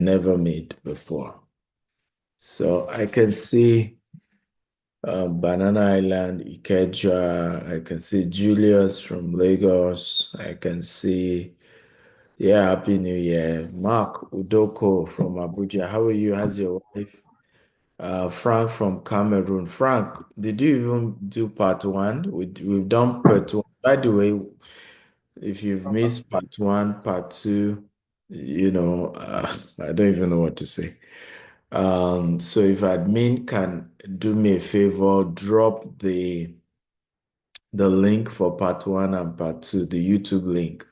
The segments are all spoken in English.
never made before. So I can see Banana Island, Ikeja. I can see Julius from Lagos. I can see, yeah, Happy New Year. Mark Udoko from Abuja. How are you? How's your wife? Frank from Cameroon. Frank, did you even do part one? We've done part one. By the way, if you've missed part one, part two, I don't even know what to say. So if admin can do me a favor, drop the link for part one and part two, the YouTube link,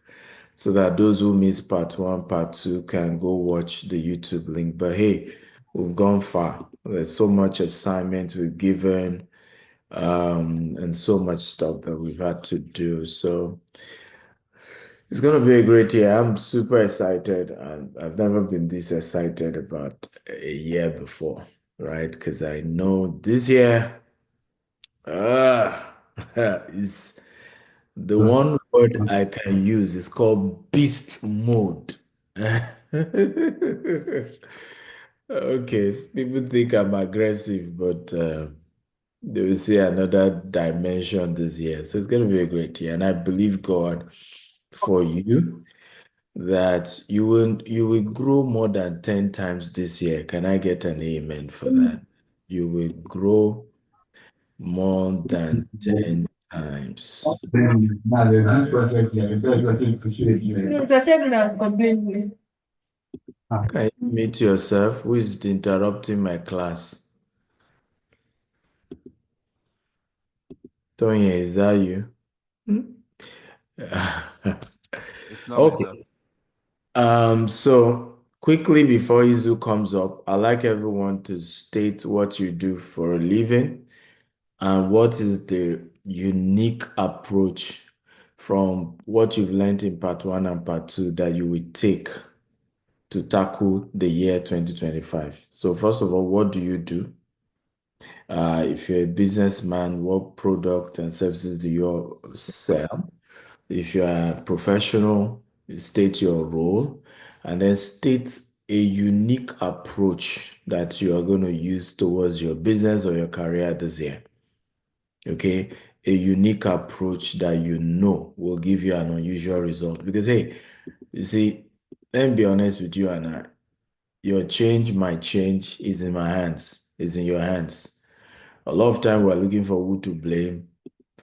so that those who miss part one, part two can go watch the YouTube link. But hey, we've gone far. There's so much assignment we've given, and so much stuff that we've had to do. So it's gonna be a great year. I'm super excited, and I've never been this excited about a year before, right? Because I know this year, ah, is the one word I can use is called beast mode. Okay, people think I'm aggressive, but they will see another dimension this year. So it's going to be a great year. And I believe God for you that you will grow more than 10 times this year. Can I get an amen for that? You will grow more than 10 times. Can you mute yourself? Who is interrupting my class? Tonya, is that you? It's not myself. Okay. So quickly before Izu comes up, I'd like everyone to state what you do for a living and what is the unique approach from what you've learned in part one and part two that you will take to tackle the year 2025. So first of all, what do you do? If you're a businessman, what product and services do you sell? If you're a professional, you state your role and then state a unique approach that you are going to use towards your business or your career this year. Okay? A unique approach that you know will give you an unusual result. Because, hey, you see, let me be honest with you and I. Your change, my change is in my hands, is in your hands. A lot of time we're looking for who to blame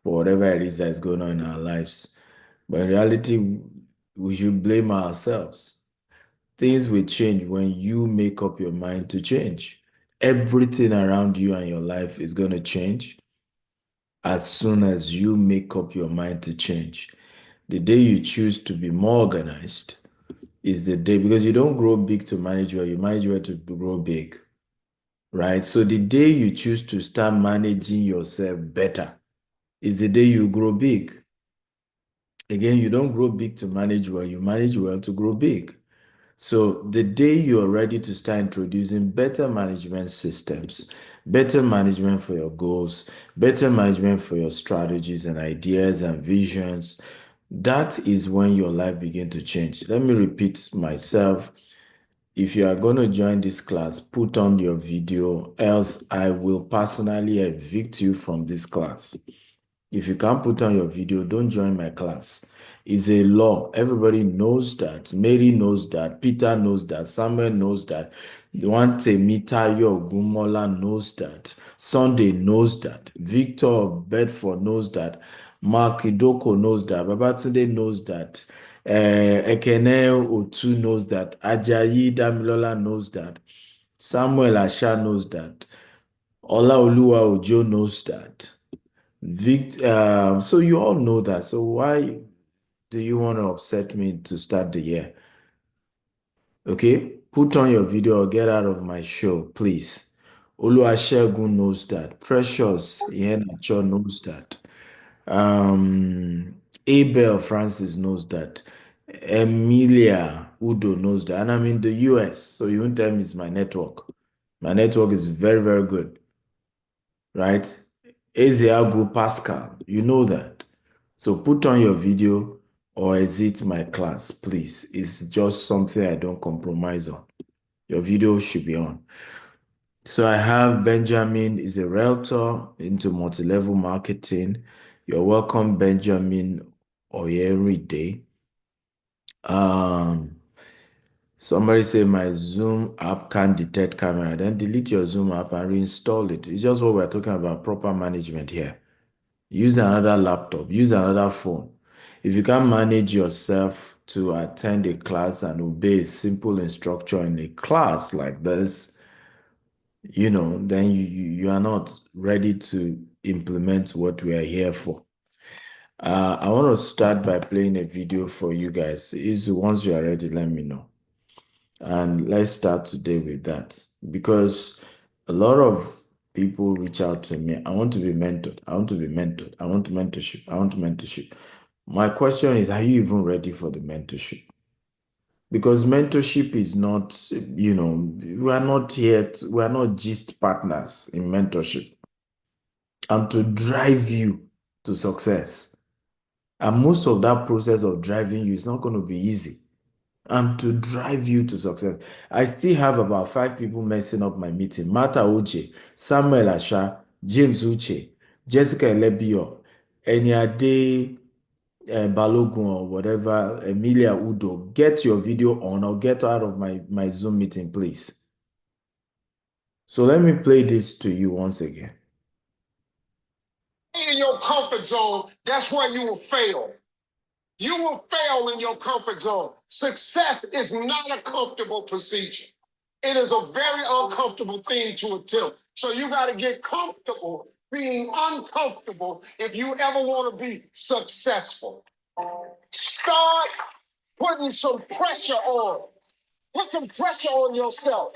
for whatever it is that is going on in our lives. But in reality, we should blame ourselves. Things will change when you make up your mind to change. Everything around you and your life is going to change as soon as you make up your mind to change. The day you choose to be more organized is the day, because you don't grow big to manage well, you manage well to grow big, right? So the day you choose to start managing yourself better is the day you grow big. Again, you don't grow big to manage well, you manage well to grow big. So the day you're ready to start introducing better management systems, better management for your goals, better management for your strategies and ideas and visions, that is when your life begin to change. Let me repeat myself. If you are going to join this class, put on your video, else I will personally evict you from this class. If you can't put on your video, don't join my class. It's a law. Everybody knows that. Mary knows that. Peter knows that. Samuel knows that. The one Temitayo Gumola knows that. Sunday knows that. Victor of Bedford knows that. Mark Idoko knows that. Babatunde knows that. Ekene Otu knows that. Ajayi Damilola knows that. Samuel Asha knows that. Olaoluwa Ojo knows that. So you all know that. So why do you want to upset me to start the year? Okay, put on your video or get out of my show, please. Oluwasegun knows that. Precious Iheanacho knows that. Abel Francis knows that. Emilia Udo knows that. And I'm in the US, so you won't tell me it's my network. My network is very, very good, right? Ezeagu Pascal, you know that. So put on your video or exit my class, please. It's just something I don't compromise on. Your video should be on. So I have Benjamin is a realtor into multi-level marketing. You're welcome, Benjamin Oyeride. Um, Somebody say my Zoom app can't detect camera. Then delete your Zoom app and reinstall it. It's just what we're talking about, proper management here. Use another laptop, use another phone. If you can't manage yourself to attend a class and obey a simple instruction in a class like this, then you are not ready to implement what we are here for. I want to start by playing a video for you guys. Once you are ready, let me know. And let's start today with that because a lot of people reach out to me. I want to be mentored. I want to be mentored. I want mentorship. I want mentorship. My question is, are you even ready for the mentorship? Because mentorship is not, we are not yet, we are not just partners in mentorship. I'm to drive you to success. And most of that process of driving you is not going to be easy. I'm to drive you to success. I still have about 5 people messing up my meeting. Martha Uche, Samuel Asha, James Uche, Jessica Elebio, Eniade Balogun or whatever, Emilia Udo. Get your video on or get out of my Zoom meeting, please. So let me play this to you once again. In your comfort zone, that's when you will fail. You will fail in your comfort zone. Success is not a comfortable procedure. It is a very uncomfortable thing to attempt. So you got to get comfortable being uncomfortable if you ever want to be successful. Start putting some pressure on. Put some pressure on yourself.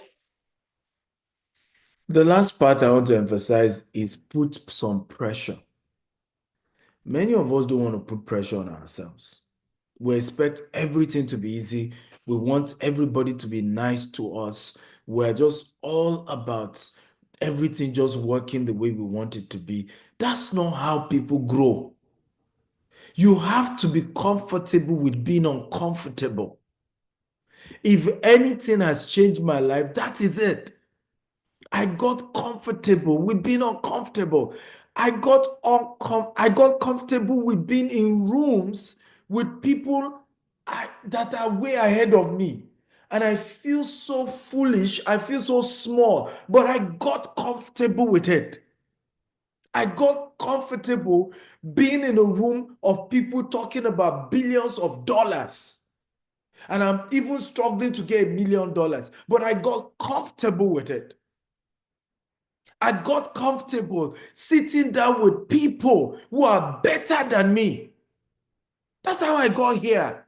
The last part I want to emphasize is put some pressure. Many of us don't want to put pressure on ourselves. We expect everything to be easy. We want everybody to be nice to us. We're just all about everything just working the way we want it to be. That's not how people grow. You have to be comfortable with being uncomfortable. If anything has changed my life, that is it. I got comfortable with being uncomfortable. I got comfortable with being in rooms with people that are way ahead of me. And I feel so foolish. I feel so small, but I got comfortable with it. I got comfortable being in a room of people talking about billions of dollars. And I'm even struggling to get $1 million, but I got comfortable with it. I got comfortable sitting down with people who are better than me. That's how I got here.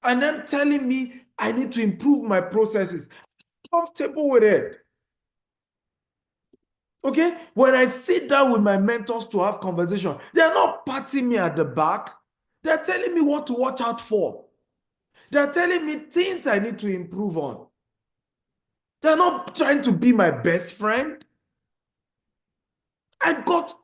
And them telling me I need to improve my processes. I'm comfortable with it. Okay? When I sit down with my mentors to have conversation, they're not patting me at the back. They're telling me what to watch out for. They're telling me things I need to improve on. They're not trying to be my best friend. I got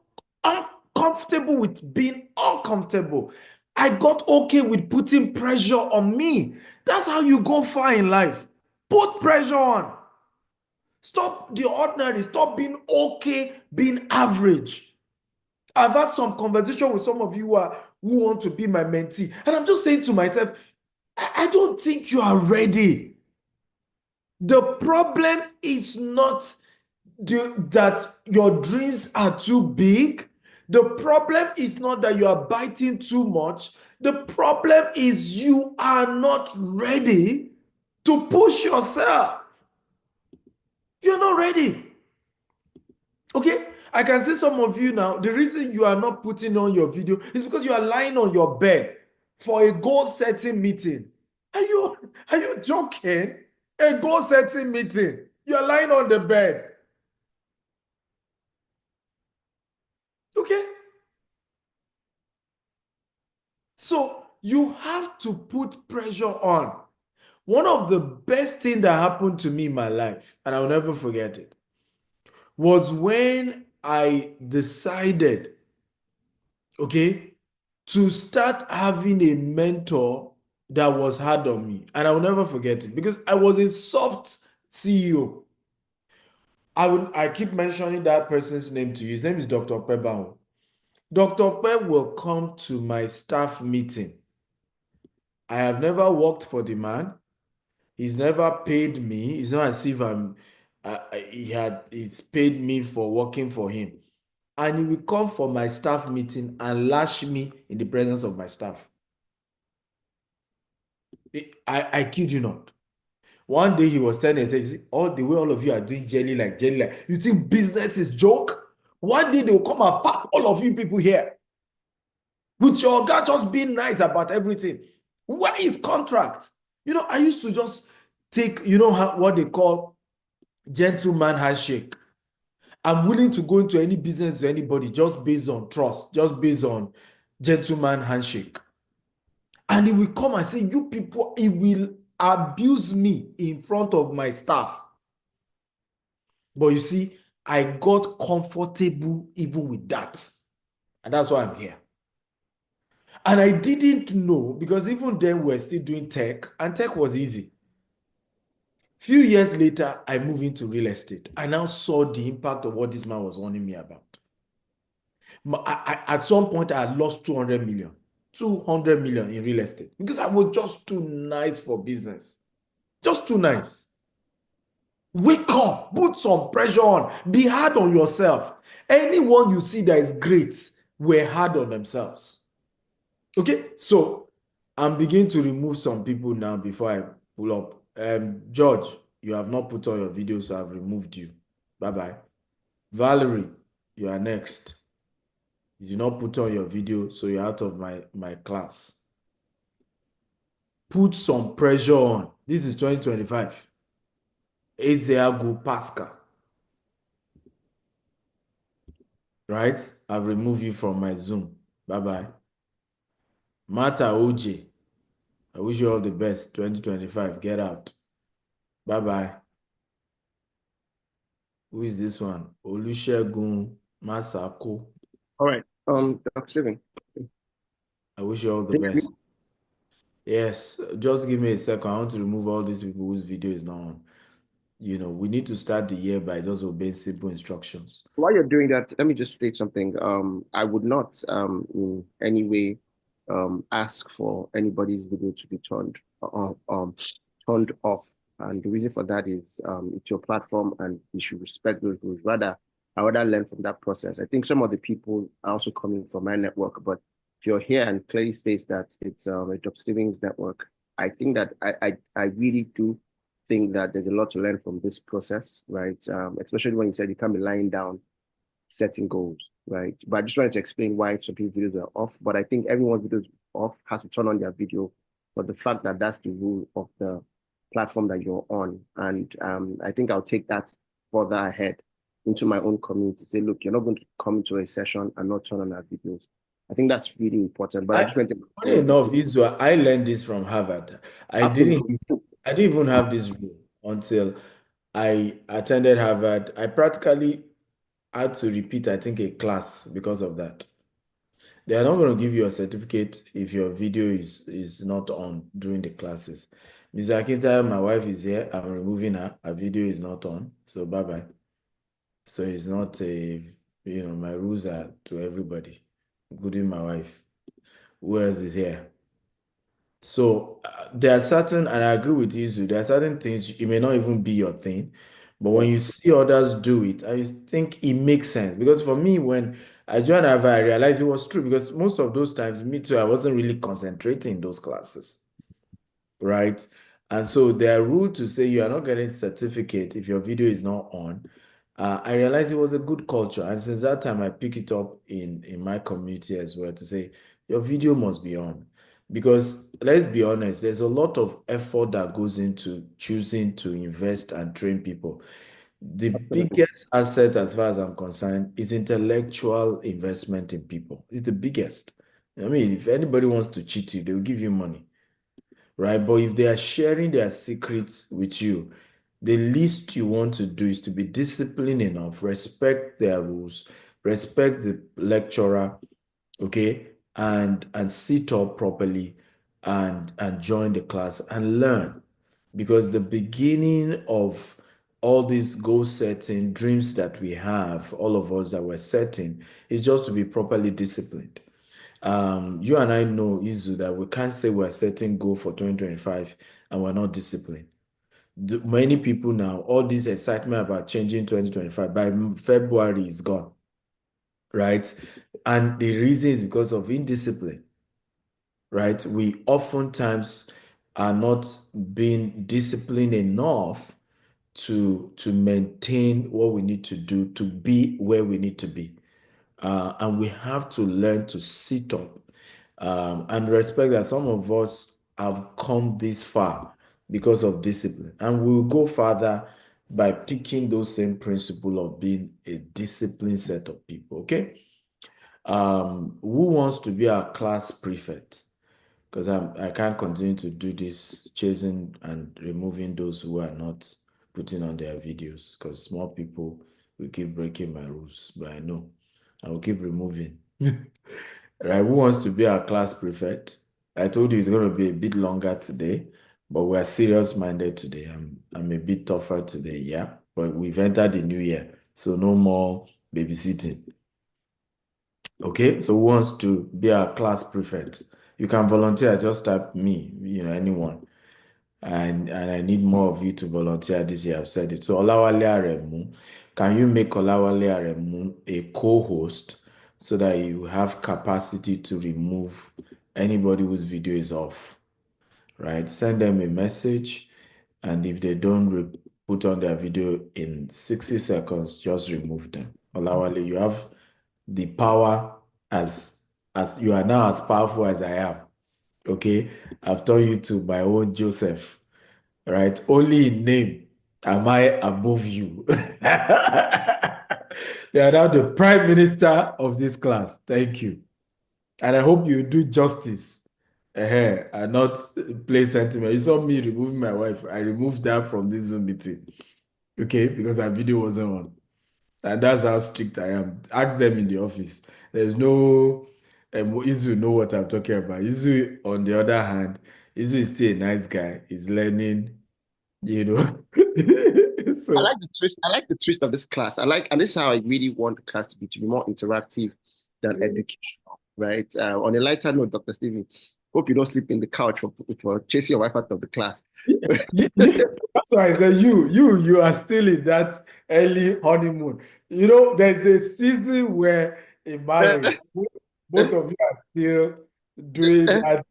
uncomfortable with being uncomfortable. I got okay with putting pressure on me. That's how you go far in life. Put pressure on. Stop the ordinary. Stop being okay, being average. I've had some conversation with some of you who want to be my mentee. And I'm just saying to myself, I don't think you are ready. The problem is not that your dreams are too big. The problem is not that you are biting too much. The problem is you are not ready to push yourself. You're not ready. Okay? I can see some of you now. The reason you are not putting on your video is because you are lying on your bed for a goal setting meeting. Are you joking? A goal setting meeting. You're lying on the bed. Okay? So you have to put pressure on. One of the best things that happened to me in my life, and I'll never forget it, was when I decided, okay, to start having a mentor that was hard on me. And I will never forget it because I was a soft CEO. I keep mentioning that person's name to you. His name is Dr. Pebao. Dr. Peb will come to my staff meeting. I have never worked for the man. He's never paid me. It's not as if he's paid me for working for him. And he will come for my staff meeting and lash me in the presence of my staff. I kid you not. One day he was telling us, all the way all of you are doing jelly like, you think business is joke? One day they will come and pack all of you people here with your guy just being nice about everything. Where is contract? I used to just take, what they call gentleman handshake. I'm willing to go into any business with anybody just based on trust, just based on gentleman handshake. And he will come and say, you people, he will abuse me in front of my staff. But you see, I got comfortable even with that. And that's why I'm here. And I didn't know because even then we're still doing tech, and tech was easy. Few years later, I moved into real estate. I now saw the impact of what this man was warning me about. At some point, I had lost 200 million. 200 million in real estate because I was just too nice for business. Just too nice. Wake up, put some pressure on, be hard on yourself. Anyone you see that is great were hard on themselves. Okay, so I'm beginning to remove some people now before I pull up. George, you have not put on your video, so I've removed you. Bye-bye. Valerie, you are next. You did not put on your video, so you're out of my class. Put some pressure on. This is 2025. Ezeagu Pascal. Right? I've removed you from my Zoom. Bye-bye. Mata OJ. I wish you all the best. 2025. Get out. Bye-bye. Who is this one? Olusegun Masako. All right. Dr. Steven. I wish you all the best. Yes, just give me a second. I want to remove all these people whose video is not on. We need to start the year by just obeying simple instructions. While you're doing that, let me just state something. I would not in any way ask for anybody's video to be turned off. And the reason for that is it's your platform and you should respect those rules. I rather learn from that process. I think some of the people are also coming from my network, but if you're here and clearly states that it's a Dr. Stevens network, I think that I really do think that there's a lot to learn from this process, right? Especially when you said you can't be lying down setting goals, right? But I just wanted to explain why some people's videos are off. But I think everyone's videos off has to turn on their video for the fact that that's the rule of the platform that you're on. And I think I'll take that further ahead into my own community. Say, look, you're not going to come into a session and not turn on our videos. I think that's really important. But I just went to funny enough, Israel, I learned this from Harvard. I didn't even have this rule until I attended Harvard. I practically had to repeat, I think, a class because of that. They are not going to give you a certificate if your video is not on during the classes. Ms. Akintayo, my wife is here. I'm removing her. Her video is not on. So bye-bye. So it's not my rules are to everybody, including my wife. Who else is here? So there are certain, and I agree with you, there are certain things it may not even be your thing, but when you see others do it, I think it makes sense. Because for me, when I joined Harvard, I realized it was true because most of those times, me too, I wasn't really concentrating in those classes, right? And so there are rules to say you are not getting certificate if your video is not on. I realized it was a good culture, and since that time, I pick it up in my community as well to say your video must be on. Because let's be honest, there's a lot of effort that goes into choosing to invest and train people. The biggest asset, as far as I'm concerned, is intellectual investment in people. It's the biggest. I mean, if anybody wants to cheat you, they will give you money, right? But if they are sharing their secrets with you, the least you want to do is to be disciplined enough, respect their rules, respect the lecturer, okay, and sit up properly and join the class and learn, because the beginning of all these goal setting dreams that we have, all of us that we're setting, is just to be properly disciplined. You and I know, Izu, that we can't say we're setting goal for 2025 and we're not disciplined. Many people now, all this excitement about changing 2025 by February is gone, right? And the reason is because of indiscipline, right? We oftentimes are not being disciplined enough to maintain what we need to do to be where we need to be. And we have to learn to sit up and respect that some of us have come this far because of discipline. And we'll go further by picking those same principle of being a disciplined set of people, okay? Who wants to be our class prefect? Because I can't continue to do this chasing and removing those who are not putting on their videos, because more people will keep breaking my rules, but I know I will keep removing. Right? Who wants to be our class prefect? I told you it's going to be a bit longer today, but we're serious minded today. I'm a bit tougher today, yeah. But we've entered the new year, so no more babysitting. Okay, so who wants to be our class prefect? You can volunteer, just type me, anyone. And I need more of you to volunteer this year. I've said it. So Olawale Aremu, can you make Olawale Aremu a co-host so that you have capacity to remove anybody whose video is off, right? Send them a message, and if they don't put on their video in 60 seconds, just remove them. Olawale, you have the power as you are now as powerful as I am. Okay, I've turned you to my own Joseph, right? Only in name am I above you. You are now the prime minister of this class. Thank you. And I hope you do justice, and not play sentiment. You saw me removing my wife. I removed that from this Zoom meeting, okay, because her video wasn't on. And that's how strict I am. Ask them in the office. There's no Izu know what I'm talking about. Izu, on the other hand, Izu is still a nice guy. He's learning, you know. I So like the twist. I like the twist of this class. And this is how I really want the class to be more interactive than educational, right? On a lighter note, Dr. Stephen, hope you don't sleep in the couch for chasing your wife out of the class. that's why I said you are still in that early honeymoon. There's a season where in marriage, both of you are still doing that.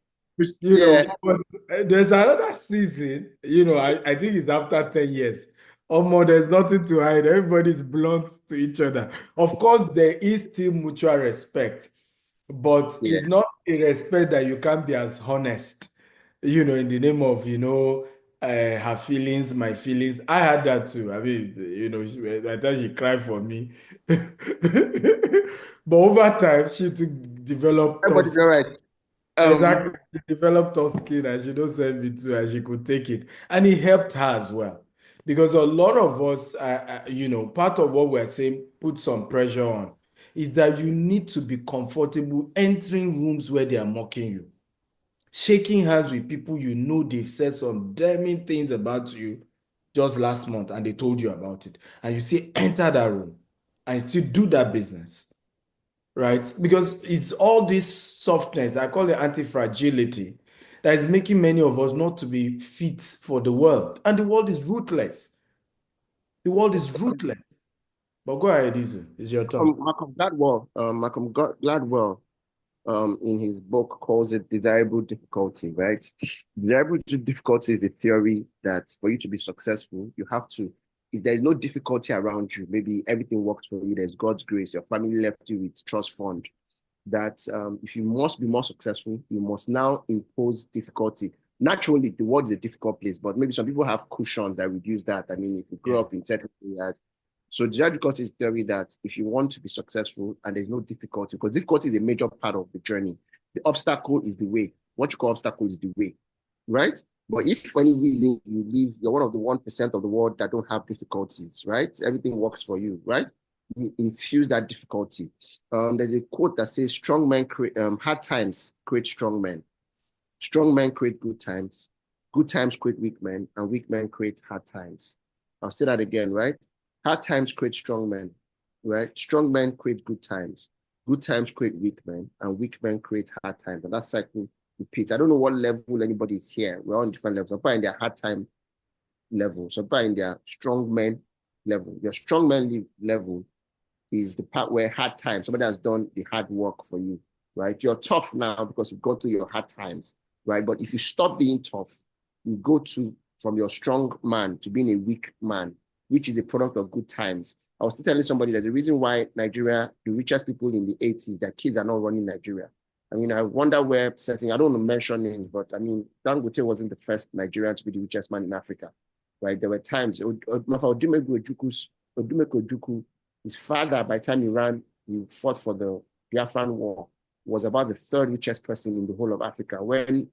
Yeah. But there's another season, I think it's after 10 years. There's nothing to hide. Everybody's blunt to each other. Of course, there is still mutual respect, but Yeah. it's not a respect that you can't be as honest, in the name of, her feelings, my feelings. I had that too. I mean, I thought she cried for me. But over time, she took develop tough. Everybody's all right. Exactly. She developed tough skin and she don't send me to, and she could take it. And it helped her as well. Because a lot of us, part of what we're saying, put some pressure on, is that you need to be comfortable entering rooms where they are mocking you, shaking hands with people they've said some damning things about you just last month and they told you about it. And you say, enter that room and still do that business, right? Because it's all this softness, I call it anti-fragility, that is making many of us not to be fit for the world. And the world is ruthless. The world is ruthless. But go ahead, Izu. It's your turn. Malcolm Gladwell, in his book calls it desirable difficulty, right? Desirable difficulty is a theory that for you to be successful, you have to, if there's no difficulty around you, maybe everything works for you, there's God's grace, your family left you with trust fund, that if you must be more successful, you must now impose difficulty. Naturally, the world is a difficult place, but maybe some people have cushions that reduce that. I mean, if you grow Yeah. up in certain areas, so the difficulty is theory that if you want to be successful and there's no difficulty, because difficulty is a major part of the journey. The obstacle is the way. What you call obstacle is the way, right? But if for any reason you're one of the 1% of the world that don't have difficulties, right? Everything works for you, right? You infuse that difficulty. There's a quote that says, hard times create strong men. Strong men create good times create weak men, and weak men create hard times. I'll say that again, right? Hard times create strong men, right? Strong men create good times create weak men, and weak men create hard times. And that cycle repeats. I don't know what level anybody is here. We're all on different levels. Some people are in their hard time level, some people are in their strong men level. Your strong men level is the part where hard times, somebody has done the hard work for you, right? You're tough now because you've gone through your hard times, right? But if you stop being tough, you go to from your strong man to being a weak man, which is a product of good times. I was still telling somebody there's a reason why Nigeria, the richest people in the 80s, their kids are not running Nigeria. I mean, I wonder where setting, I don't want to mention names, but I mean, Dangote wasn't the first Nigerian to be the richest man in Africa, right? There were times, Odumeko Ojukwu, his father, by the time he fought for the Biafran War, was about the third richest person in the whole of Africa. When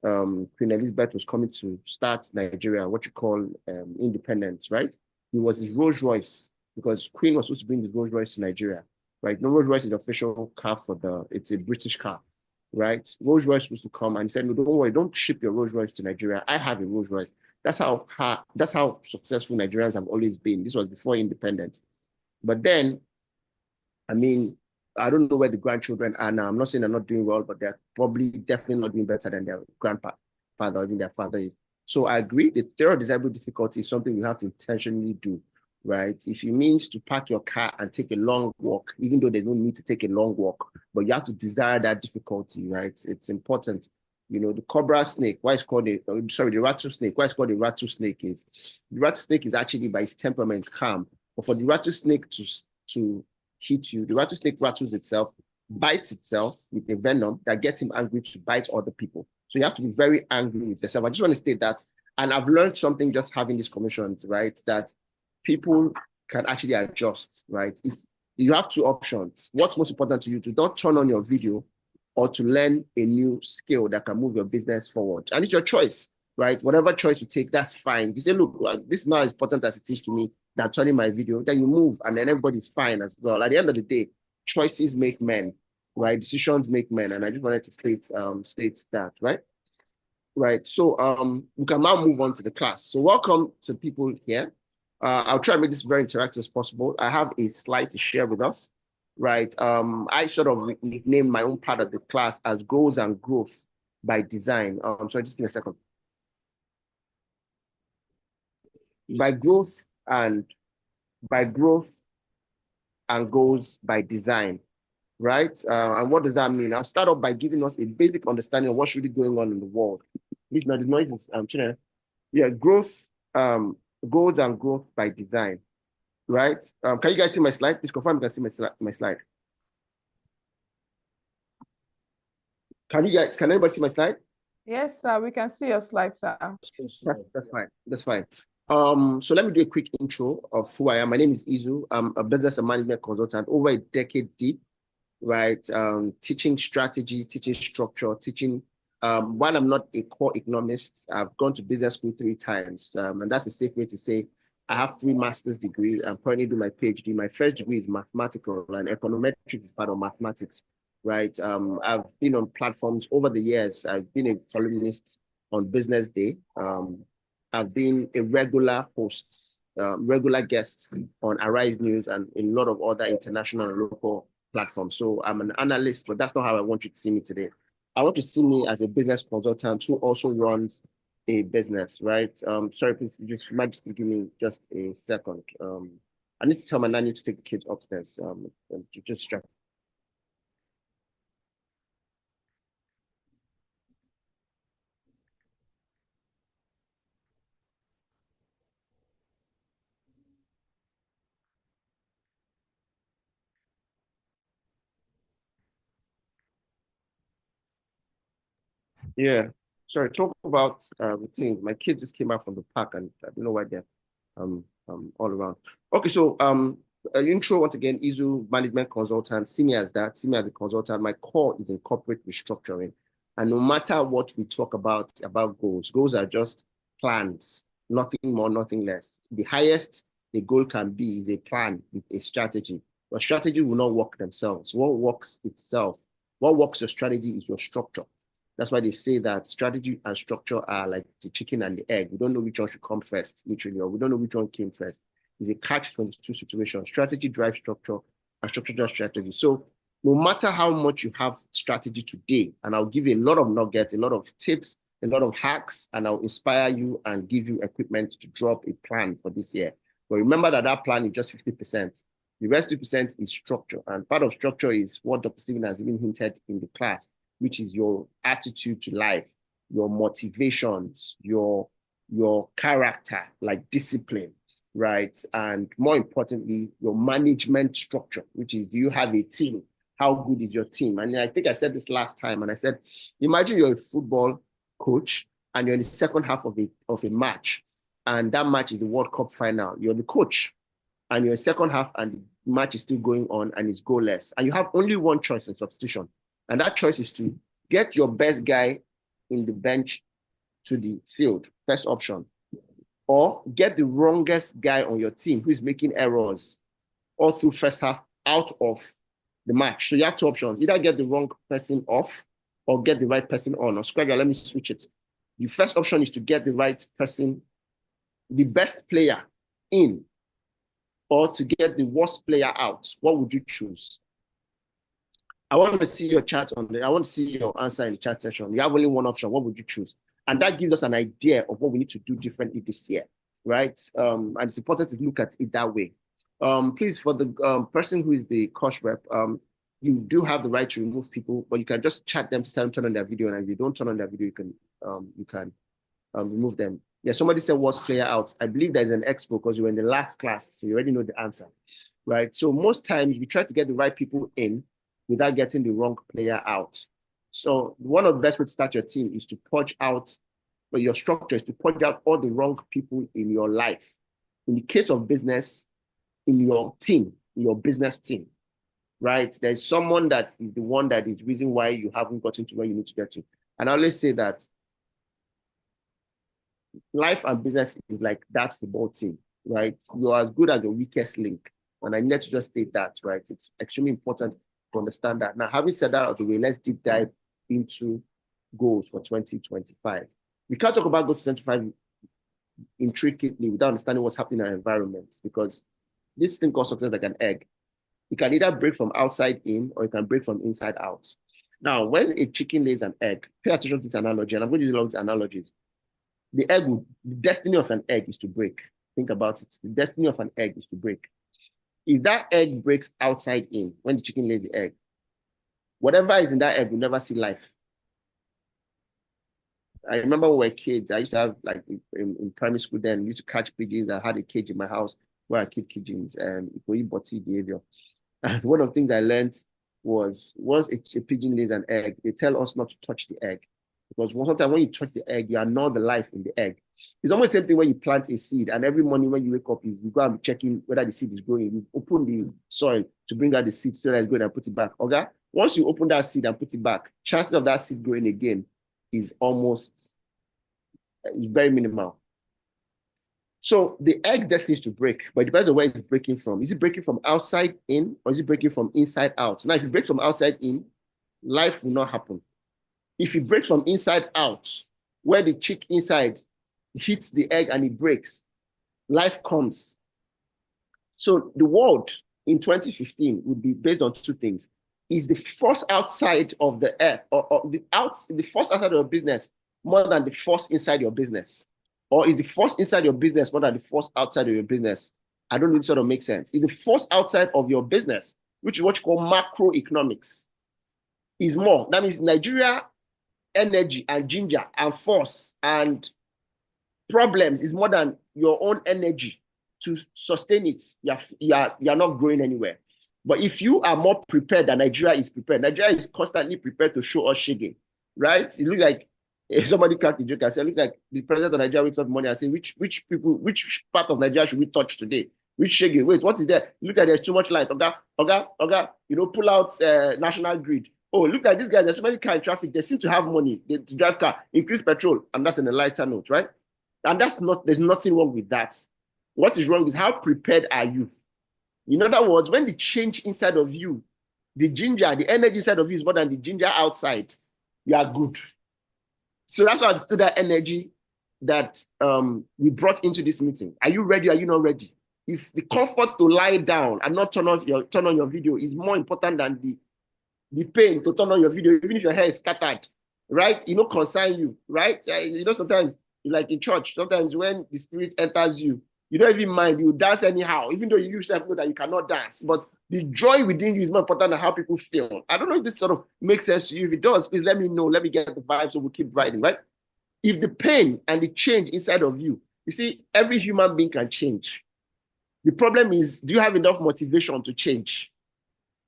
Queen Elizabeth was coming to start Nigeria, what you call independence, right? He was his Rolls Royce, because Queen was supposed to bring his Rolls Royce to Nigeria, right? No, Rolls Royce is the official car it's a British car, right? Rolls Royce was supposed to come, and he said, no, don't worry, don't ship your Rolls Royce to Nigeria. I have a Rolls Royce. That's how successful Nigerians have always been. This was before independence. But then, I mean, I don't know where the grandchildren are now. I'm not saying they're not doing well, but they're probably definitely not doing better than their grandfather or even their father is. So I agree, the theory of desirable difficulty is something you have to intentionally do, right? If it means to park your car and take a long walk, even though there's no need to take a long walk, but you have to desire that difficulty, right? It's important. You know, the cobra snake, why it's called the rattlesnake, why it's called a rattlesnake is, the rattlesnake is actually by its temperament calm. But for the rattlesnake to hit you, the rattlesnake rattles itself, bites itself with a venom that gets him angry to bite other people. So you have to be very angry with yourself. I just want to state that. And I've learned something just having these commissions, right? That people can actually adjust, right? If you have two options, what's most important to you, to not turn on your video or to learn a new skill that can move your business forward. And it's your choice, right? Whatever choice you take, that's fine. If you say, look, this is not as important as it is to me than turning my video, then you move and then everybody's fine as well. At the end of the day, choices make men, right? Decisions make men. And I just wanted to state that, right? Right. So we can now move on to the class. So welcome to people here. I'll try to make this very interactive as possible. I have a slide to share with us, right? I sort of named my own part of the class as goals and growth by design. So just give me a second. By growth and goals by design, right? And what does that mean? I'll start off by giving us a basic understanding of what's really going on in the world. This now the noise is yeah, growth, goals and growth by design, right? Can you guys see my slide? Please confirm you can see my slide. Can anybody see my slide? Yes, sir, we can see your slide, sir. That's fine. That's fine. So let me do a quick intro of who I am. My name is Izu. I'm a business and management consultant, over a decade deep, right? Teaching strategy, teaching structure, teaching. While I'm not a core economist, I've gone to business school 3 times, and that's a safe way to say I have 3 master's degrees. I'm currently doing my PhD. My first degree is mathematical, and econometrics is part of mathematics, right? I've been on platforms over the years. I've been a columnist on Business Day. I've been a regular host, regular guest on Arise News and a lot of other international and local platforms. So I'm an analyst, but that's not how I want you to see me today. I want to see me as a business consultant who also runs a business, right? Sorry, please, you might just give me just a second. I need to tell my nanny to take the kids upstairs. Just check. Yeah, sorry, talk about routine. My kids just came out from the park and I don't know why they're all around. Okay, so intro once again, Izu, management consultant. See me as that, see me as a consultant. My core is in corporate restructuring. And no matter what we talk about goals are just plans, nothing more, nothing less. The highest the goal can be is a plan with a strategy. But strategy will not work themselves. What works itself, what works your strategy is your structure. That's why they say that strategy and structure are like the chicken and the egg. We don't know which one should come first, literally, or we don't know which one came first. It's a catch-22 situation. Strategy drives structure, and structure drives strategy. So no matter how much you have strategy today, and I'll give you a lot of nuggets, a lot of tips, a lot of hacks, and I'll inspire you and give you equipment to drop a plan for this year. But remember that that plan is just 50%. The rest 50% is structure. And part of structure is what Dr. Stephen has even hinted in the class, which is your attitude to life, your motivations, your character, like discipline, right? And more importantly, your management structure, which is, do you have a team? How good is your team? And I think I said this last time, and I said, imagine you're a football coach and you're in the second half of a match, and that match is the World Cup final. You're the coach, and you're in second half, and the match is still going on, and it's goalless, and you have only one choice in substitution, and that choice is to get your best guy in the bench to the field, first option, or get the wrongest guy on your team who is making errors all through first half out of the match. So you have two options: either get the wrong person off or get the right person on. Or Scragger, let me switch it. The first option is to get the right person, the best player in, or to get the worst player out. What would you choose? I want to see your chat on there. I want to see your answer in the chat section. You have only one option. What would you choose? And that gives us an idea of what we need to do differently this year, right? And it's important to look at it that way. Please, for the person who is the course rep, you do have the right to remove people, but you can just chat them to tell them to turn on their video. And if you don't turn on their video, you can remove them. Yeah, somebody said worst player out. I believe there's an expo because you were in the last class, so you already know the answer, right? So most times we try to get the right people in without getting the wrong player out. So one of the best ways to start your team is to purge out, or your structure is to purge out all the wrong people in your life. In the case of business, in your team, in your business team, right? There's someone that is the one that is the reason why you haven't gotten to where you need to get to. And I always say that life and business is like that football team, right? You're as good as your weakest link. And I need to just state that, right? It's extremely important to understand that. Now, having said that out of the way, let's deep dive into goals for 2025. We can't talk about goals for 2025 intricately without understanding what's happening in our environment, because this thing called success like an egg. It can either break from outside in or it can break from inside out. Now, when a chicken lays an egg, pay attention to this analogy, and I'm going to use a lot of analogies. The destiny of an egg is to break. Think about it. The destiny of an egg is to break. If that egg breaks outside in, when the chicken lays the egg, whatever is in that egg will never see life. I remember when we were kids, I used to have, like, in primary school then, we used to catch pigeons. I had a cage in my house where I keep pigeons, and body behavior. And one of the things I learned was, once a pigeon lays an egg, they tell us not to touch the egg. Because sometimes when you touch the egg, you annul the life in the egg. It's almost the same thing when you plant a seed, and every morning when you wake up, you go and be checking whether the seed is growing. You open the soil to bring out the seed so that it's growing and put it back. Okay? Once you open that seed and put it back, chances of that seed growing again is very minimal. So the egg's destiny is to break, but it depends on where it's breaking from. Is it breaking from outside in, or is it breaking from inside out? Now, if it breaks from outside in, life will not happen. If it breaks from inside out, where the chick inside hits the egg and it breaks, life comes. So the world in 2015 would be based on two things. Is the force outside of the earth, or the force outside of your business more than the force inside your business? Or is the force inside your business more than the force outside of your business? I don't know if it sort of makes sense. If the force outside of your business, which is what you call macroeconomics, is more, that means Nigeria energy and ginger and force and problems is more than your own energy to sustain it, you are not growing anywhere. But if you are more prepared than Nigeria is prepared, Nigeria is constantly prepared to show us shiggy, right? It looks like, if somebody cracked the joke, I said, it looks like the president of Nigeria wakes up morning and say, which part of Nigeria should we touch today? Which shiggy? Wait, what is there? Look at, there's too much light. Oga, pull out national grid. Oh, look at these guys, there's so many cars in traffic. They seem to have money to drive car, increase petrol, and that's in a lighter note, right? And there's nothing wrong with that. What is wrong is how prepared are you? In other words, when the change inside of you, the ginger, the energy inside of you is more than the ginger outside, you are good. So that's why I understood that energy that we brought into this meeting. Are you ready? Are you not ready? If the comfort to lie down and not turn on your video is more important than the pain to turn on your video, even if your hair is scattered, right? You know, concern you, right? You know, sometimes, like in church, sometimes when the spirit enters you, you don't even mind, you dance anyhow, even though you yourself know that you cannot dance. But the joy within you is more important than how people feel. I don't know if this sort of makes sense to you. If it does, please let me know. Let me get the vibe so we'll keep writing, right? If the pain and the change inside of you, you see, every human being can change. The problem is, do you have enough motivation to change?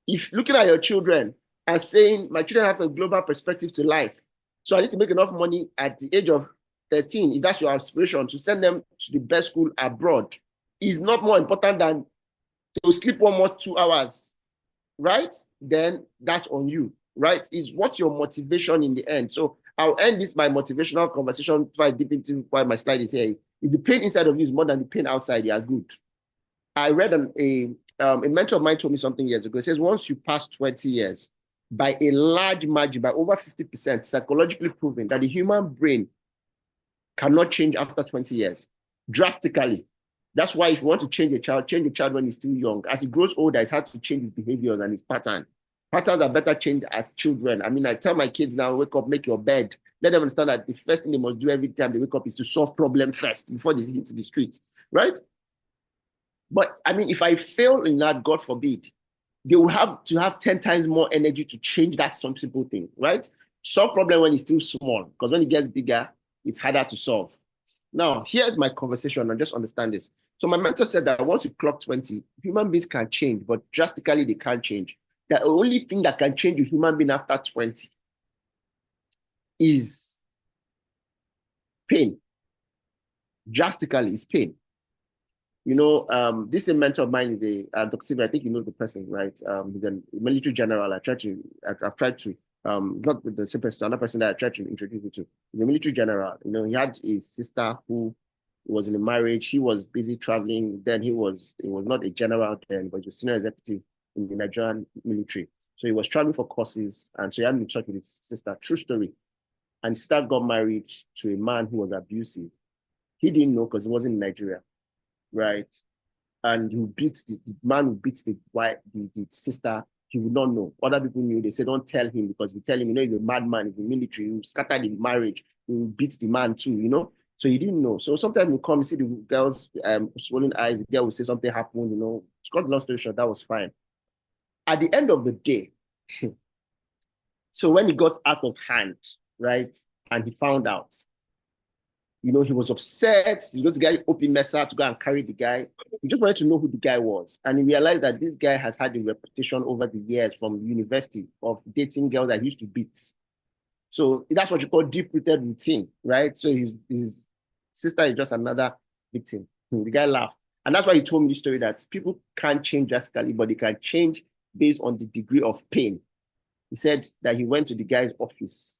If looking at your children and saying, my children have a global perspective to life, so I need to make enough money at the age of 13, if that's your aspiration, to send them to the best school abroad, is not more important than to sleep one more 2 hours, right? Then that's on you, right? Is what's your motivation in the end? So I'll end this by motivational conversation before I deep into why my slide is here. If the pain inside of you is more than the pain outside, you are good. I read a mentor of mine told me something years ago. It says once you pass 20 years, by a large margin, by over 50%, psychologically proven that the human brain cannot change after 20 years, drastically. That's why if you want to change a child when he's still young. As he grows older, it's hard to change his behaviors and his pattern. Patterns are better changed as children. I mean, I tell my kids now, wake up, make your bed. Let them understand that the first thing they must do every time they wake up is to solve problem first before they hit the streets, right? But I mean, if I fail in that, God forbid, they will have to have 10 times more energy to change that some simple thing, right? Solve problem when it's still small, because when it gets bigger, it's harder to solve. Now, here's my conversation, and just understand this. So my mentor said that once you clock 20, human beings can change, but drastically they can't change. The only thing that can change a human being after 20 is pain. Drastically, is pain. You know, this a mentor of mine is Dr. Silva. I think you know the person, right? He's a military general. I've tried to, not with the same person, another person that I tried to introduce you to. He's a military general. You know, he had a sister who was in a marriage. He was busy traveling. Then he was not a general then, but he was a senior executive in the Nigerian military. So he was traveling for courses, and so he had to talk with his sister. True story. And his sister got married to a man who was abusive. He didn't know because he wasn't in Nigeria, right? And he beats the man who beats the sister. He would not know. Other people knew. They said, don't tell him, because if you tell him, you know, he's a madman, he's in the military, he scattered the marriage, he will beat the man too, you know. So he didn't know. So sometimes we come, you see the girls swollen eyes, the girl will say something happened, you know. To cut the long story short, that was fine. At the end of the day, so when he got out of hand, right, and he found out, you know, he was upset. He got the guy open Mesa to go and carry the guy. He just wanted to know who the guy was. And he realized that this guy has had a reputation over the years from university of dating girls that he used to beat. So that's what you call deep-rooted routine, right? So his sister is just another victim. The guy laughed. And that's why he told me the story that people can't change drastically, but they can change based on the degree of pain. He said that he went to the guy's office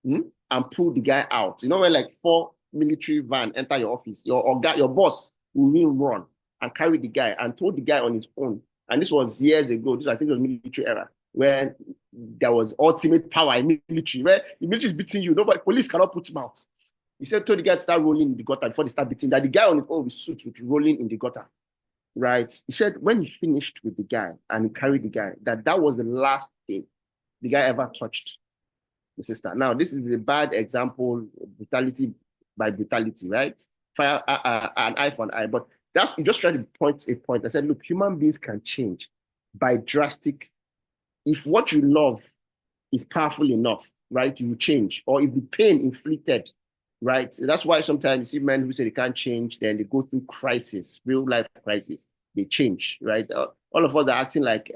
and pulled the guy out. You know, when like 4 military van enter your office, your boss will run and carry the guy and told the guy on his own. And this was years ago. This, I think, was military era, where there was ultimate power in military, where the military is beating you. Nobody, police cannot put him out. He said, told the guy to start rolling in the gutter before they start beating. That the guy on his own with suit was rolling in the gutter, right? He said when he finished with the guy and he carried the guy, that was the last thing the guy ever touched the sister. Now, this is a bad example, brutality by brutality, right? Fire an eye for an eye. But that's, you just try to point a point. I said, look, human beings can change by drastic. If what you love is powerful enough, right, you will change. Or if the pain inflicted, right? That's why sometimes you see men who say they can't change, then they go through crisis, real life crisis. They change, right? All of us are acting like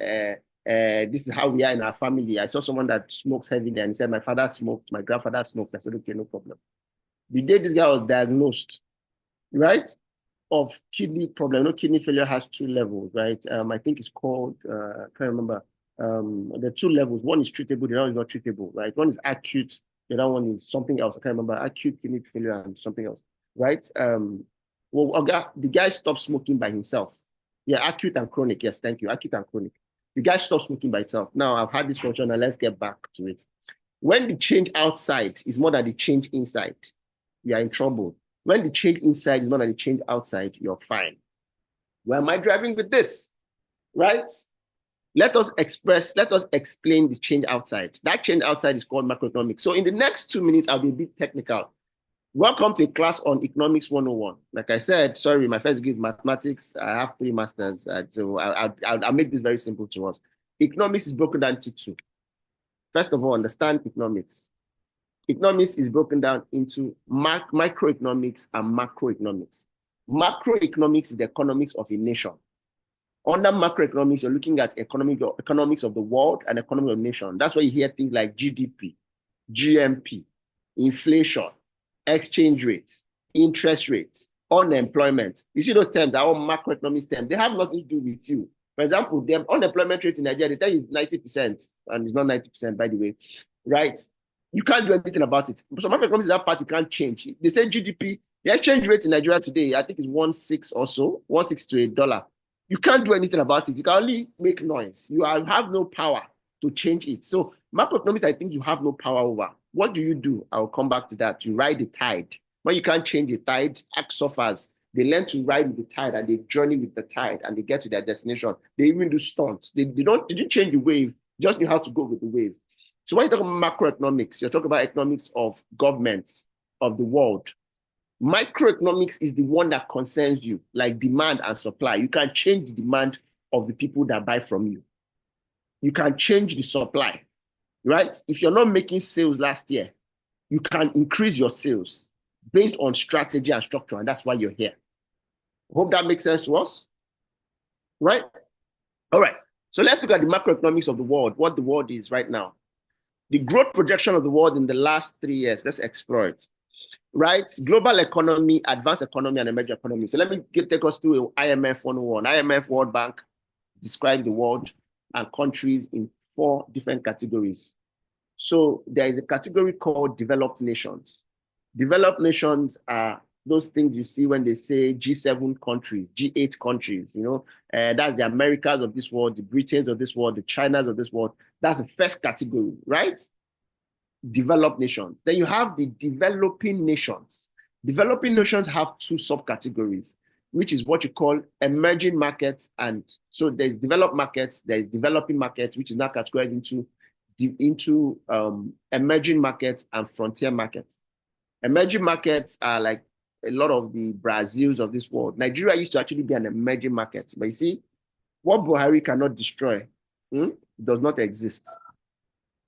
this is how we are in our family. I saw someone that smokes heavy there and he said, my father smoked, my grandfather smoked. I said, okay, no problem. The day this guy was diagnosed, right, of kidney problem. You know, kidney failure has 2 levels, right? I think it's called, I can't remember. There are 2 levels. One is treatable, the other is not treatable, right? One is acute, the other one is something else. I can't remember. Acute kidney failure and something else, right? Well, the guy stopped smoking by himself. Yeah, acute and chronic. Yes, thank you. Acute and chronic. The guy stopped smoking by himself. Now, I've had this question, and let's get back to it. When the change outside is more than the change inside, you are in trouble. When the change inside is more than the change outside, you're fine. Where am I driving with this? Right? Let us explain the change outside. That change outside is called macroeconomics. So in the next 2 minutes, I'll be a bit technical. Welcome to a class on Economics 101. Like I said, sorry, my first degree is mathematics. I have 3 masters, so I'll make this very simple to us. Economics is broken down into 2. First of all, understand economics. Economics is broken down into microeconomics and macroeconomics. Macroeconomics is the economics of a nation. Under macroeconomics, you're looking at economics of the world and economy of the nation. That's why you hear things like GDP, GMP, inflation, exchange rates, interest rates, unemployment. You see those terms are all macroeconomics terms. They have nothing to do with you. For example, the unemployment rate in Nigeria, they tell you is 90%, and it's not 90%, by the way, right? You can't do anything about it. So macroeconomics is that part you can't change. They say GDP, the exchange rate in Nigeria today, I think is 1.6 or so, 1.6 to $1. You can't do anything about it. You can only make noise. You have no power to change it. So macroeconomics, I think you have no power over. What do? I'll come back to that. You ride the tide. When you can't change the tide, act suffers. They learn to ride with the tide and they journey with the tide and they get to their destination. They even do stunts. They didn't change the wave, just knew how to go with the wave. So when you talk about macroeconomics, you're talking about economics of governments, of the world. Microeconomics is the one that concerns you, like demand and supply. You can change the demand of the people that buy from you. You can change the supply, right? If you're not making sales last year, you can increase your sales based on strategy and structure, and that's why you're here. Hope that makes sense to us, right? All right, so let's look at the macroeconomics of the world, what the world is right now. The growth projection of the world in the last 3 years, let's explore it. Right? Global economy, advanced economy, and emerging economy. So let me take us through IMF 101. IMF, World Bank describe the world and countries in 4 different categories. So there is a category called developed nations. Developed nations are those things you see when they say G7 countries, G8 countries, that's the Americas of this world, the Britons of this world, the Chinas of this world. That's the first category, right? Developed nations. Then you have the developing nations. Developing nations have 2 subcategories, which is what you call emerging markets. And so there's developed markets, there's developing markets, which is now categorized into emerging markets and frontier markets. Emerging markets are like a lot of the Brazils of this world. Nigeria used to actually be an emerging market, but you see, what Buhari cannot destroy does not exist.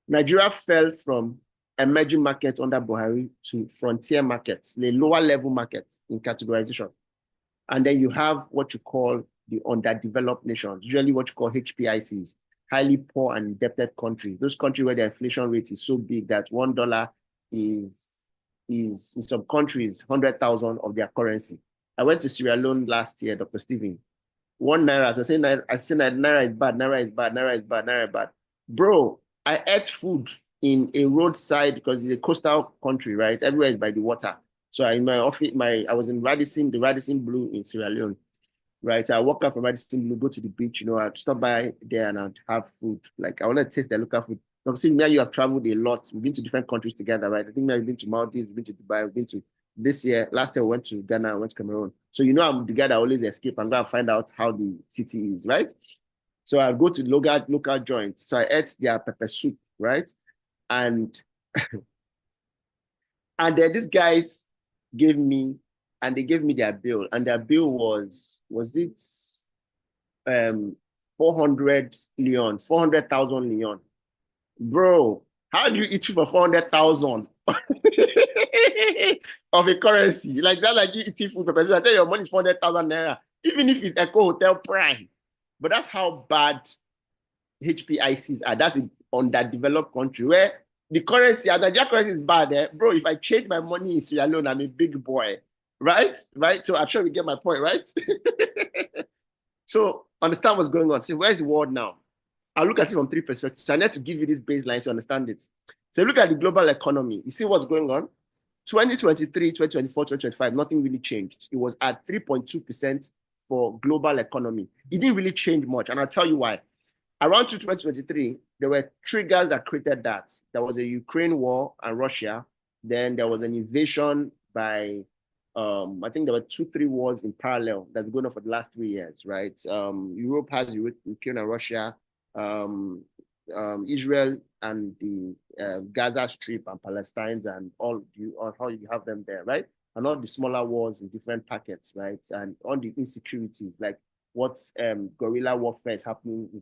Nigeria fell from emerging markets under Buhari to frontier markets, the lower level markets in categorization. And then you have what you call the underdeveloped nations, usually what you call HPICs, highly poor and indebted countries. Those countries where the inflation rate is so big that $1 is in some countries 100,000 of their currency. I went to Sierra Leone last year, Dr. Stephen. 1 naira, so I said naira is bad, naira is bad, naira is bad, naira is bad. Bro, I ate food in a roadside because it's a coastal country, right? Everywhere is by the water. So in my office, I was in Radisson, the Radisson Blue in Sierra Leone, right? So I walk out from Radisson Blue, go to the beach, I'd stop by there and I'd have food. Like I want to taste the local food. Obviously, me and you have traveled a lot. We've been to different countries together, right? I think we've been to Maldives, we've been to Dubai, we've been to last year we went to Ghana, I went to Cameroon. So I'm the guy that always escape and go and find out how the city is, right? So I go to local joints. So I ate their pepper soup, right? And then these guys gave me their bill, and their bill was it 400,000 leon. Bro, how do you eat for 400,000 of a currency? Like that, like you eating food pepper soup. I tell you, your money is 400,000 naira, even if it's Eco Hotel Prime. But that's how bad HPICs are. That's an underdeveloped country where the currency, and Nigeria currency is bad. Bro, if I change my money in Sierra Leone, I'm a big boy. Right? So I'm sure we get my point, right? So understand what's going on. So where's the world now? I'll look at it from 3 perspectives. So I need to give you this baseline to understand it. So look at the global economy. You see what's going on? 2023, 2024, 2025, nothing really changed. It was at 3.2% for global economy. It didn't really change much. And I'll tell you why. Around 2023, there were triggers that created that. There was a Ukraine war and Russia. Then there was an invasion by, I think there were 2-3 wars in parallel that's been going on for the last 3 years, right? Europe has Ukraine and Russia, Israel and the Gaza Strip and Palestine and all how you have them there, right? And all the smaller wars in different packets, right? And all the insecurities, like what guerrilla warfare is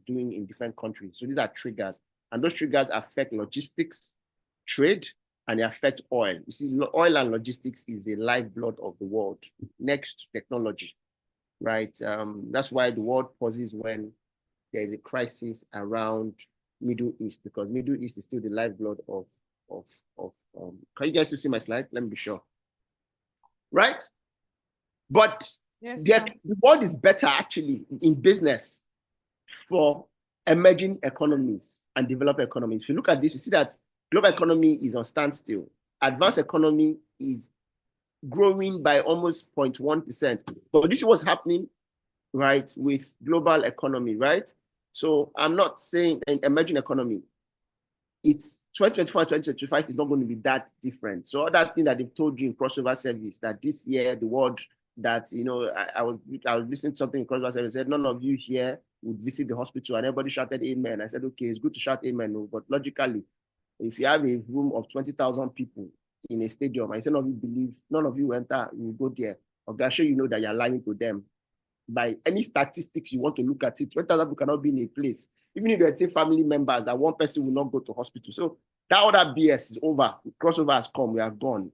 doing in different countries. So these are triggers, and those triggers affect logistics, trade, and they affect oil. You see, oil and logistics is the lifeblood of the world next to technology, right? That's why the world pauses when there is a crisis around Middle East, because Middle East is still the lifeblood of can you guys still see my slide? Let me be sure. Right? But Yes, the world is better actually in business for emerging economies and developed economies. If you look at this, you see that global economy is on standstill. Advanced economy is growing by almost 0.1%. But this is what's happening, right, with global economy, right? So I'm not saying an emerging economy, it's 2024 and 2025 is not going to be that different. So other thing that they've told you in crossover service, that this year the world that, you know, I was listening to something in crossover service, said none of you here would visit the hospital, and everybody shouted amen. I said, okay, it's good to shout amen, but logically, if you have a room of 20,000 people in a stadium, and none of you believe, none of you enter, you go there, I'm sure you know that you're lying to them. By any statistics you want to look at it, 20,000 people cannot be in a place. Even if they say family members, that one person will not go to hospital. So that other BS is over. Crossover has come, we are gone.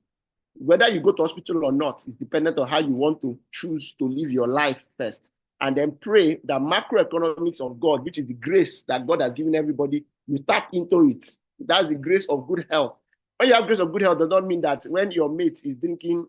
Whether you go to hospital or not is dependent on how you want to choose to live your life first. And then pray that macroeconomics of God, which is the grace that God has given everybody, you tap into it. That's the grace of good health. When you have grace of good health, does not mean that when your mate is drinking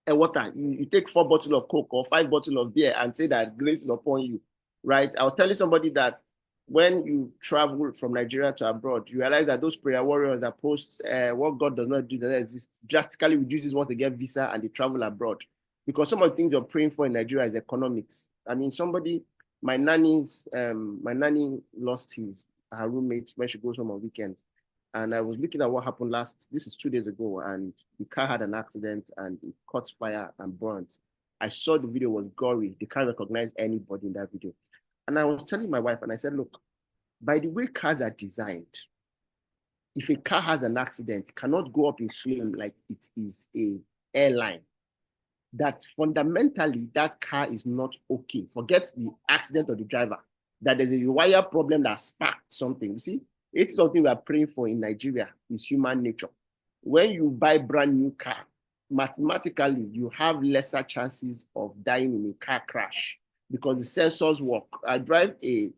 water, you take 4 bottles of Coke or 5 bottles of beer and say that grace is upon you, right? I was telling somebody that when you travel from Nigeria to abroad, you realize that those prayer warriors that post what God does not do, that exist, drastically reduces once they get visa and they travel abroad. Because some of the things you're praying for in Nigeria is economics. I mean, my nanny lost her roommate when she goes home on weekends. And I was looking at what happened this is 2 days ago, and the car had an accident and it caught fire and burnt. I saw the video was gory. They can't recognize anybody in that video. And I was telling my wife, and I said, look, by the way cars are designed, if a car has an accident, it cannot go up in flame like it is a airline. That fundamentally, that car is not okay. Forget the accident or the driver. That there's a wire problem that sparked something. You see, it's something we are praying for in Nigeria, is human nature. When you buy a brand new car, mathematically, you have lesser chances of dying in a car crash because the sensors work. I drive a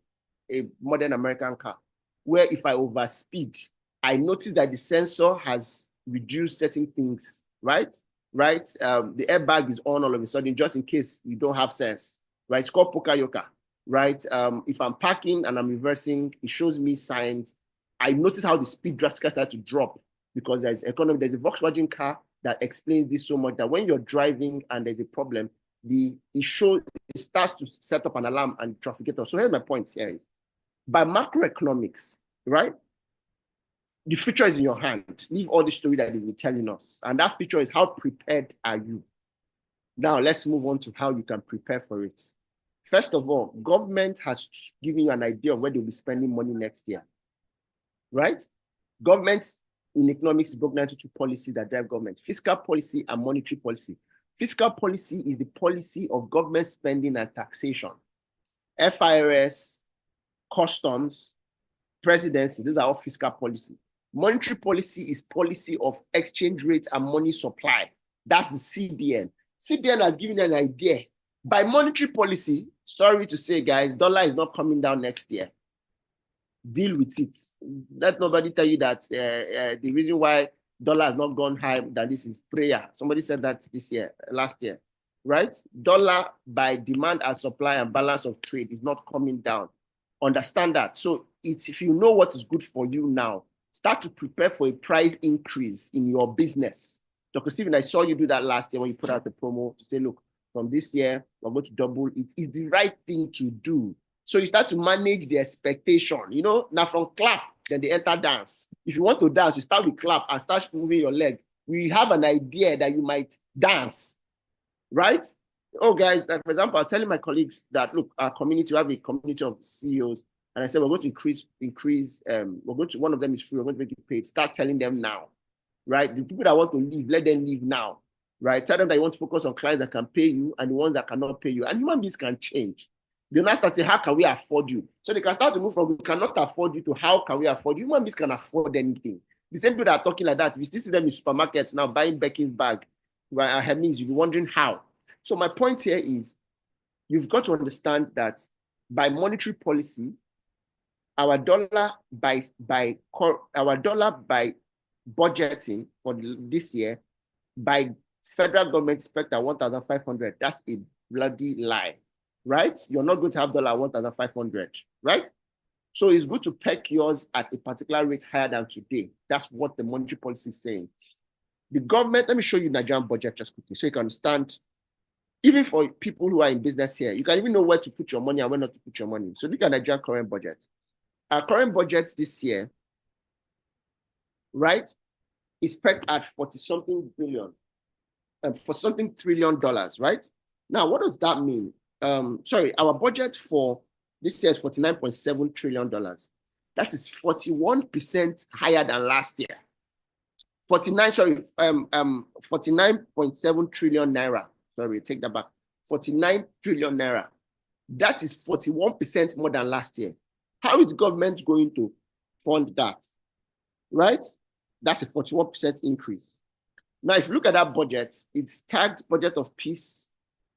modern American car where if I overspeed, I notice that the sensor has reduced certain things, right? The airbag is on all of a sudden, just in case you don't have sense, right? It's called Pokayoka, right? If I'm parking and I'm reversing, it shows me signs. I notice how the speed drastically starts to drop because there's a Volkswagen car that explains this so much that when you're driving and there's a problem, it starts to set up an alarm and trafficator. So here's my point here is, by macroeconomics, right? The future is in your hand. Leave all the story that they've been telling us. And that future is how prepared are you? Now, let's move on to how you can prepare for it. First of all, government has given you an idea of where they'll be spending money next year, right? Government in economics is broken into 2 policies that drive government: fiscal policy and monetary policy. Fiscal policy is the policy of government spending and taxation. FIRS, customs, presidency, those are all fiscal policy. Monetary policy is policy of exchange rate and money supply. That's the CBN. CBN has given an idea. By monetary policy, sorry to say, guys, dollar is not coming down next year. Deal with it. Let nobody tell you that the reason why dollar has not gone high than this is prayer. Somebody said that last year, right? Dollar by demand and supply and balance of trade is not coming down. Understand that. So if you know what is good for you now, start to prepare for a price increase in your business. Dr. Stephen, I saw you do that last year when you put out the promo to say, look, from this year, we're going to double it. It's the right thing to do. So you start to manage the expectation. You know, now from clap, then they enter dance. If you want to dance, you start with clap and start moving your leg. We have an idea that you might dance, right? Oh, guys, like for example, I was telling my colleagues that, look, our community, we have a community of CEOs, and I said, we're going to increase, we're going to, one of them is free, we're going to make it paid. Start telling them now, right? The people that want to leave, let them leave now, right? Tell them that you want to focus on clients that can pay you and the ones that cannot pay you. And human beings can change. They'll not start saying, how can we afford you? So they can start to move from, we cannot afford you to how can we afford you? Human beings can afford anything. The same people that are talking like that, if you still see them in supermarkets now buying Becky's bag, right, Hermes, you'll be wondering how. So my point here is, you've got to understand that by monetary policy, our dollar by budgeting for this year, by federal government expect at 1,500. That's a bloody lie, right? You're not going to have dollar 1,500, right? So it's good to peg yours at a particular rate higher than today. That's what the monetary policy is saying. The government, let me show you Nigerian budget just quickly so you can understand. Even for people who are in business here, you can even know where to put your money and where not to put your money. So look at Nigerian current budget. Our current budget this year, right, is pegged at 40-something billion, for something $1 trillion, right? Now, what does that mean? Sorry, our budget for this year is $49.7 trillion. That is 41% higher than last year. 49.7 trillion naira. Sorry, take that back. 49 trillion naira. That is 41% more than last year. How is the government going to fund that? Right? That's a 41% increase. Now, if you look at that budget, it's tagged budget of peace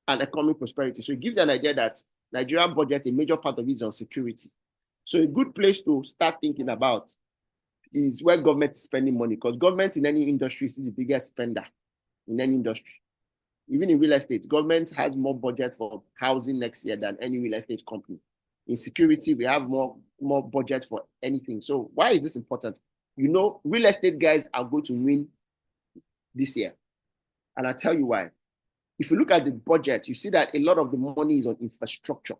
and economic prosperity. So it gives you an idea that Nigerian budget, a major part of it is on security. So a good place to start thinking about is where government is spending money, because government in any industry is the biggest spender in any industry. Even in real estate, government has more budget for housing next year than any real estate company. In security, we have more budget for anything. So why is this important? You know, real estate guys are going to win this year. And I'll tell you why. If you look at the budget, you see that a lot of the money is on infrastructure.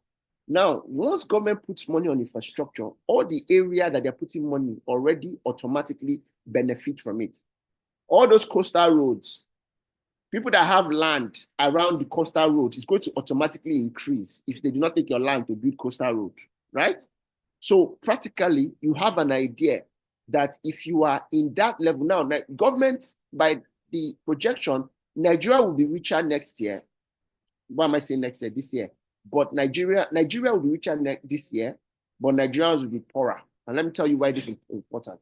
Now, once government puts money on infrastructure, all the area that they're putting money already automatically benefit from it. All those coastal roads, people that have land around the coastal road is going to automatically increase if they do not take your land to build coastal road, right? So practically, you have an idea that if you are in that level now, government, by the projection, Nigeria will be richer next year. Why am I saying next year? This year. But Nigeria will be richer this year, but Nigerians will be poorer. And let me tell you why this is important.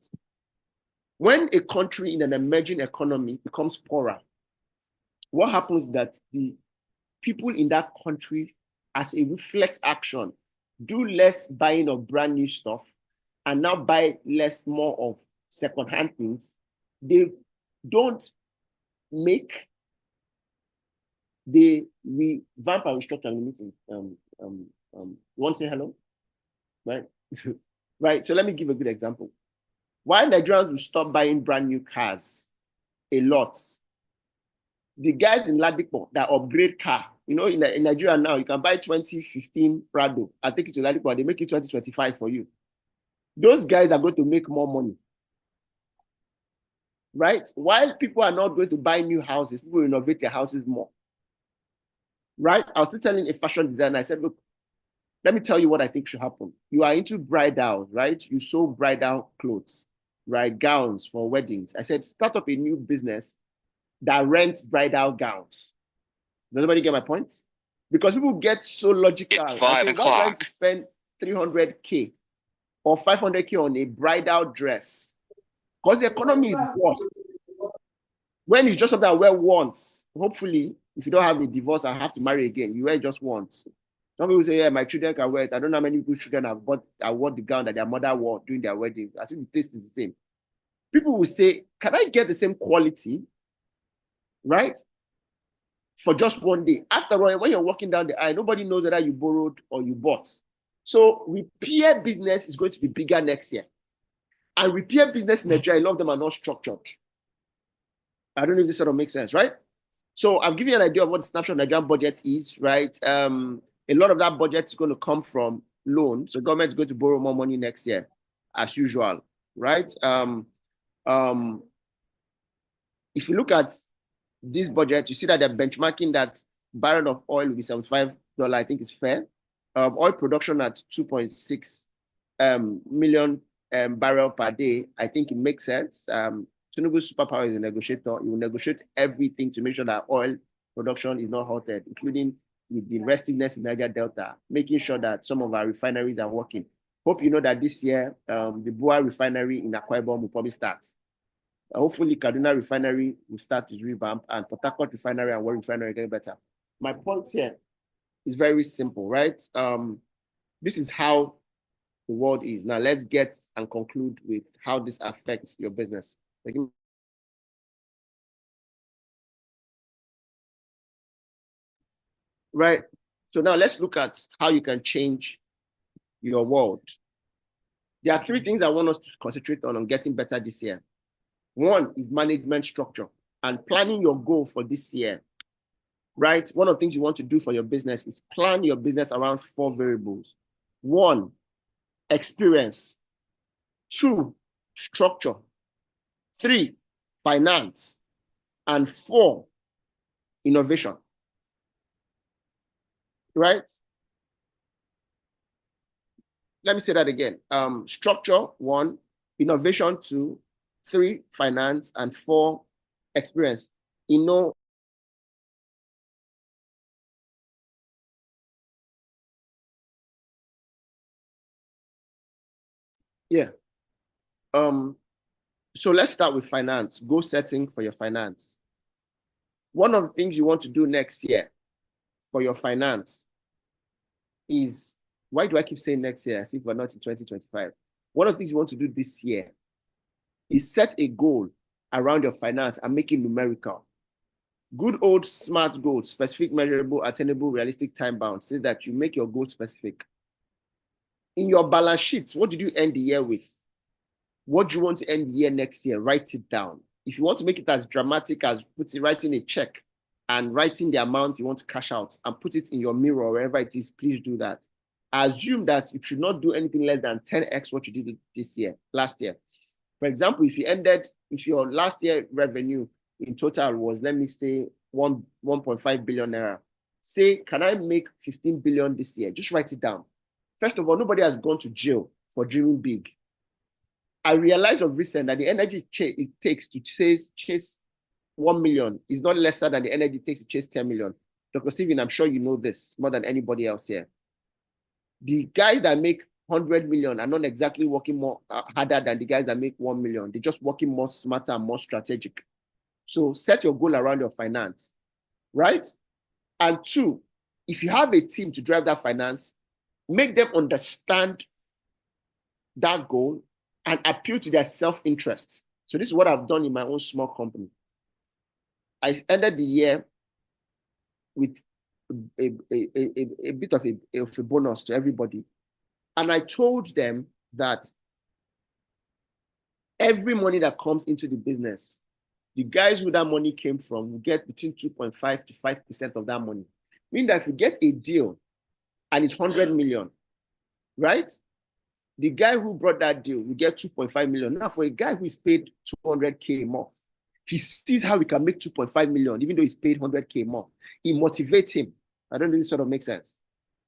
When a country in an emerging economy becomes poorer, what happens is that the people in that country, as a reflex action, do less buying of brand new stuff and now buy more of secondhand things. They don't make, they revamp and restructure the meeting. You want to say hello? Right? Right. So let me give a good example. Why Nigerians will stop buying brand new cars a lot? The guys in Ladipo that upgrade car, you know, in Nigeria now, you can buy 2015 Prado. I take it to Ladipo, they make it 2025 for you. Those guys are going to make more money. Right? While people are not going to buy new houses, people will renovate their houses more. Right? I was still telling a fashion designer, I said, look, let me tell you what I think should happen. You are into bridal, right? You sew bridal clothes, right? Gowns for weddings. I said, start up a new business that rents bridal gowns. Does anybody get my point? Because people get so logical. It's 5 o'clock. Why going to spend 300K or 500K on a bridal dress? Because the economy is worse. When it's just something I wear once, hopefully, if you don't have a divorce and have to marry again, you wear it just once. Some people say, yeah, my children can wear it. I don't know how many people's children have wore the gown that their mother wore during their wedding. I think the taste is the same. People will say, can I get the same quality, right, for just one day? After all, when you're walking down the aisle, nobody knows whether you borrowed or you bought. So repair business is going to be bigger next year. And repair business in Nigeria, a lot of them are not structured. I don't know if this sort of makes sense, right? So I've given you an idea of what the snapshot Nigerian budget is, right? A lot of that budget is going to come from loan. So government is going to borrow more money next year, as usual, right? If you look at this budget, you see that they're benchmarking that barrel of oil will be $75. I think is fair. Oil production at 2.6 million barrel per day. I think it makes sense. Tinubu's superpower is a negotiator. He will negotiate everything to make sure that oil production is not halted, including with the restiveness in Niger Delta, making sure that some of our refineries are working. Hope you know that this year, the Bua refinery in Akwa Ibom will probably start. Hopefully, Kaduna refinery will start to revamp, and Port Harcourt refinery and Warri refinery getting better. My point here is very simple, right? This is how the world is. Now, let's get and conclude with how this affects your business. Right. So now let's look at how you can change your world. There are three things I want us to concentrate on getting better this year. One is management structure and planning your goal for this year. Right? One of the things you want to do for your business is plan your business around 4 variables. 1, experience. 2, structure. 3, finance. And 4, innovation. Right? Let me say that again. Structure, 1, innovation, 2, 3, finance, and 4, experience. Yeah. So let's start with finance. Goal setting for your finance. One of the things you want to do next year for your finance is, why do I keep saying next year as if we're not in 2025? One of the things you want to do this year is set a goal around your finance and make it numerical. Good old SMART goals, specific, measurable, attainable, realistic, time bound, says that you make your goal specific. In your balance sheet, what did you end the year with? What do you want to end the year next year? Write it down. If you want to make it as dramatic as writing a check and writing the amount you want to cash out and put it in your mirror or wherever it is, please do that. Assume that you should not do anything less than 10x what you did last year. For example, if your last year revenue in total was, let me say, 1.5 billion naira, say, can I make 15 billion this year? Just write it down. First of all, nobody has gone to jail for dreaming big. I realized of recent that the energy it takes to chase 1 million is not lesser than the energy it takes to chase 10 million. Dr. Steven, I'm sure you know this more than anybody else here. The guys that make 100 million are not exactly working more harder than the guys that make 1 million. They're just working more smarter and more strategic. So set your goal around your finance, right? And 2, if you have a team to drive that finance, make them understand that goal and appeal to their self-interest. So this is what I've done in my own small company. I ended the year with a bit of a bonus to everybody. And I told them that every money that comes into the business, the guys who that money came from will get between 2.5 to 5% of that money. Meaning that if you get a deal and it's 100 million, right? The guy who brought that deal will get 2.5 million. Now, for a guy who is paid 200K a month, he sees how he can make 2.5 million, even though he's paid 100K a month. It motivates him. I don't know if this sort of makes sense,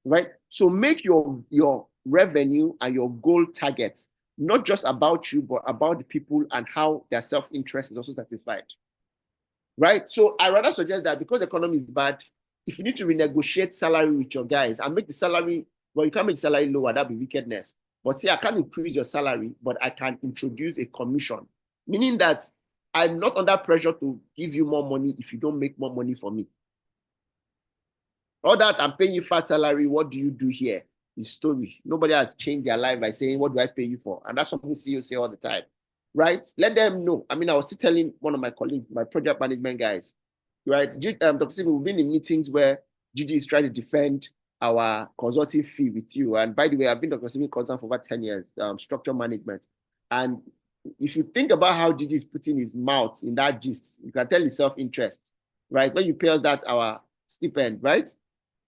right? So make your revenue and your goal targets not just about you, but about the people and how their self-interest is also satisfied, right? So I rather suggest that because the economy is bad, if you need to renegotiate salary with your guys and make the salary, well, you can't make the salary lower, that'd be wickedness. But see, I can't increase your salary, but I can introduce a commission, meaning that I'm not under pressure to give you more money if you don't make more money for me. All that I'm paying you fat salary, what do you do here? Is story. Nobody has changed their life by saying, what do I pay you for? And that's something CEOs say all the time, right? Let them know. I mean, I was still telling one of my colleagues, my project management guys, right? Dr. Stephen, we've been in meetings where Gigi is trying to defend our consulting fee with you. And by the way, I've been Dr. Stephen consultant for over 10 years, structure management. And if you think about how Gigi is putting his mouth in that gist, you can tell his self-interest, right? When you pay us that, our stipend, right?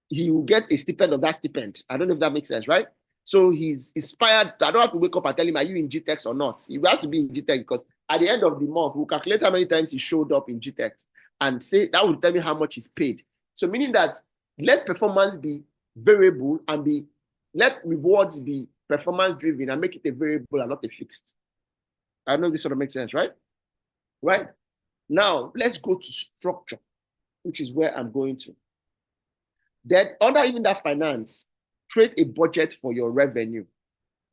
He will get a stipend of that stipend. I don't know if that makes sense, right? So he's inspired. I don't have to wake up and tell him, are you in GTEx or not? He has to be in GTEx because at the end of the month, we'll calculate how many times he showed up in GTEx and say that will tell me how much he's paid. So meaning that let performance be variable and let rewards be performance driven and make it a variable and not a fixed. I know this sort of makes sense, right? Right. Now let's go to structure, which is where I'm going to. Then under even that finance, create a budget for your revenue.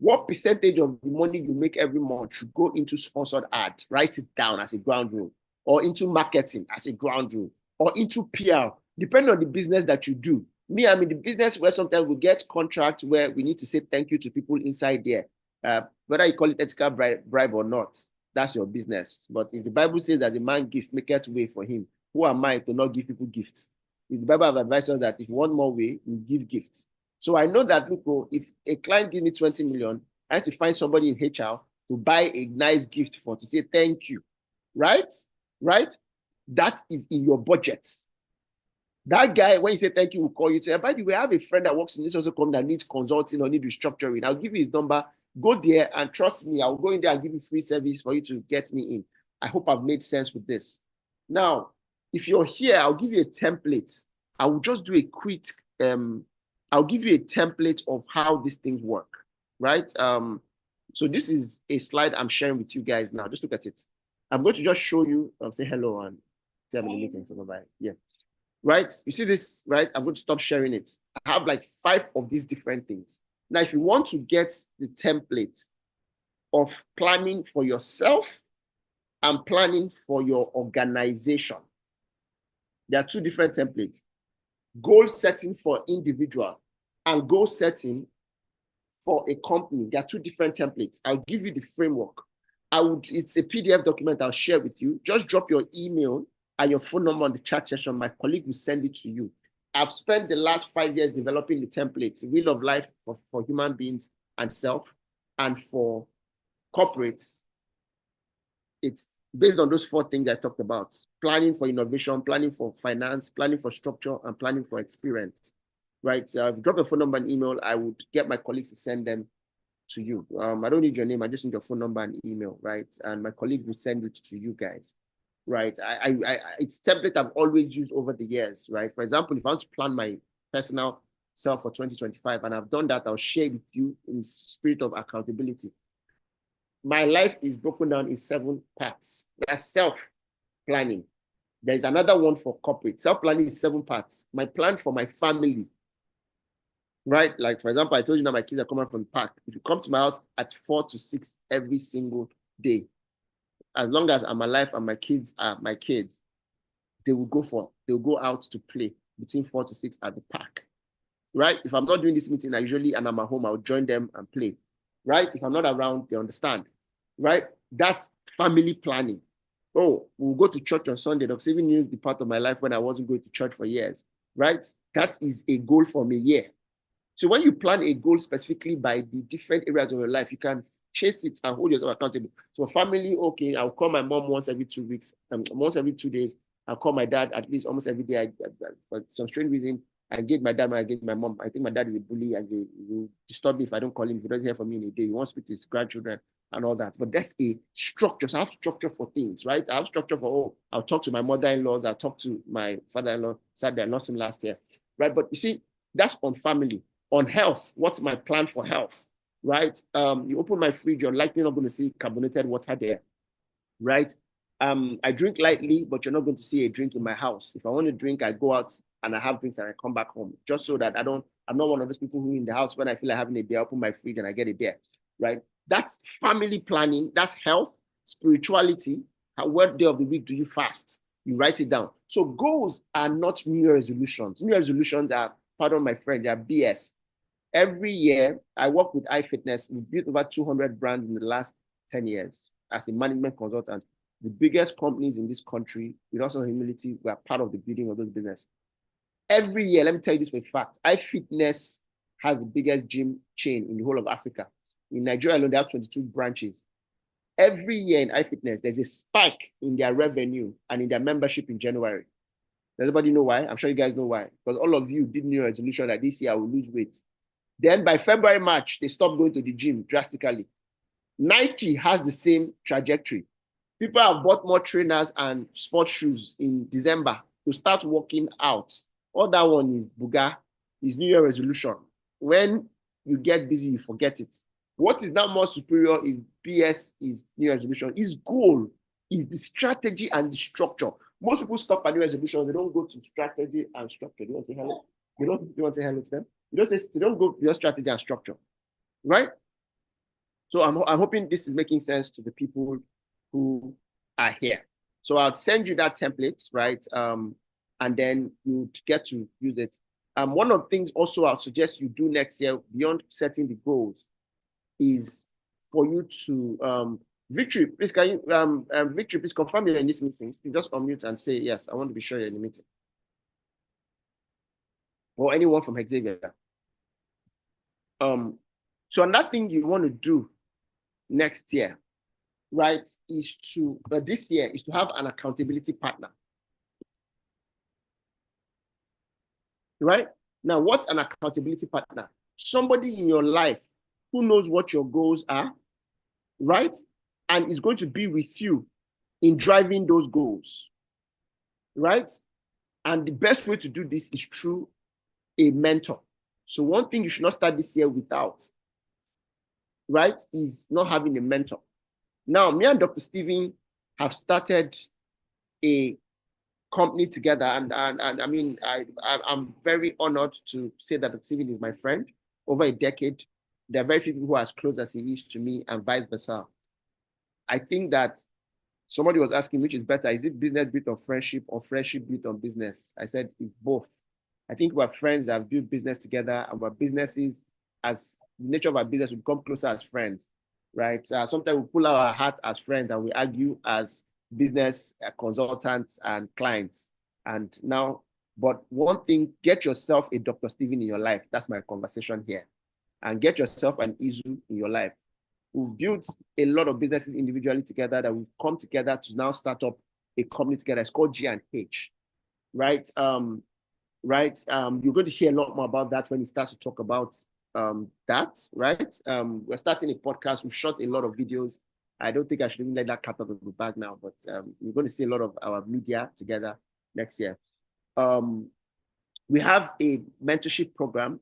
What percentage of the money you make every month should go into sponsored ad? Write it down as a ground rule, or into marketing as a ground rule, or into PR, depending on the business that you do. Me, I'm in the business where sometimes we get contracts where we need to say thank you to people inside there. Whether you call it ethical bribe or not, that's your business. But if the Bible says that the man gift maketh way for him, who am I to not give people gifts? If the Bible have advised us that if you want more way, you give gifts. So I know that, look, if a client gives me 20 million, I have to find somebody in HR to buy a nice gift for, to say thank you, right? Right? That is in your budget. That guy, when you say thank you, will call you to say, by the way, I have a friend that works in this also company that needs consulting or need restructuring. I'll give you his number. Go there and trust me, I'll go in there and give you free service for you to get me in. I hope I've made sense with this. Now, if you're here, I'll give you a template. I will just do a quick, I'll give you a template of how these things work, right? So this is a slide I'm sharing with you guys now. Just look at it. I'm going to just show you, say hello and say I'm in the meeting. So bye. Yeah. Right? You see this, right? I'm going to stop sharing it. I have like 5 of these different things. Now, if you want to get the template of planning for yourself and planning for your organization, there are 2 different templates. Goal setting for individual and goal setting for a company. There are 2 different templates. I'll give you the framework. It's a PDF document I'll share with you. Just drop your email and your phone number on the chat session. My colleague will send it to you. I've spent the last 5 years developing the templates, Wheel of Life for human beings and self, and for corporates. It's based on those 4 things I talked about: planning for innovation, planning for finance, planning for structure, and planning for experience. Right? Drop a phone number and email. I would get my colleagues to send them to you. I don't need your name. I just need your phone number and email, right? And my colleague will send it to you guys, right? It's template I've always used over the years, right? For example, if I want to plan my personal self for 2025, and I've done that, I'll share with you in spirit of accountability. My life is broken down in 7 parts. That's self-planning. There's another one for corporate. Self-planning is 7 parts. My plan for my family, right? Like, for example, I told you now my kids are coming from the park. If you come to my house at 4 to 6 every single day, as long as I'm alive and my kids are my kids, they'll go out to play between 4 to 6 at the park, right? If I'm not doing this meeting, and I'm at home, I'll join them and play, right? If I'm not around, they understand, right? That's family planning. Oh, we'll go to church on Sunday. That's even knew the part of my life when I wasn't going to church for years, right? That is a goal for me, yeah. So when you plan a goal specifically by the different areas of your life, you can chase it and hold yourself accountable. So family, okay, I'll call my mom once every 2 weeks, once every 2 days. I'll call my dad at least almost every day. For some strange reason, I engage my dad when I engage my mom. I think my dad is a bully and he will disturb me if I don't call him. If he doesn't hear from me in a day, he wants to speak to his grandchildren and all that. But that's a structure. So I have structure for things, right? I have structure for, I'll talk to my mother-in-laws. I'll talk to my father-in-law. Sadly, I lost him last year, right? But you see, that's on family. On health, what's my plan for health, right? You open my fridge, you're likely not going to see carbonated water there, right? I drink lightly, but you're not going to see a drink in my house. If I want to drink, I go out and I have drinks and I come back home, just so that I'm not one of those people who in the house, when I feel like having a beer, I open my fridge and I get a beer, right? That's family planning. That's health, spirituality. What day of the week do you fast? You write it down. So goals are not New Year resolutions. New Year resolutions are, pardon my friend, they are BS. Every year, I work with iFitness. We've built over 200 brands in the last 10 years as a management consultant. The biggest companies in this country, with also humility, we are part of the building of those business. Every year, let me tell you this for a fact, iFitness has the biggest gym chain in the whole of Africa. In Nigeria alone, they have 22 branches. Every year in iFitness, there's a spike in their revenue and in their membership in January. Does everybody know why? I'm sure you guys know why. Because all of you did New Year resolution that this year I will lose weight. Then by February, March, they stopped going to the gym drastically. Nike has the same trajectory. People have bought more trainers and sports shoes in December to start working out. All that one is Buga, is New Year resolution. When you get busy, you forget it. What is now more superior is PS, is New Year resolution, is goal, is the strategy and the structure. Most people stop at New Year resolution, they don't go to strategy and structure. Do you want to say hello? You want to say hello to them? They don't go beyond strategy and structure, right? So I'm hoping this is making sense to the people who are here. So I'll send you that template, right? And then you get to use it. One of the things also I'll suggest you do next year beyond setting the goals is for you to Victory, please can you Victory, please confirm you're in this meeting. You just unmute and say yes. I want to be sure you're in the meeting. Or anyone from Xavier. So another thing you want to do next year, right, is to this year is to have an accountability partner. Right? Now, what's an accountability partner? Somebody in your life who knows what your goals are, right? And is going to be with you in driving those goals, right? And the best way to do this is through a mentor. So one thing you should not start this year without, right, is not having a mentor. Now, me and Dr. Stephen have started a company together, and I mean, I'm very honored to say that Dr. Stephen is my friend. Over a decade, there are very few people who are as close as he is to me, and vice versa. I think that somebody was asking which is better, is it business built on friendship or friendship built on business? I said it's both. I think we're friends that have built business together, and our businesses, as the nature of our business, we become closer as friends, right? Sometimes we pull out our hat as friends and we argue as business consultants and clients. And now, but one thing, get yourself a Dr. Stephen in your life. That's my conversation here. And get yourself an Izu in your life. We've built a lot of businesses individually together that we've come together to now start up a company together. It's called G&H, right? You're going to hear a lot more about that when he starts to talk about that, right? We're starting a podcast. We've shot a lot of videos. I don't think I should even let that cut out of the bag now, but we're going to see a lot of our media together next year. We have a mentorship program.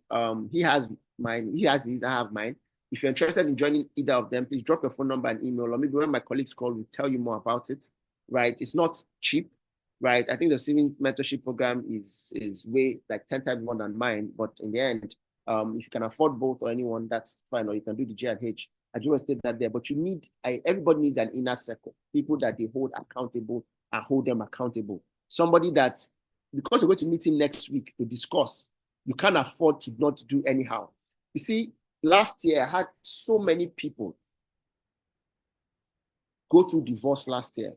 He has mine, he has his, I have mine. If you're interested in joining either of them, please drop your phone number and email, or maybe when my colleagues call, we'll tell you more about it, right? It's not cheap, right? I think the Civil mentorship program is way like 10 times more than mine, but in the end, if you can afford both or anyone, that's fine, or you can do the G&H. I just want to state that there, but you need, everybody needs an inner circle, people that they hold accountable and hold them accountable. Somebody that, because you're going to meet him next week to discuss, you can't afford to not do anyhow. You see, last year, I had so many people go through divorce last year.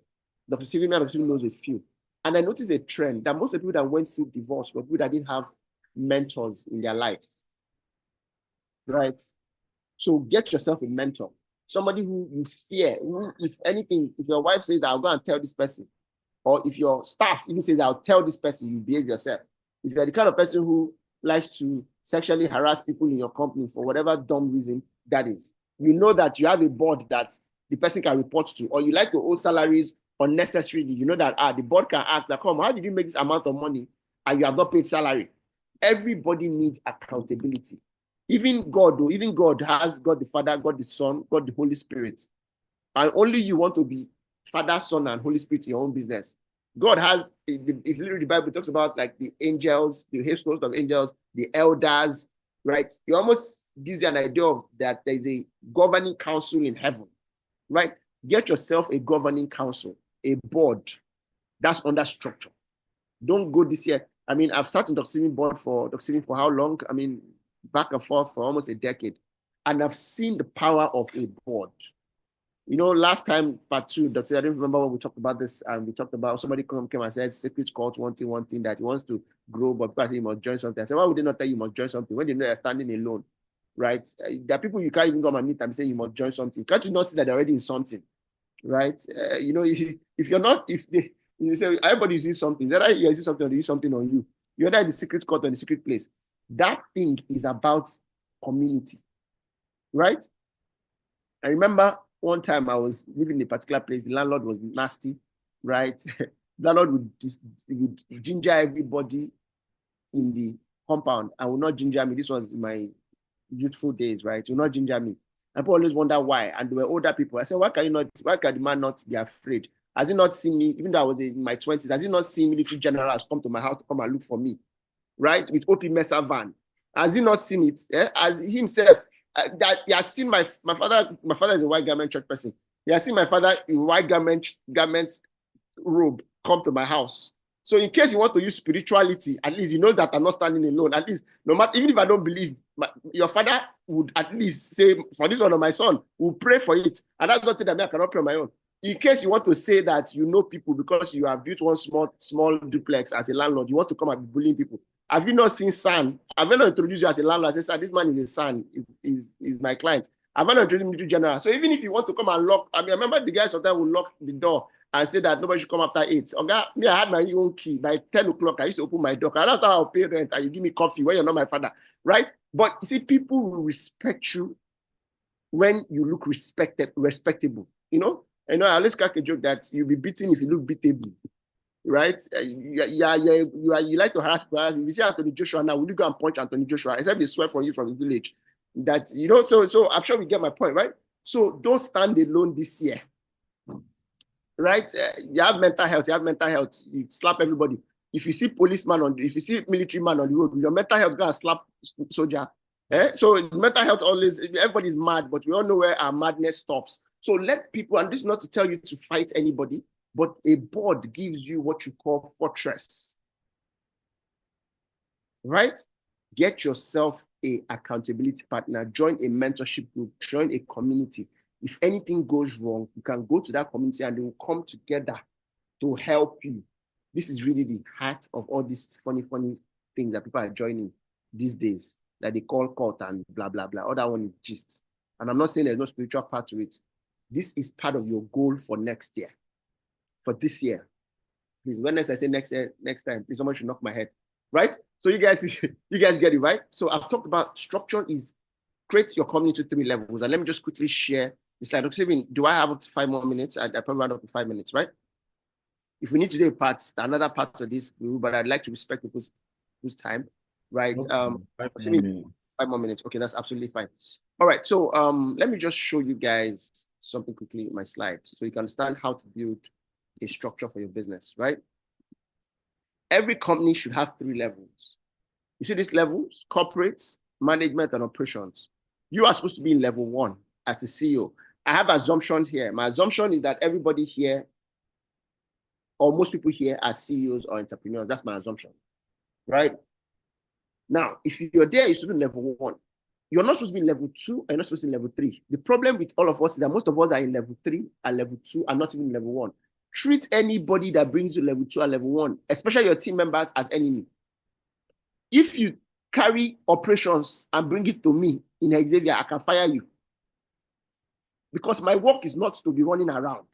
Dr. Stephen knows a few. And I noticed a trend that most of the people that went through divorce were people that didn't have mentors in their lives, right? So get yourself a mentor, somebody who you fear, who, if anything, if your wife says, I'll go and tell this person, or if your staff even says, I'll tell this person, you behave yourself. If you're the kind of person who likes to sexually harass people in your company for whatever dumb reason that is, you know that you have a board that the person can report to, or you like to hold salaries unnecessarily, you know that the board can ask, like, come, how did you make this amount of money and you have not paid salary? Everybody needs accountability. Even God, though, even God has God the Father, God the Son, God the Holy Spirit. And only you want to be Father, Son, and Holy Spirit in your own business. God has, if you read the Bible, it talks about like the angels, the host of angels, the elders, right? It almost gives you an idea of that there's a governing council in heaven, right? Get yourself a governing council, a board that's under structure. Don't go this year. I mean, I've sat on Dr. Stephen board for Dr. Stephen for how long? I mean, back and forth for almost a decade. And I've seen the power of a board. You know, last time, part 2, Dr. I don't remember when we talked about this, and we talked about somebody came and said, secret cult, one thing that he wants to grow, but people say you must join something. I said, why would they not tell you must join something when they know you're standing alone, right? There are people you can't even go and meet and say you must join something. Can't you not see that they're already in something, right? You know, if you're not, if they, you say everybody sees something, either you see something or they use something on you. You're either in the secret court or in the secret place. That thing is about community, right? I remember one time I was living in a particular place, the landlord was nasty, right? The landlord would ginger everybody in the compound and would not ginger me. This was in my youthful days, right? He would not ginger me. And people always wonder why. And they were older people. I said, why can the man not be afraid? Has he not seen me, even though I was in my 20s, has he not seen military generals come to my house to come and look for me, right? With OP Mesa van. Has he not seen it? As himself, that he has seen my father is a white garment church person. He has seen my father in white garment robe come to my house. So in case you want to use spirituality, at least you know that I'm not standing alone. At least, no matter, even if I don't believe, your father would at least say, for this one of my son, we'll pray for it. And that's not saying that I cannot pray on my own. In case you want to say that you know people because you have built one small duplex as a landlord, you want to come and be bullying people. Have you not seen San? Have I not introduced you as a landlord? I said, this man is a son, is my client. Have I not introduced him to general? So even if you want to come and lock, I remember the guy sometimes would lock the door and say that nobody should come after 8. Okay, me, I had my own key. By 10 o'clock, I used to open my door. And that's how I'll pay rent and you give me coffee when you're not my father, right? But you see, people will respect you when you look respectable, you know? I always crack a joke that you'll be beaten if you look beatable, right? You like to harass people. If you see Anthony Joshua now, will you go and punch Anthony Joshua? Except they swear for you from the village. That, so I'm sure we get my point, right? So don't stand alone this year. Right? You have mental health. You slap everybody. If you see if you see military man on the road, your mental health gonna slap soldier. So mental health always, everybody's mad, but we all know where our madness stops. So let people, and this is not to tell you to fight anybody, but a board gives you what you call fortress. Right? Get yourself a accountability partner, join a mentorship group, join a community. If anything goes wrong, you can go to that community and they will come together to help you. This is really the heart of all these funny things that people are joining these days that they call cult and blah, blah, blah. Other one is gist. And I'm not saying there's no spiritual part to it. This is part of your goal for next year, for this year. Please, when I say next time, please, someone should knock my head, right? So you guys get it, right? So I've talked about structure is create your community to 3 levels. And let me just quickly share the slide. Dr. Do I have up to 5 more minutes? I probably run up to 5 minutes, right? If we need to do another part of this, but I'd like to respect people's time, right? 5 more minutes. 5 more minutes. Okay, that's absolutely fine. All right, so let me just show you guys something quickly in my slide so you can understand how to build a structure for your business, right? Every company should have 3 levels. You see these levels: corporate, management, and operations. You are supposed to be in level 1 as the CEO. I have assumptions here. My assumption is that everybody here, or most people here, are CEOs or entrepreneurs. That's my assumption, right? Now, if you're there, you're supposed to be level 1. You're not supposed to be in level 2, and you're not supposed to be in level 3. The problem with all of us is that most of us are in level 3 and level 2 and not even in level 1. Treat anybody that brings you level 2 and level 1, especially your team members, as enemy. If you carry operations and bring it to me in Xavier, I can fire you. Because my work is not to be running around.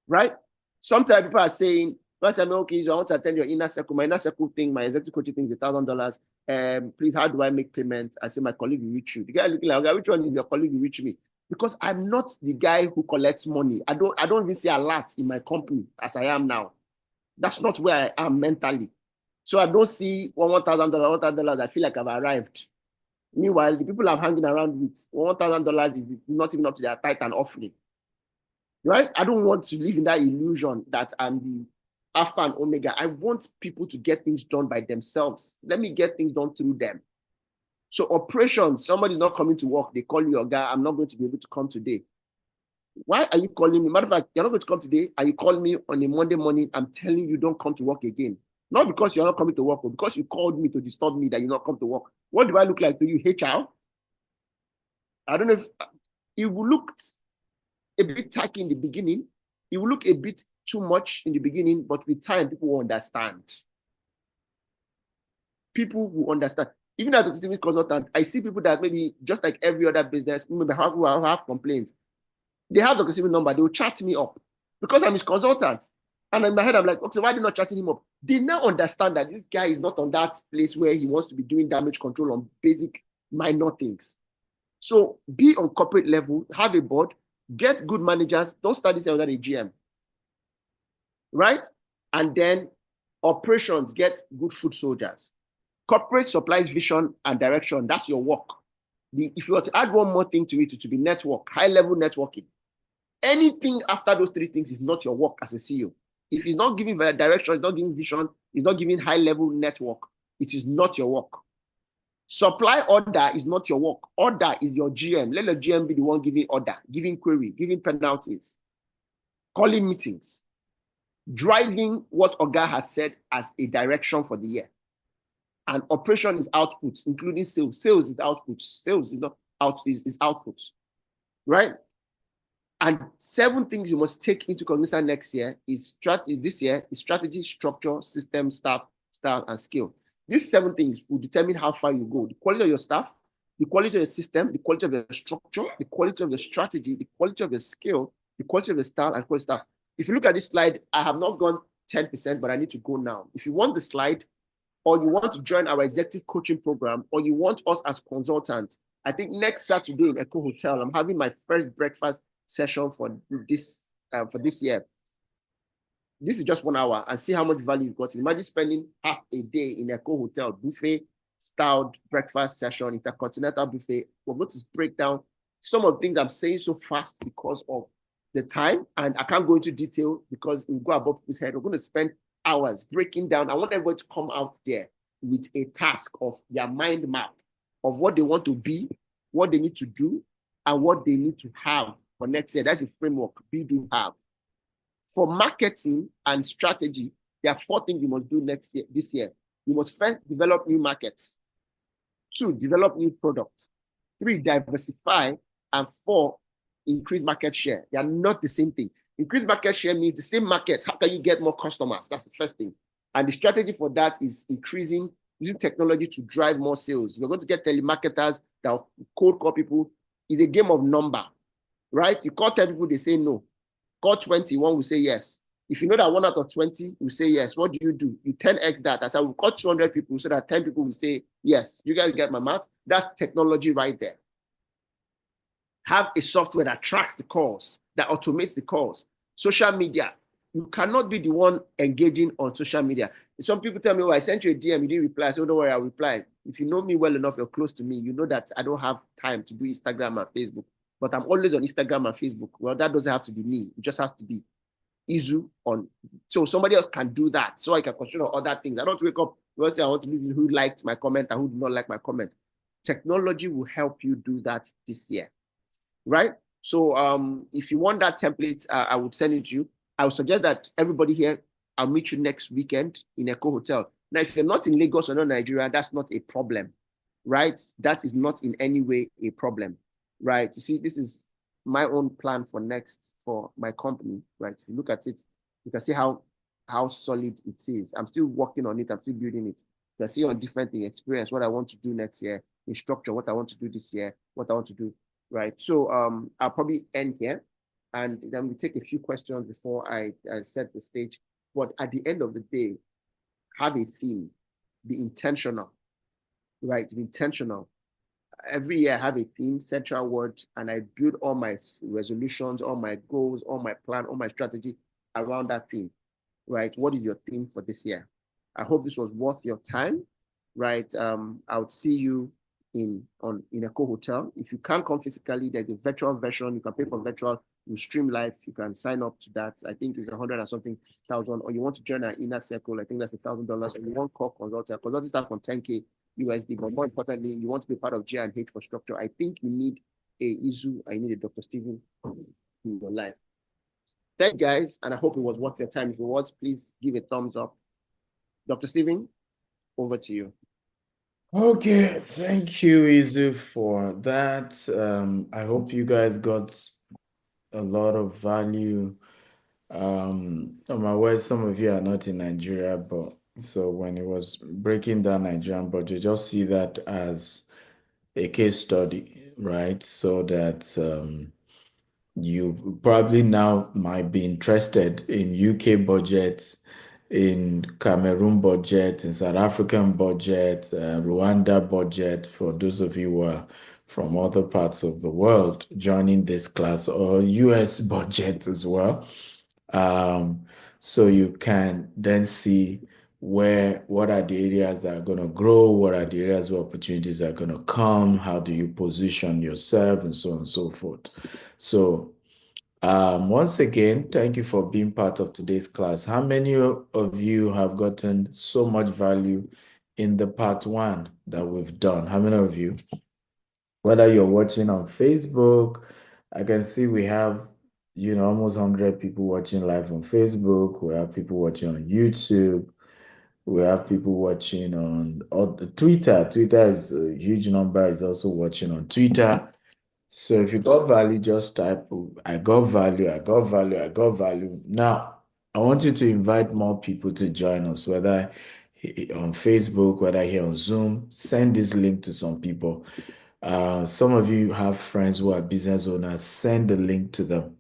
Right? Sometimes people are saying, okay, so I want to attend your inner circle. My inner circle thing, my executive coaching thing is $1,000. Please, how do I make payment? I say, my colleague will reach you. The guy looking like, okay, which one is your colleague will reach me? Because I'm not the guy who collects money. I don't even see a lot in my company as I am now. That's not where I am mentally. So I don't see $1,000. I feel like I've arrived. Meanwhile, the people I'm hanging around with, $1,000 is not even up to their tithe and offering. Right? I don't want to live in that illusion that I'm the Alpha and Omega. I want people to get things done by themselves. Let me get things done through them. So operations, somebody's not coming to work. They call you, your guy, I'm not going to be able to come today. Why are you calling me? Matter of fact, you're not going to come today, and you call me on a Monday morning. I'm telling you, don't come to work again. Not because you're not coming to work, but because you called me to disturb me that you not come to work. What do I look like to you, HR? I don't know if it will look a bit tacky in the beginning. It will look a bit too much in the beginning, but with time, people will understand. People will understand. Even as a systemic consultant, I see people that maybe just like every other business, maybe have complaints. They have the same number, they will chat me up because I'm his consultant. And in my head, I'm like, okay, why are they not chatting him up? They now understand that this guy is not on that place where he wants to be doing damage control on basic minor things. So be on corporate level, have a board, get good managers, don't start this under a GM, right? And then operations, get good foot soldiers. Corporate supplies vision and direction, that's your work. If you were to add one more thing to it, it would be network, high-level networking. Anything after those three things is not your work as a CEO. If it's not giving direction, it's not giving vision, it's not giving high-level network, it is not your work. Supply order is not your work. Order is your GM. Let the GM be the one giving order, giving query, giving penalties, calling meetings, driving what Oga has said as a direction for the year. And operation is output, including sales. Sales is output. Sales is not out is output, right? And 7 things you must take into consideration next year is this year is strategy, structure, system, staff, style, and skill. These 7 things will determine how far you go. The quality of your staff, the quality of your system, the quality of your structure, the quality of your strategy, the quality of your skill, the quality of your style, and quality staff. If you look at this slide, I have not gone 10%, but I need to go now. If you want the slide, or you want to join our executive coaching program, or you want us as consultants, I think next Saturday in Echo Hotel, I'm having my first breakfast session for this year. This is just 1 hour, and see how much value you've got. Imagine spending half a day in Echo Hotel, buffet styled breakfast session, intercontinental buffet. We're going to break down some of the things I'm saying so fast because of the time, and I can't go into detail because it will go above people's head. We're going to spend hours breaking down. I want everybody to come out there with a task of their mind map of what they want to be, what they need to do, and what they need to have for next year. That's a framework, be, do, have. For marketing and strategy, there are 4 things you must do this year. You must first develop new markets. 2, develop new products. 3, diversify. And 4, increase market share. They are not the same thing. Increase market share means the same market. How can you get more customers? That's the first thing. And the strategy for that is using technology to drive more sales. You're going to get telemarketers that will cold call people. It's a game of number, right? You call 10 people, they say no. Call 20, one will say yes. If you know that 1 out of 20 will say yes, what do? You 10x that. I said, we'll call 200 people so that 10 people will say yes. You guys get my math? That's technology right there. Have a software that tracks the calls, that automates the calls. Social media. You cannot be the one engaging on social media. Some people tell me, oh, I sent you a DM, you didn't reply. I said, oh, don't worry, I'll reply. If you know me well enough, you're close to me, you know that I don't have time to do Instagram and Facebook. But I'm always on Instagram and Facebook. Well, that doesn't have to be me. It just has to be Izu on. So somebody else can do that. So I can concentrate on other things. I don't wake up, well, say I want to leave who liked my comment and who did not like my comment. Technology will help you do that this year, right? So if you want that template, I would send it to you. I would suggest that everybody here, I'll meet you next weekend in Echo Hotel. Now, if you're not in Lagos or not Nigeria, that's not a problem, right? That is not in any way a problem, right? You see, this is my own plan for my company, right? If you look at it, you can see how solid it is. I'm still working on it. I'm still building it. You can see on different things, experience, what I want to do next year, in structure, what I want to do this year, what I want to do, right? So I'll probably end here, and then we take a few questions before I set the stage. But at the end of the day, have a theme, be intentional, right? Be intentional. Every year I have a theme, central word, and I build all my resolutions, all my goals, all my plan, all my strategy around that theme, right? What is your theme for this year? I hope this was worth your time, right? I would see you in Echo Hotel. If you can't come physically, there's a virtual version. You can pay for virtual. You stream live. You can sign up to that. I think it's 100 and something thousand. Or you want to join our inner circle, I think that's $1,000. Or you want call consultant. Consulting start from 10K USD. But more importantly, you want to be part of G&H for structure. I think you need a Izu. I need a Dr. Steven in your life. Thank you guys, and I hope it was worth your time. If it was, please give a thumbs up. Dr. Steven, over to you. Okay, thank you, Izu, for that. I hope you guys got a lot of value. I'm aware some of you are not in Nigeria, but so when it was breaking down Nigerian budget, just see that as a case study, right? So that you probably now might be interested in UK budgets in Cameroon budget, in South African budget, Rwanda budget, for those of you who are from other parts of the world joining this class, or US budget as well. So you can then see what are the areas that are going to grow, what are the areas where opportunities are going to come, how do you position yourself, and so on and so forth. So once again, thank you for being part of today's class. How many of you have gotten so much value in the part one that we've done? How many of you? Whether you're watching on Facebook, I can see we have, almost 100 people watching live on Facebook. We have people watching on YouTube. We have people watching on Twitter. Twitter is a huge number, is also watching on Twitter. So if you got value, just type, I got value, I got value, I got value. Now, I want you to invite more people to join us, whether on Facebook, whether here on Zoom. Send this link to some people. Some of you have friends who are business owners. Send the link to them.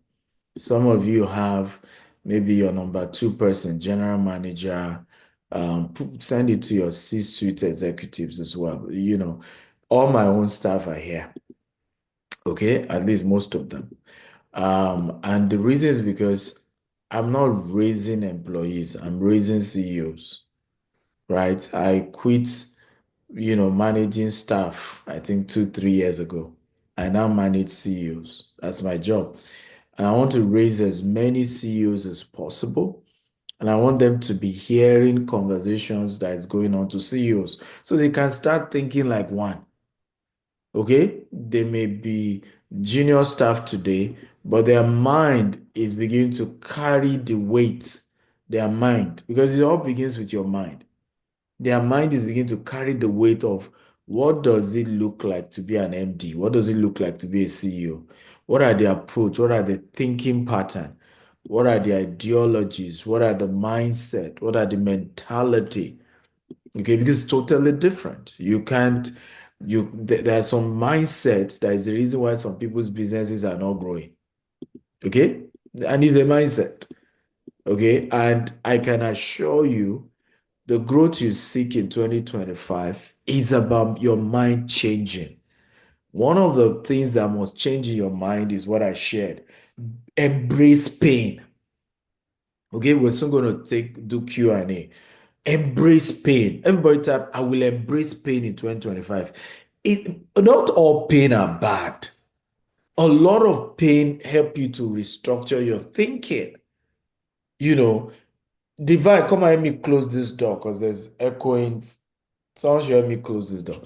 Some of you have maybe your number 2 person, general manager. Send it to your C-suite executives as well. All my own staff are here. Okay, at least most of them. And the reason is because I'm not raising employees, I'm raising CEOs, right? I quit, managing staff, I think 2, 3 years ago. I now manage CEOs. That's my job. And I want to raise as many CEOs as possible. And I want them to be hearing conversations that is going on to CEOs so they can start thinking like one. Okay, they may be junior staff today, but their mind is beginning to carry the weight, their mind, because it all begins with your mind. Their mind is beginning to carry the weight of what does it look like to be an MD? What does it look like to be a CEO? What are the approach? What are the thinking pattern? What are the ideologies? What are the mindset? What are the mentality? Okay, because it's totally different. You can't, there are some mindsets that is the reason why some people's businesses are not growing. Okay, and it's a mindset. Okay, and I can assure you the growth you seek in 2025 is about your mind changing. One of the things that must change in your mind is what I shared. Embrace pain. Okay, we're soon going to do Q&A. Embrace pain. Everybody type, I will embrace pain in 2025. Not all pain are bad. A lot of pain help you to restructure your thinking. Divine, come and help me close this door because there's echoing. Someone should help me close this door.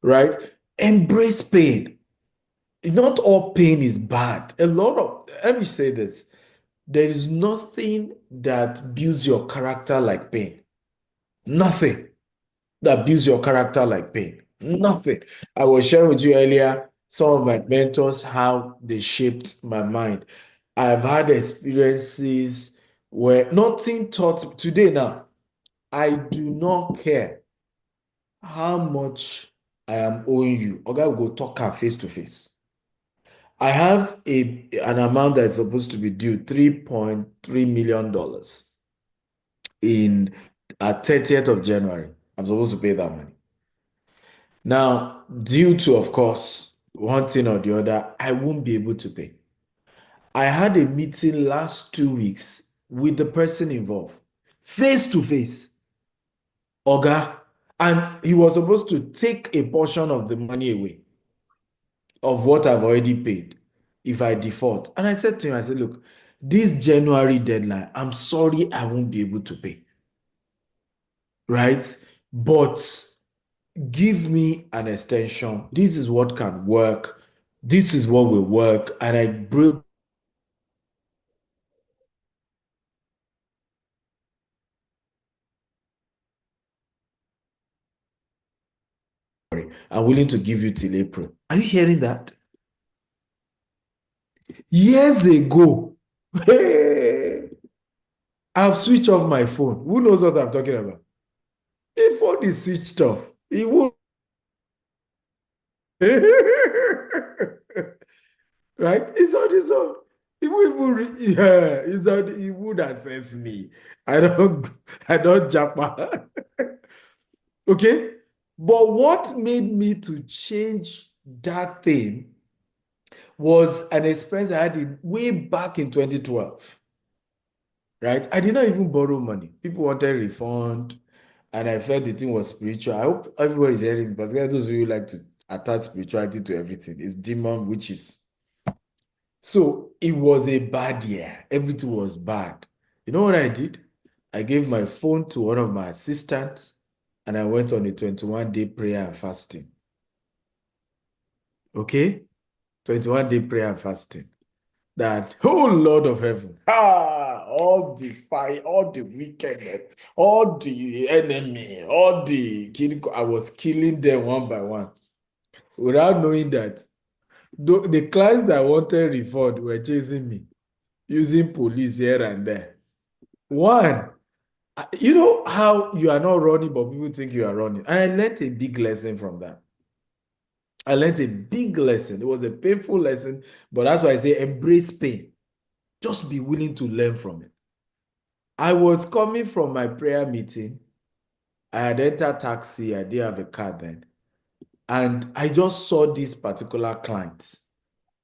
Right? Embrace pain. Not all pain is bad. Let me say this. There is nothing that builds your character like pain. Nothing that builds your character like pain. Nothing. I was sharing with you earlier some of my mentors, how they shaped my mind. I've had experiences where nothing taught today now. I do not care how much I am owing you. Okay, will go talk face to face. I have an amount that is supposed to be due $3.3 million in at 30th of January. I'm supposed to pay that money. Now, due to, of course, one thing or the other, I won't be able to pay. I had a meeting last 2 weeks with the person involved, face to face, Oga, and he was supposed to take a portion of the money away of what I've already paid if I default. And I said to him, I said, look, this January deadline, I'm sorry I won't be able to pay. Right? But give me an extension. This is what can work. This is what will work. And I build. I'm willing to give you till April. Are you hearing that? Years ago, I've switched off my phone. Who knows what I'm talking about? The phone is switched off. It won't. Right? It's on its own. Yeah, he would assess me. I don't, I don't japa. Okay. But what made me to change that thing was an experience I had way back in 2012. Right? I did not even borrow money. People wanted refund, and I felt the thing was spiritual. I hope everybody is hearing, because those of you who like to attach spirituality to everything, it's demon witches. So it was a bad year. Everything was bad. You know what I did? I gave my phone to one of my assistants, and I went on a 21-day prayer and fasting. Okay? 21-day prayer and fasting. That, oh Lord of heaven, all the fire, all the wickedness, all the enemy, all the killing, I was killing them one by one without knowing that the clients that wanted refund were chasing me, using police here and there. One, you know how you are not running, but people think you are running. And I learned a big lesson from that. I learned a big lesson. It was a painful lesson, but that's why I say embrace pain. Just be willing to learn from it. I was coming from my prayer meeting. I had entered taxi. I didn't have a car then. And I just saw this particular client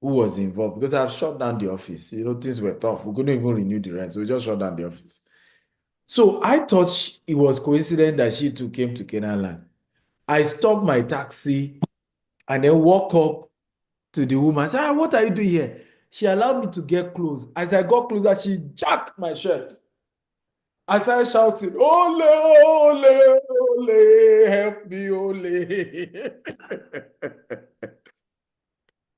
who was involved, because I've shut down the office. You know, things were tough. We couldn't even renew the rent. So we just shut down the office. So I thought it was coincident that she too came to Canaan land. I stopped my taxi and then walk up to the woman. I said, what are you doing here? She allowed me to get close. As I got closer, she jacked my shirt. I started shouting, Ole, Ole, Ole, help me, Ole.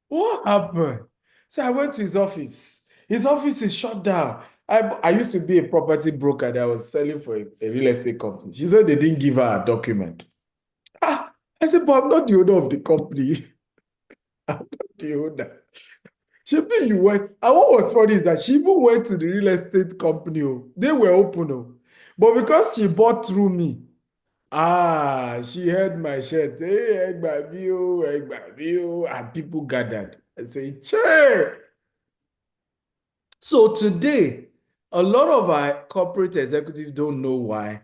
What happened? So I went to his office. His office is shut down. I used to be a property broker that was selling for a real estate company. She said they didn't give her a document. I said, but I'm not the owner of the company. I'm not the owner. She said, you went. And what was funny is that she even went to the real estate company. Oh. They were open. Oh. But because she bought through me, she held my shirt. Hey, Egbabio, and people gathered. I say, che. So today, a lot of our corporate executives don't know why.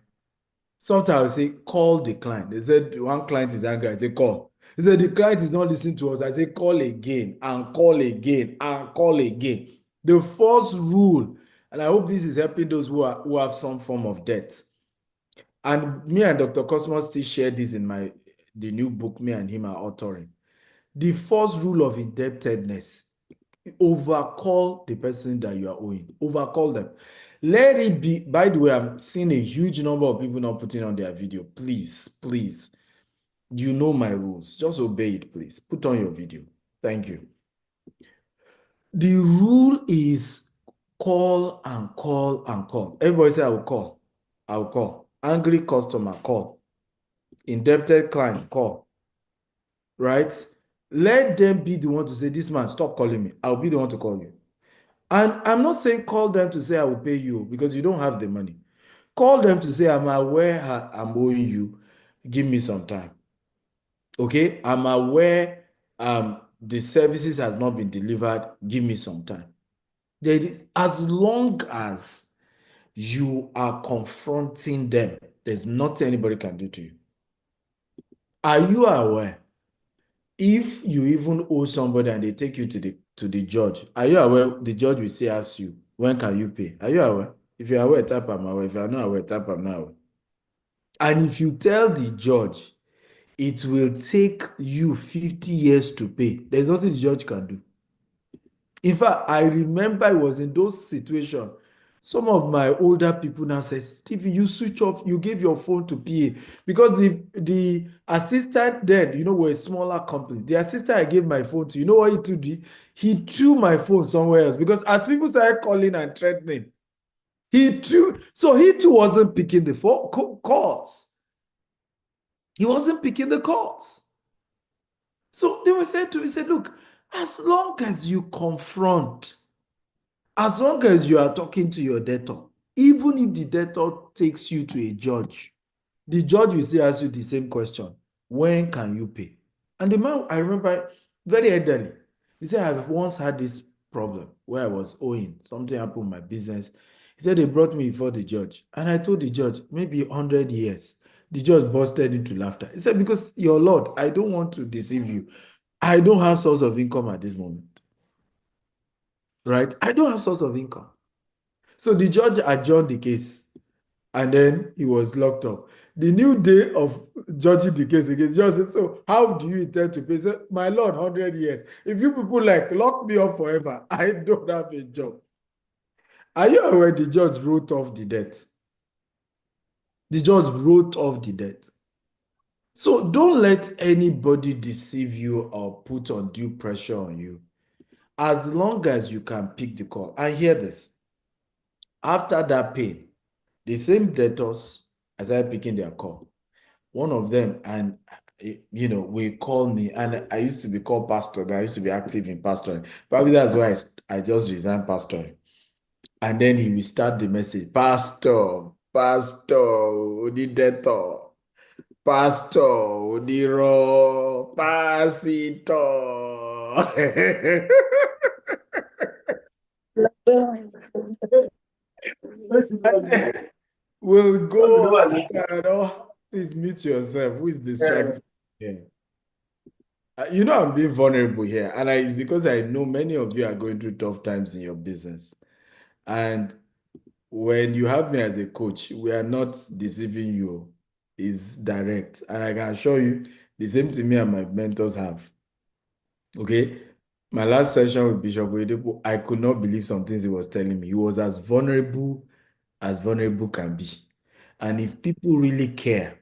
Sometimes I say, call the client. They said one client is angry. I say, call. They said the client is not listening to us. I say, call again and call again and call again. The first rule, and I hope this is helping those who have some form of debt. And me and Dr. Cosmos still share this in the new book me and him are authoring. The first rule of indebtedness: overcall the person that you are owing. Overcall them. Let it be. By the way, I'm seeing a huge number of people not putting on their video. Please, please. You know my rules. Just obey it, please. Put on your video. Thank you. The rule is call and call and call. Everybody say, I will call. I will call. Angry customer, call. Indebted client, call. Right? Let them be the one to say, this man, stop calling me. I'll be the one to call you. And I'm not saying call them to say I will pay you, because you don't have the money. Call them to say, I'm aware I'm owing you. Give me some time. Okay? I'm aware the services has not been delivered. Give me some time. As long as you are confronting them, there's nothing anybody can do to you. Are you aware? If you even owe somebody and they take you to the judge, are you aware the judge will say, ask you, when can you pay? Are you aware? If you're aware, tap I'm aware. If you're not aware, tap I'm not aware. And if you tell the judge it will take you 50 years to pay, there's nothing the judge can do. In fact, I remember I was in those situations. Some of my older people now say, Stevie, you switch off, you gave your phone to PA. Because the assistant then, we're a smaller company. The assistant I gave my phone to, you know what he did? He threw my phone somewhere else. Because as people started calling and threatening, so he too wasn't picking the calls. He wasn't picking the calls. So they were saying to me, said, look, as long as you confront, as long as you are talking to your debtor, even if the debtor takes you to a judge, the judge will still ask you the same question. When can you pay? And the man, I remember, very elderly, he said, I've once had this problem where I was owing. Something happened with my business. He said they brought me before the judge. And I told the judge, maybe 100 years. The judge busted into laughter. He said, because your Lord, I don't want to deceive you. I don't have source of income at this moment. Right? I don't have source of income. So the judge adjourned the case and then he was locked up. The new day of judging the case again, the judge said, so how do you intend to pay? He said, my Lord, 100 years. If you people like lock me up forever, I don't have a job. Are you aware the judge wrote off the debt? The judge wrote off the debt. So don't let anybody deceive you or put undue pressure on you. As long as you can pick the call. And hear this. After that pain, the same debtors, as I picking their call, one of them, and we call me, and I used to be called pastor, and I used to be active in pastoring. Probably that's why I just resigned pastoring. And then he will start the message, Pastor, the debtor, Pastor, the raw, Pastor. We'll go on. Please mute yourself. Who is distracted here? I'm being vulnerable here, and it's because I know many of you are going through tough times in your business. And when you have me as a coach, we are not deceiving you. It's direct. And I can assure you, the same thing me and my mentors have. Okay? My last session with Bishop Oyedepo, I could not believe some things he was telling me. He was as vulnerable can be. And if people really care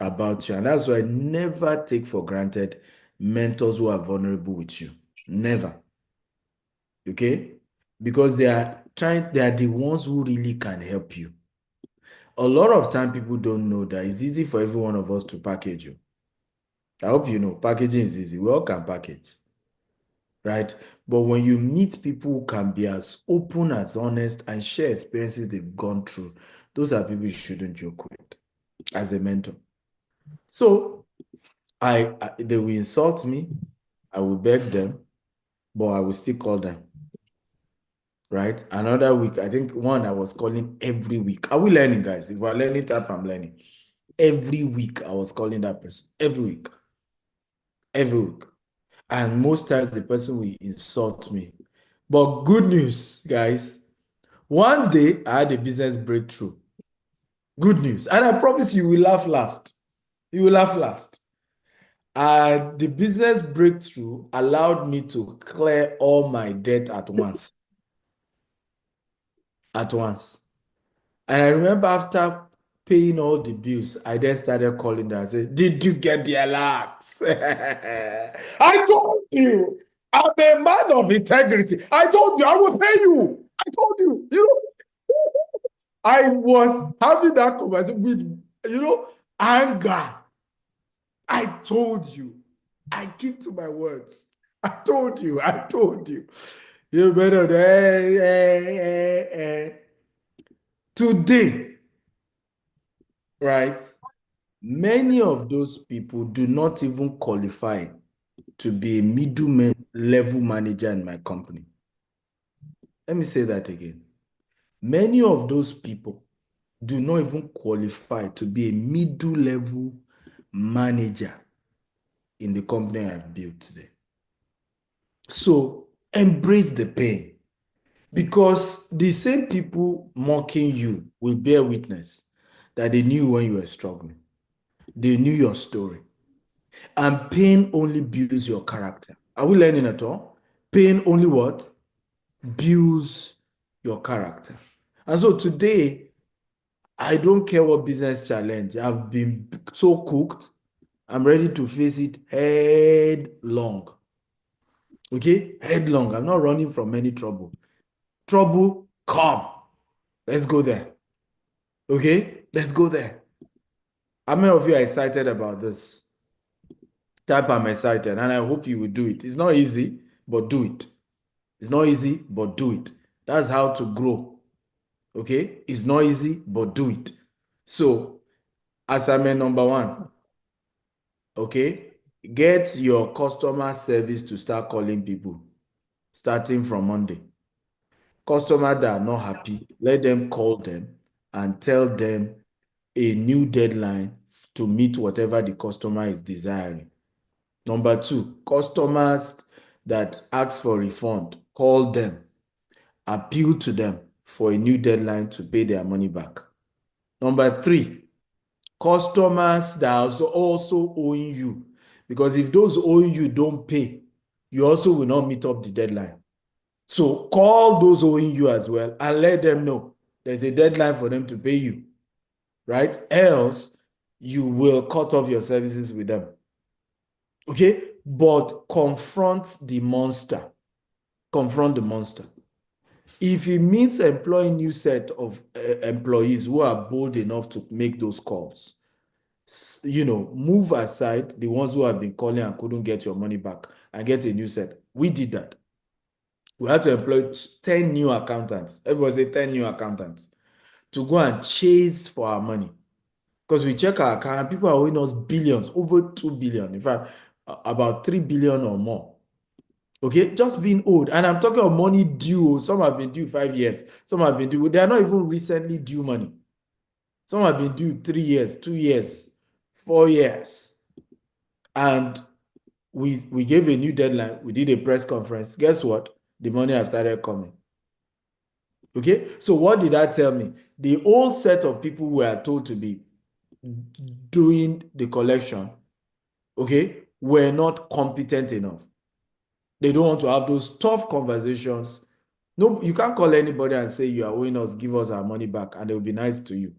about you, and that's why I never take for granted mentors who are vulnerable with you. Never. Okay? Because they are the ones who really can help you. A lot of time people don't know that it's easy for every one of us to package you. I hope you know packaging is easy. We all can package. Right? But when you meet people who can be as open, as honest, and share experiences they've gone through, those are people you shouldn't joke with as a mentor. So they will insult me, I will beg them, but I will still call them. Right? Another week, I think one I was calling every week. Are we learning, guys? If we're learning type, I'm learning. Every week I was calling that person. Every week. Every week. And most times the person will insult me. But good news, guys. One day I had a business breakthrough. Good news. And I promise you will laugh last. You will laugh last. And the business breakthrough allowed me to clear all my debt at once. At once. And I remember after paying all the bills, I then started calling them. I said, did you get the alerts? I told you, I'm a man of integrity. I told you, I will pay you. I told you, I was having that conversation with, anger. I told you. I keep to my words. I told you. You better. Today, right? Many of those people do not even qualify to be a middleman level manager in my company. Let me say that again. Many of those people do not even qualify to be a middle level manager in the company I have built today. So embrace the pain, because the same people mocking you will bear witness that they knew when you were struggling. They knew your story. And pain only builds your character. Are we learning at all? Pain only what? Builds your character. And so today, I don't care what business challenge. I've been so cooked. I'm ready to face it headlong. Okay? Headlong. I'm not running from any trouble. Trouble, come. Let's go there. Okay? Let's go there. How many of you are excited about this? Type I'm excited, and I hope you will do it. It's not easy, but do it. It's not easy, but do it. That's how to grow. Okay? It's not easy, but do it. So, assignment number 1. Okay? Get your customer service to start calling people. starting from Monday. Customers that are not happy, let them call them and tell them a new deadline to meet whatever the customer is desiring. Number two, customers that ask for refund, call them, appeal to them for a new deadline to pay their money back. Number three, customers that are also owing you, because if those owing you don't pay, you also will not meet up the deadline. So call those owing you as well and let them know there's a deadline for them to pay you, right? Else you will cut off your services with them. Okay? But confront the monster. Confront the monster. If it means employing new set of employees who are bold enough to make those calls, move aside the ones who have been calling and couldn't get your money back and get a new set. We did that. We had to employ 10 new accountants. Everybody say 10 new accountants to go and chase for our money. Because we check our account, people are owing us billions, over 2 billion. In fact, about 3 billion or more. Okay, just being owed. And I'm talking of money due. Some have been due 5 years. Some have been due. They are not even recently due money. Some have been due 3 years, 2 years, 4 years. And we gave a new deadline. We did a press conference. Guess what? The money have started coming. Okay, so what did that tell me? The old set of people who were told to be doing the collection, okay, were not competent enough. They don't want to have those tough conversations. No, you can't call anybody and say you are owing us, give us our money back, and they will be nice to you.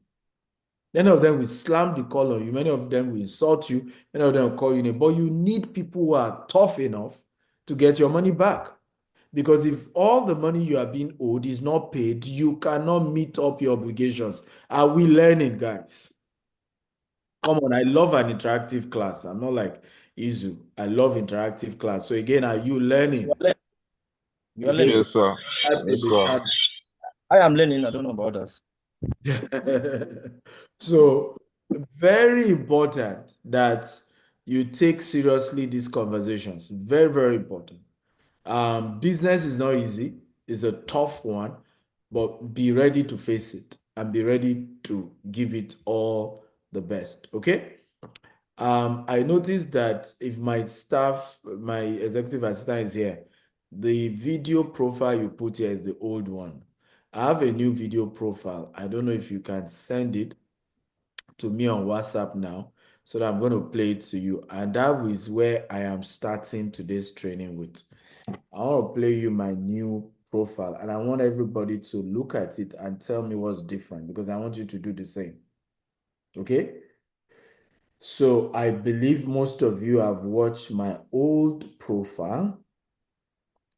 Many of them will slam the call on you. Many of them will insult you. Many of them will call you name. But you need people who are tough enough to get your money back. Because if all the money you are being owed is not paid, you cannot meet up your obligations. Are we learning, guys? Come on, I love an interactive class. I'm not like Izu. I love interactive class. So again, are you learning? You are learning. Yes, sir. Type in Yes, the sir. chat. I am learning. I don't know about us. So very important that you take seriously these conversations. Very, very important. Business is not easy. It's a tough one, but be ready to face it and be ready to give it all the best. Okay? I noticed that if my staff, my executive assistant is here, the video profile you put here is the old one. I have a new video profile. I don't know if you can send it to me on WhatsApp now, so that I'm going to play it to you. And that is where I am starting today's training with. I want to play you my new profile, and I want everybody to look at it and tell me what's different, because I want you to do the same. Okay? So I believe most of you have watched my old profile.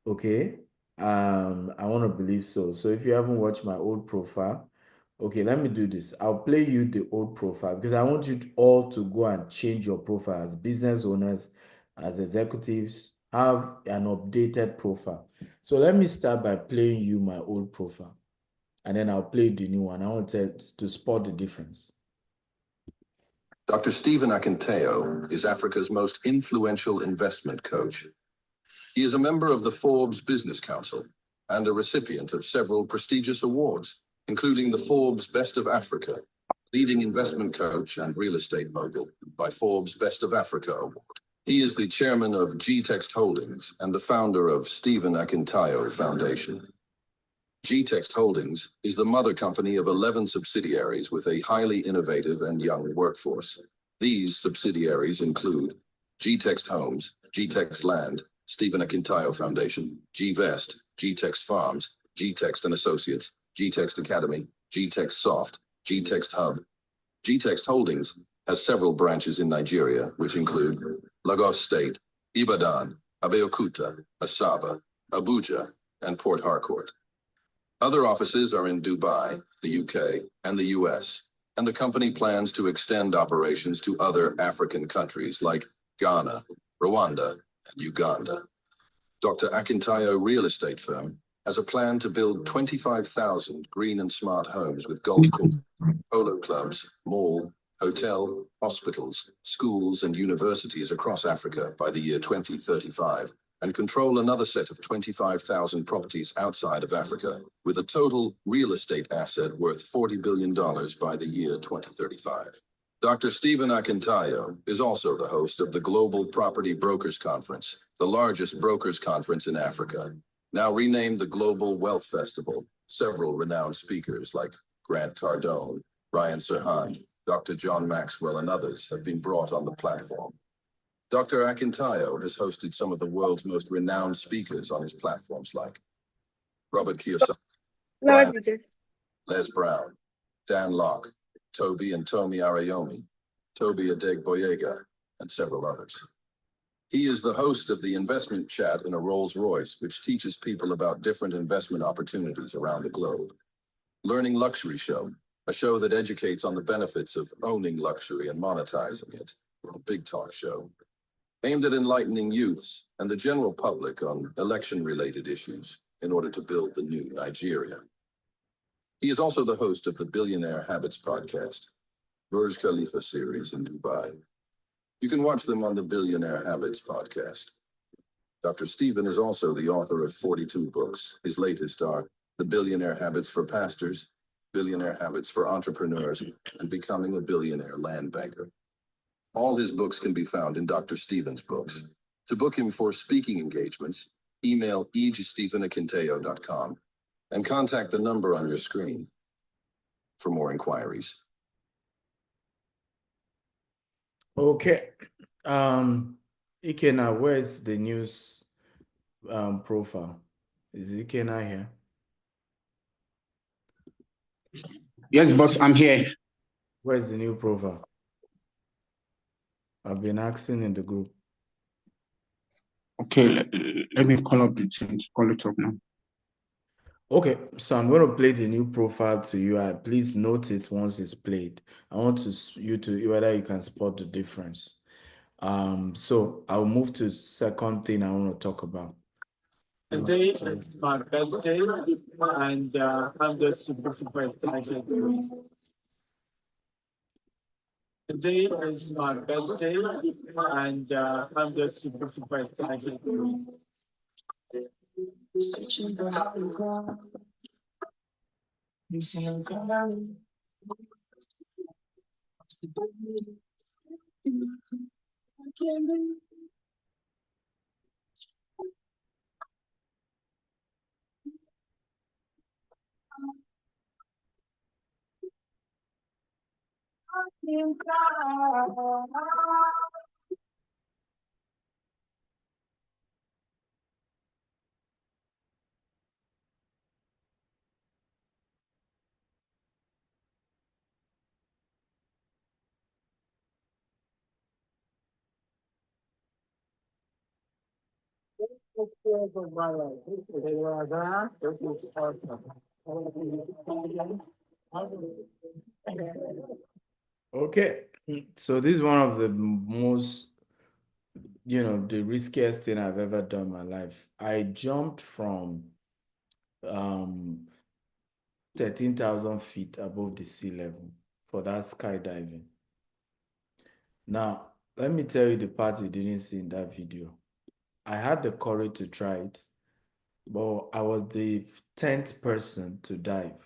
Okay. I want to believe so. So if you haven't watched my old profile, okay, let me do this. I'll play you the old profile because I want you all to go and change your profile as business owners, as executives, have an updated profile. So let me start by playing you my old profile, and then I'll play the new one. I want to spot the difference. Dr. Stephen Akintayo is Africa's most influential investment coach. He is a member of the Forbes Business Council and a recipient of several prestigious awards, including the Forbes Best of Africa, Leading Investment Coach and Real Estate Mogul by Forbes Best of Africa Award. He is the chairman of G-Text Holdings and the founder of Stephen Akintayo Foundation. G-Text Holdings is the mother company of 11 subsidiaries with a highly innovative and young workforce. These subsidiaries include G-Text Homes, G-Text Land, Stephen Akintayo Foundation, G-Vest, G-Text Farms, G-Text and Associates, G-Text Academy, G-Text Soft, G-Text Hub. G-Text Holdings has several branches in Nigeria, which include Lagos State, Ibadan, Abeokuta, Asaba, Abuja, and Port Harcourt. Other offices are in Dubai, the UK, and the US, and the company plans to extend operations to other African countries like Ghana, Rwanda, and Uganda. Dr. Akintayo Real Estate Firm has a plan to build 25,000 green and smart homes with golf courses, polo clubs, mall, hotel, hospitals, schools, and universities across Africa by the year 2035, and control another set of 25,000 properties outside of Africa, with a total real estate asset worth $40 billion by the year 2035. Dr. Stephen Akintayo is also the host of the Global Property Brokers Conference, the largest brokers conference in Africa, now renamed the Global Wealth Festival. Several renowned speakers like Grant Cardone, Ryan Serhant, Dr. John Maxwell, and others have been brought on the platform. Dr. Akintayo has hosted some of the world's most renowned speakers on his platforms like Robert Kiyosaki, Les Brown, Dan Locke, Toby and Tomi Arayomi, Toby Adegboyega, and several others. He is the host of the Investment Chat in a Rolls-Royce, which teaches people about different investment opportunities around the globe. Learning Luxury Show, a show that educates on the benefits of owning luxury and monetizing it, a big talk show, aimed at enlightening youths and the general public on election-related issues in order to build the new Nigeria. He is also the host of the Billionaire Habits podcast, Burj Khalifa series in Dubai. You can watch them on the Billionaire Habits podcast. Dr. Stephen is also the author of 42 books. His latest are The Billionaire Habits for Pastors, Billionaire Habits for Entrepreneurs, and Becoming a Billionaire Land Banker. All his books can be found in Dr. Stephen's books. To book him for speaking engagements, email ej@stephenakintayo.com and contact the number on your screen for more inquiries. Okay. Ikena, where's the news profile? Is Ikena here? Yes, boss, I'm here. Where's the new profile? I've been asking in the group. Okay, let me call up the team. Call it up now. Okay, so I'm going to play the new profile to you. Please note it once it's played. I want you to whether you can spot the difference. So I'll move to second thing I want to talk about. Today is my birthday, and I'm just super excited. Today is my birthday, and I'm just super excited. Okay, so this is one of the most, the riskiest thing I've ever done in my life. I jumped from 13,000 feet above the sea level for that skydiving. Now, let me tell you the part you didn't see in that video. I had the courage to try it, but I was the 10th person to dive.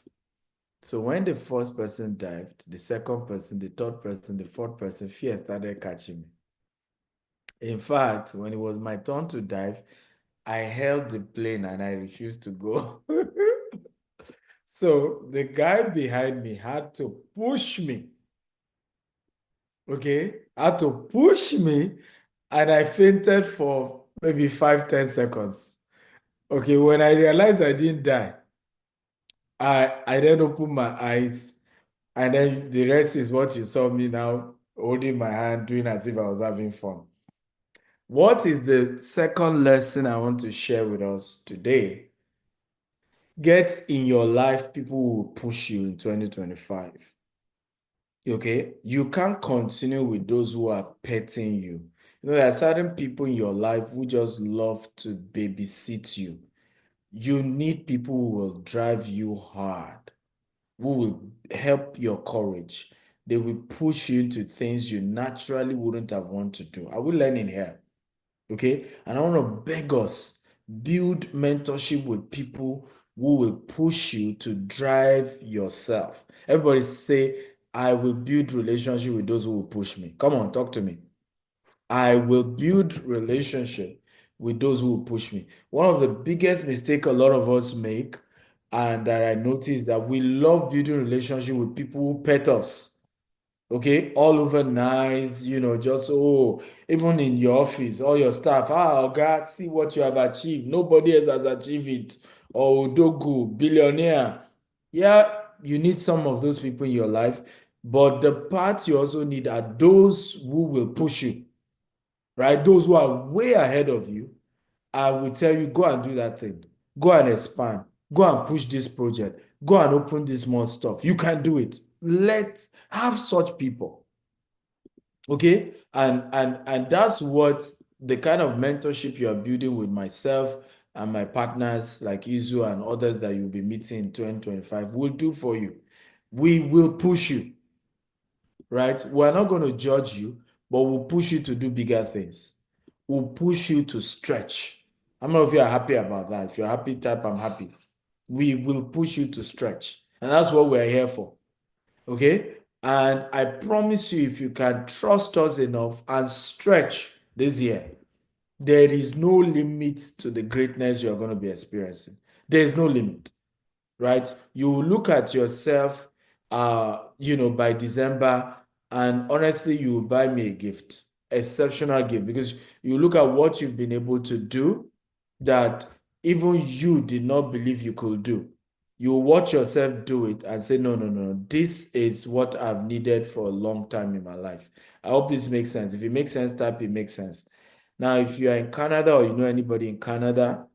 So when the first person dived, the second person, the third person, the fourth person, fear started catching me. In fact, when it was my turn to dive, I held the plane and I refused to go. So the guy behind me had to push me. Okay, had to push me, and I fainted for maybe 5-10 seconds. Okay, when I realized I didn't die, I then opened my eyes, and then the rest is what you saw me now holding my hand, doing as if I was having fun. What is the second lesson I want to share with us today? Get in your life people who will push you in 2025. Okay, you can't continue with those who are petting you. There are certain people in your life who just love to babysit you. You need people who will drive you hard, who will help your courage. They will push you into things you naturally wouldn't have wanted to do. Are we learning here? Okay. And I want to beg us, build mentorship with people who will push you to drive yourself. Everybody say, I will build relationship with those who will push me. Come on, talk to me. I will build relationship with those who will push me. One of the biggest mistake a lot of us make, and that I notice, that we love building relationship with people who pet us. Okay, all over nice, just even in your office, all your staff, God, see what you have achieved. Nobody else has achieved it. Or Odogu, billionaire. Yeah, you need some of those people in your life, but the part you also need are those who will push you, right? Those who are way ahead of you and will tell you, go and do that thing, go and expand, go and push this project, go and open this more stuff. You can do it. Let's have such people. Okay, and that's what the kind of mentorship you are building with myself and my partners like Izu and others that you'll be meeting in 2025 will do for you. We will push you, right? We're not going to judge you, but we'll push you to do bigger things. We'll push you to stretch. How many of you are happy about that? If you're happy, type I'm happy. We will push you to stretch, and that's what we're here for. Okay, and I promise you, if you can trust us enough and stretch this year, there is no limit to the greatness you're going to be experiencing. There is no limit, right? You will look at yourself, by December, and honestly, you will buy me a gift, exceptional gift, because you look at what you've been able to do that even you did not believe you could do. You will watch yourself do it and say, no, no, no, this is what I've needed for a long time in my life. I hope this makes sense. If it makes sense, type it makes sense. Now, if you are in Canada or you know anybody in Canada,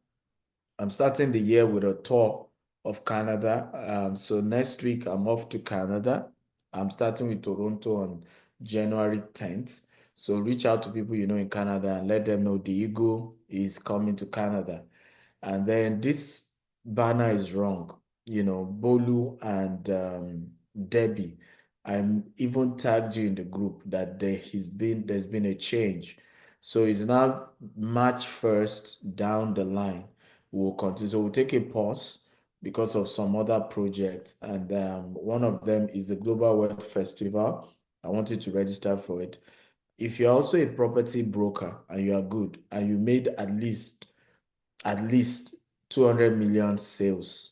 I'm starting the year with a tour of Canada. So next week, I'm off to Canada. I'm starting with Toronto on January 10th. So reach out to people you know in Canada and let them know the Eagle is coming to Canada. And then this banner is wrong. Bolu and Debbie. I'm even tagged you in the group that there's been a change. So it's now March 1st down the line. We'll continue. So we'll take a pause because of some other projects. And one of them is the Global Wealth Festival. I want you to register for it. If you're also a property broker and you are good and you made at least 200 million sales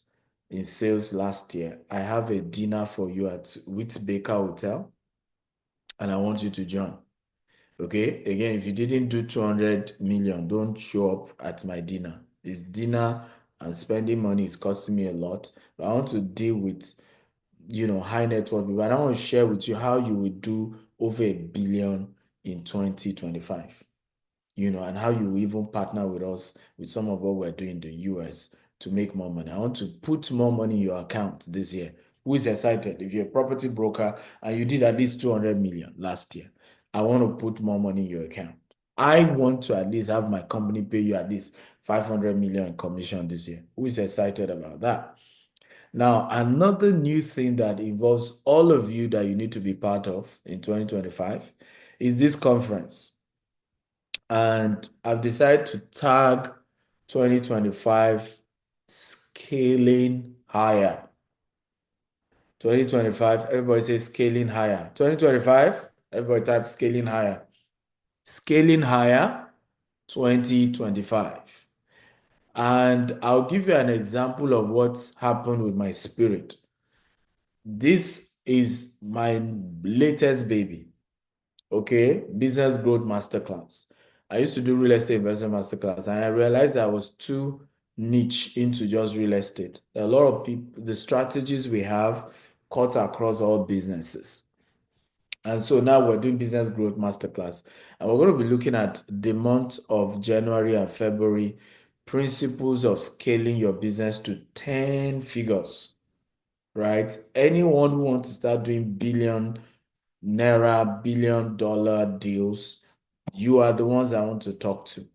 in sales last year, I have a dinner for you at Witz Baker Hotel, and I want you to join. Okay, again, if you didn't do 200 million, don't show up at my dinner. It's dinner and spending money is costing me a lot, but I want to deal with high net worth people, and I want to share with you how you will do over $1 billion in 2025. And how you even partner with us with some of what we're doing in the US to make more money. I want to put more money in your account this year. Who is excited? If you're a property broker and you did at least 200 million last year, I want to put more money in your account. I want to at least have my company pay you at least 500 million in commission this year. Who is excited about that? Now, another new thing that involves all of you that you need to be part of in 2025 is this conference. And I've decided to tag 2025 scaling higher. 2025, everybody says scaling higher. 2025, everybody type scaling higher. Scaling higher 2025. And I'll give you an example of what's happened with my spirit. This is my latest baby. Okay, business growth masterclass. I used to do real estate investment masterclass, and I realized that I was too niche into just real estate. A lot of people, the strategies we have cut across all businesses. And so now we're doing business growth masterclass, and we're going to be looking at the month of January and February, principles of scaling your business to 10 figures, right? Anyone who wants to start doing Naira billion-dollar deals, you are the ones I want to talk to.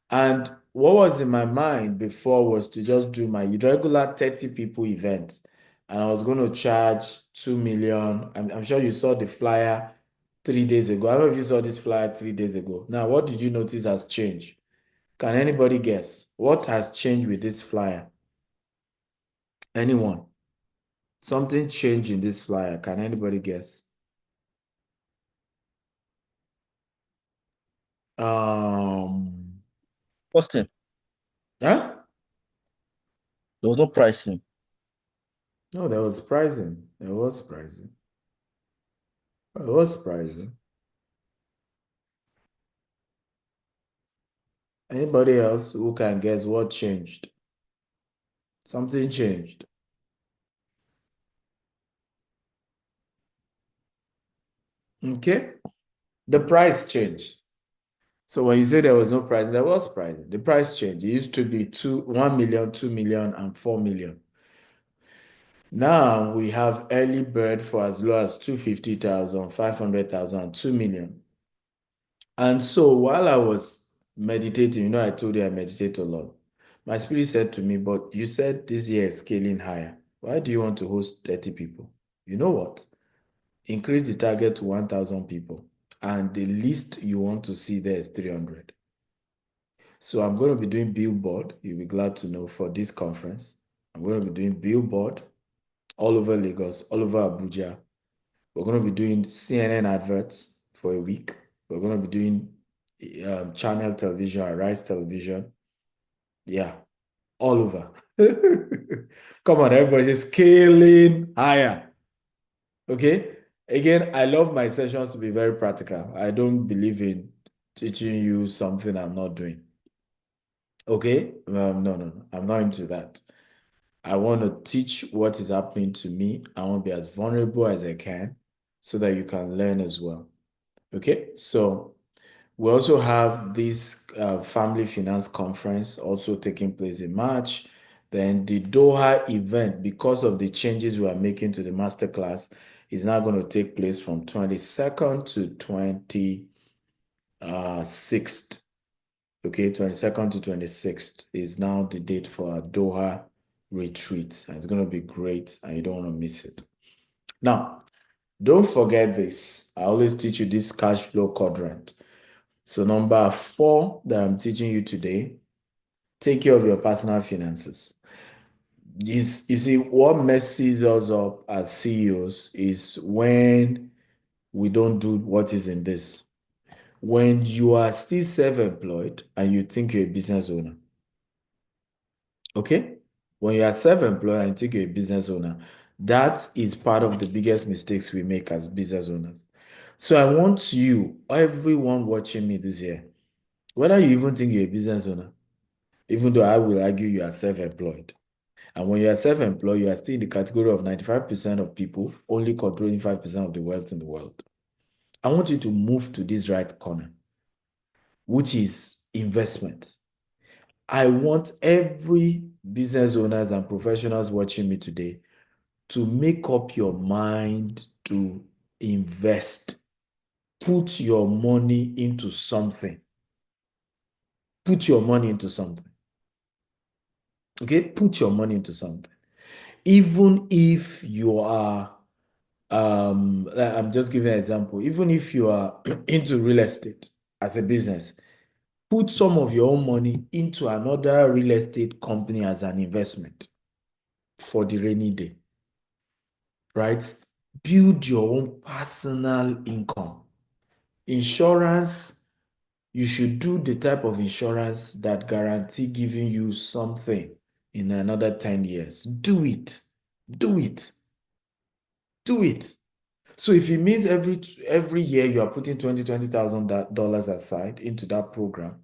And what was in my mind before was to just do my regular 30 people event. And I was going to charge 2 million. I'm sure you saw the flyer. 3 days ago. I don't know if you saw this flyer 3 days ago. Now, what did you notice has changed? Can anybody guess? What has changed with this flyer? Anyone? Something changed in this flyer. Can anybody guess? First thing, Huh? there was no pricing. No, there was pricing. There was pricing. There was pricing. Anybody else who can guess what changed? Something changed. Okay. The price changed. So when you say there was no price, there was price. The price changed. It used to be 1 million, 2 million, and 4 million. Now we have early bird for as low as 250,000, 500,000, 2 million. And so while I was meditating, I told you I meditate a lot. My spirit said to me, but you said this year is scaling higher. Why do you want to host 30 people? You know what? Increase the target to 1,000 people. And the least you want to see there is 300. So I'm going to be doing billboard, you'll be glad to know, for this conference. I'm going to be doing billboard all over Lagos, all over Abuja. We're going to be doing CNN adverts for a week. We're going to be doing channel television, Rise Television. Yeah, all over. Come on, everybody, say scaling higher. Okay? Again, I love my sessions to be very practical. I don't believe in teaching you something I'm not doing. Okay? No. I'm not into that. I want to teach what is happening to me. I want to be as vulnerable as I can so that you can learn as well. Okay? So we also have this family finance conference also taking place in March. Then the Doha event, because of the changes we are making to the masterclass, is now going to take place from 22nd to 26th. Okay, 22nd to 26th is now the date for our Doha retreat. And it's going to be great and you don't want to miss it. Now, don't forget this. I always teach you this cash flow quadrant. So number 4 that I'm teaching you today, take care of your personal finances. You see, what messes us up as CEOs is when we don't do what is in this. When you are still self-employed and you think you're a business owner. Okay? When you are self-employed and you think you're a business owner, that is part of the biggest mistakes we make as business owners. So I want you, everyone watching me this year, whether you even think you're a business owner, even though I will argue you are self-employed. And when you are self-employed, you are still in the category of 95% of people only controlling 5% of the wealth in the world. I want you to move to this right corner, which is investment. I want every business owners and professionals watching me today to make up your mind to invest. Put your money into something. Put your money into something. Okay? Put your money into something. Even if you are, I'm just giving an example, even if you are into real estate as a business, put some of your own money into another real estate company as an investment for the rainy day, right? Build your own personal income. Insurance, you should do the type of insurance that guarantee giving you something in another 10 years. Do it. Do it. Do it. So if it means every year you are putting $20,000 aside into that program,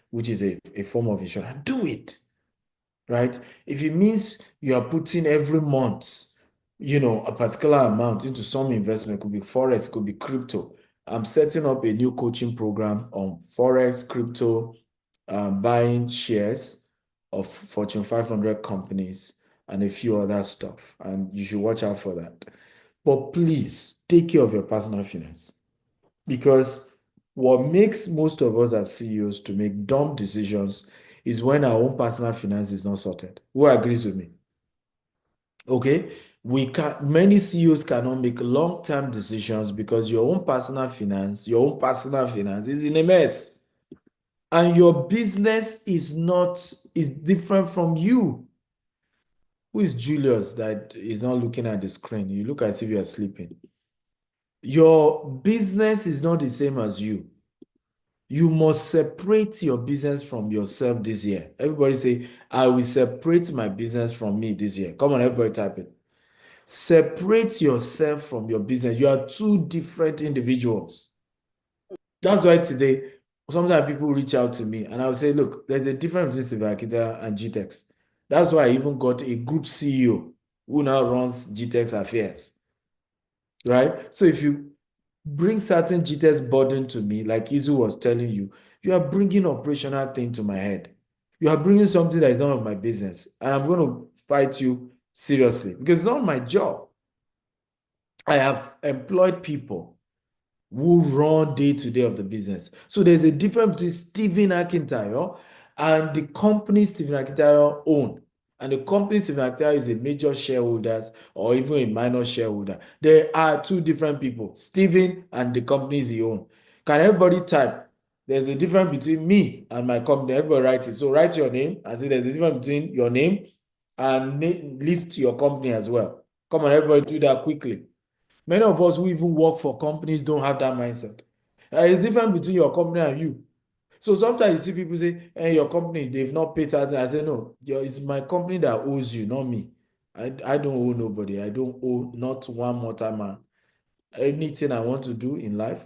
which is a form of insurance, do it, right? If it means you are putting every month, a particular amount into some investment, could be forex, could be crypto. I'm setting up a new coaching program on forex, crypto, buying shares of Fortune 500 companies and a few other stuff. And you should watch out for that. But please take care of your personal finance, because what makes most of us as CEOs to make dumb decisions is when our own personal finance is not sorted. Who agrees with me? Okay? Many CEOs cannot make long-term decisions because your own personal finance is in a mess. And your business is different from you. Who is Julius that is not looking at the screen? You look as if you are sleeping. Your business is not the same as you. You must separate your business from yourself this year. Everybody say, I will separate my business from me this year. Come on, everybody type it. Separate yourself from your business. You are two different individuals. That's why today, sometimes people reach out to me and I will say, look, there's a difference between Stephen Akita and GTEx. That's why I even got a group CEO who now runs GTEx affairs. Right? So if you bring certain GTEx burden to me, like Izu was telling you, you are bringing operational thing to my head. You are bringing something that is none of my business. And I'm going to fight you seriously because it's not my job. I have employed people who run day-to-day of the business. So there's a difference between Stephen Akintayo and the company Stephen Akintayo own. And the company Stephen Akintayo is a major shareholder or even a minor shareholder. There are two different people, Stephen and the companies he owns. Can everybody type? There's a difference between me and my company. Everybody write it. So write your name and say there's a difference between your name and list your company as well. Come on, everybody do that quickly. Many of us who even work for companies don't have that mindset. It's different between your company and you. So sometimes you see people say, hey, your company, they've not paid that. I say, no, it's my company that owes you, not me. I don't owe nobody. I don't owe not one mortal man. Anything I want to do in life,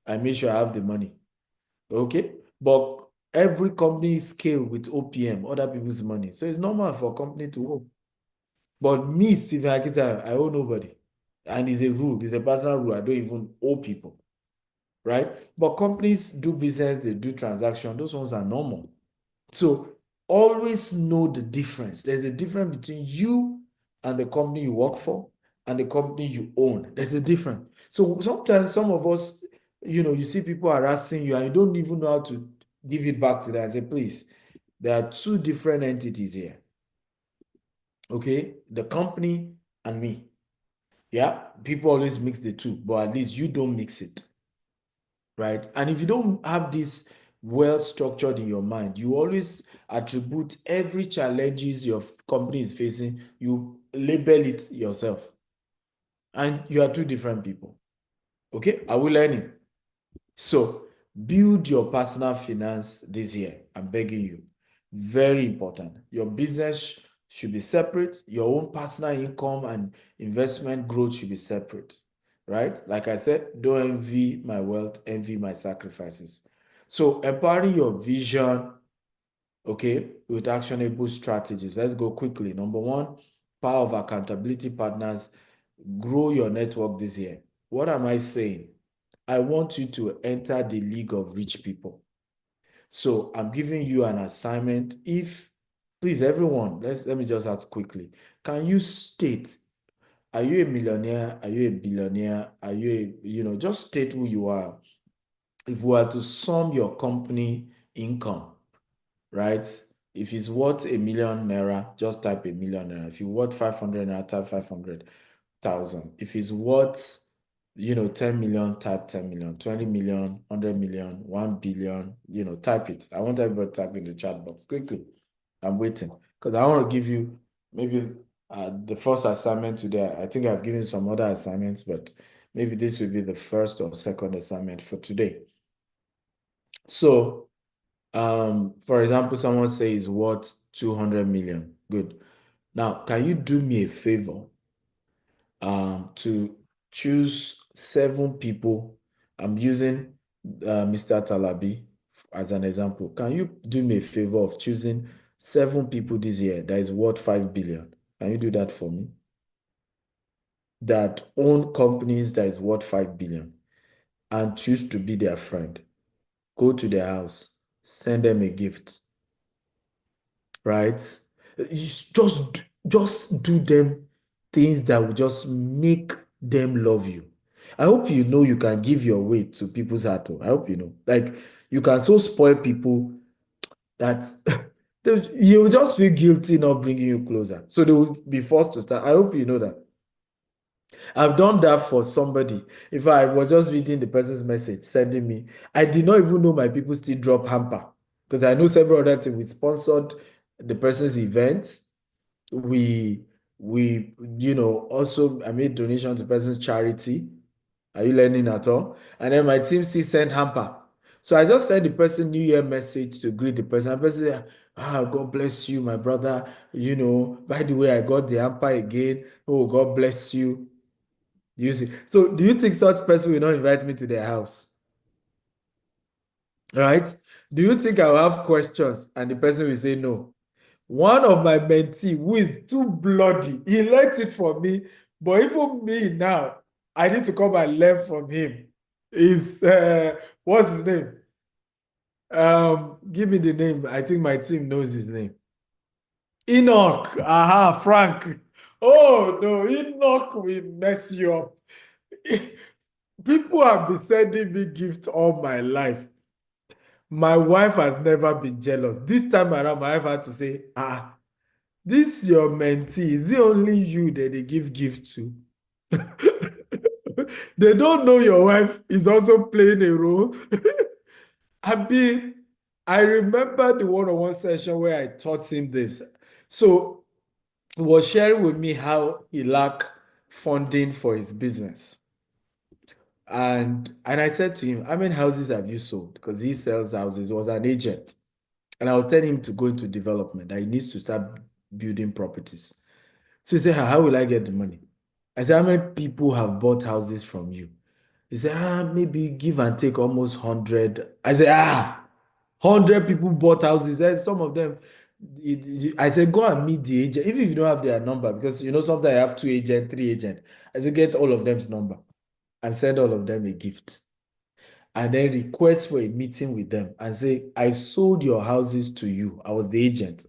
I make sure I have the money. Okay? But every company scale with OPM, other people's money. So it's normal for a company to owe. But me, Stephen Akita, I owe nobody. And it's a rule, it's a personal rule. I don't even owe people, right? But companies do business, they do transaction. Those ones are normal. So always know the difference. There's a difference between you and the company you work for and the company you own. There's a difference. So sometimes some of us, you see people harassing you and you don't even know how to give it back to them and say, please, there are two different entities here. Okay? The company and me. Yeah, people always mix the two, but at least you don't mix it, right? And if you don't have this well structured in your mind, you always attribute every challenges your company is facing, you label it yourself. And you are two different people. Okay, are we learning? So build your personal finance this year. I'm begging you. Very important. Your business should be separate. Your own personal income and investment growth should be separate, right? Like I said, don't envy my wealth, envy my sacrifices. So empowering your vision, okay, with actionable strategies. Let's go quickly. Number one, power of accountability partners. Grow your network this year. What am I saying? I want you to enter the league of rich people. So I'm giving you an assignment. Please, everyone, let me just ask quickly. Can you state, are you a millionaire? Are you a billionaire? Are you just state who you are. If we are to sum your company income, right? If it's worth ₦1,000,000, just type ₦1,000,000. If you worth 500 naira, type 500,000. If it's worth 10 million, type 10 million, 20 million, 100 million, 1 billion, type it. I want everybody to type in the chat box quickly. I'm waiting because I want to give you maybe the first assignment today. I think I've given some other assignments, but maybe this will be the first or second assignment for today. So, for example, someone says worth 200 million. Good. Now, can you do me a favor to choose 7 people? I'm using Mr. Talabi as an example. Can you do me a favor of choosing 7 people this year that is worth 5 billion? Can you do that for me? That own companies that is worth 5 billion and choose to be their friend. Go to their house, send them a gift, right? Just do them things that will just make them love you. I hope you know you can give your way to people's heart. I hope you know. Like you can so spoil people that You will just feel guilty not bringing you closer. So they will be forced to start. I hope you know that. I've done that for somebody. If I was just reading the person's message, sending me, I did not even know my people still drop hamper because I know several other things. We sponsored the person's events. We also I made donation to person's charity. Are you learning at all? And then my team still sent hamper. So I just sent the person New Year message to greet the person. The person said, God bless you, my brother. By the way, I got the hamper again. Oh, God bless you. You see. So do you think such person will not invite me to their house? Right? Do you think I will have questions and the person will say no? One of my mentee who is too bloody, he learned it from me, but even me now, I need to come and learn from him. Is what's his name? Give me the name. I think my team knows his name. Enoch. Aha, Frank. Oh no, Enoch will mess you up. People have been sending me gifts all my life. My wife has never been jealous. This time around, my wife had to say, this your mentee, is it only you that they give gift to? They don't know your wife is also playing a role. I remember the one-on-one session where I taught him this. So he was sharing with me how he lacked funding for his business. And I said to him, how many houses have you sold? Because he sells houses, he was an agent. And I was telling him to go into development, that he needs to start building properties. So he said, how will I get the money? I said, how many people have bought houses from you? He said, maybe give and take almost 100. I said, 100 people bought houses. And some of them, I said, go and meet the agent. Even if you don't have their number, because sometimes I have 2 agents, 3 agents. I said, get all of them's number and send all of them a gift. And then request for a meeting with them and say, I sold your houses to you. I was the agent.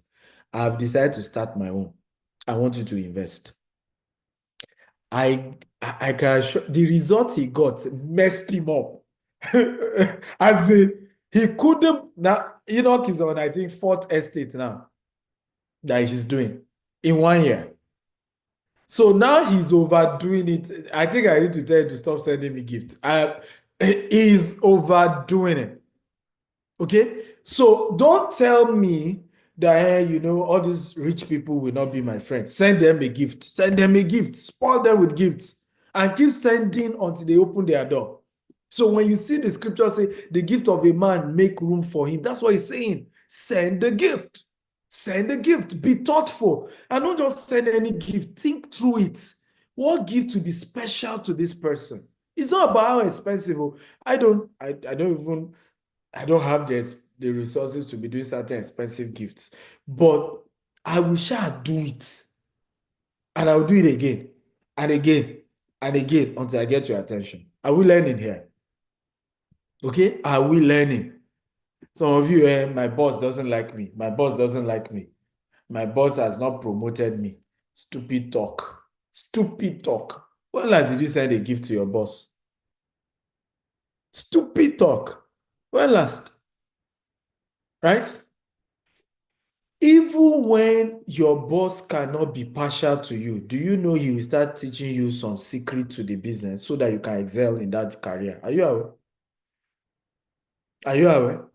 I've decided to start my own. I want you to invest. I can assure the result he got messed him up. As in, he couldn't. Now, Enoch is on, I think, 4th estate now that he's doing in 1 year. So now he's overdoing it. I think I need to tell you to stop sending me gifts. He's overdoing it. Okay? So don't tell me that, all these rich people will not be my friends. Send them a gift. Send them a gift. Spoil them with gifts. And keep sending until they open their door. So when you see the scripture say, the gift of a man make room for him, that's what he's saying. Send the gift. Send a gift. Be thoughtful. And don't just send any gift. Think through it. What gift will be special to this person? It's not about how expensive. I don't have the resources to be doing certain expensive gifts, but I will shall do it. And I'll do it again and again and again until I get your attention. Are we learning here? Okay? Are we learning? Some of you, my boss doesn't like me. My boss doesn't like me. My boss has not promoted me. Stupid talk. Stupid talk. When last did you send a gift to your boss? Stupid talk. When last? Right? Even when your boss cannot be partial to you, do you know he will start teaching you some secret to the business so that you can excel in that career? Are you aware? Are you aware?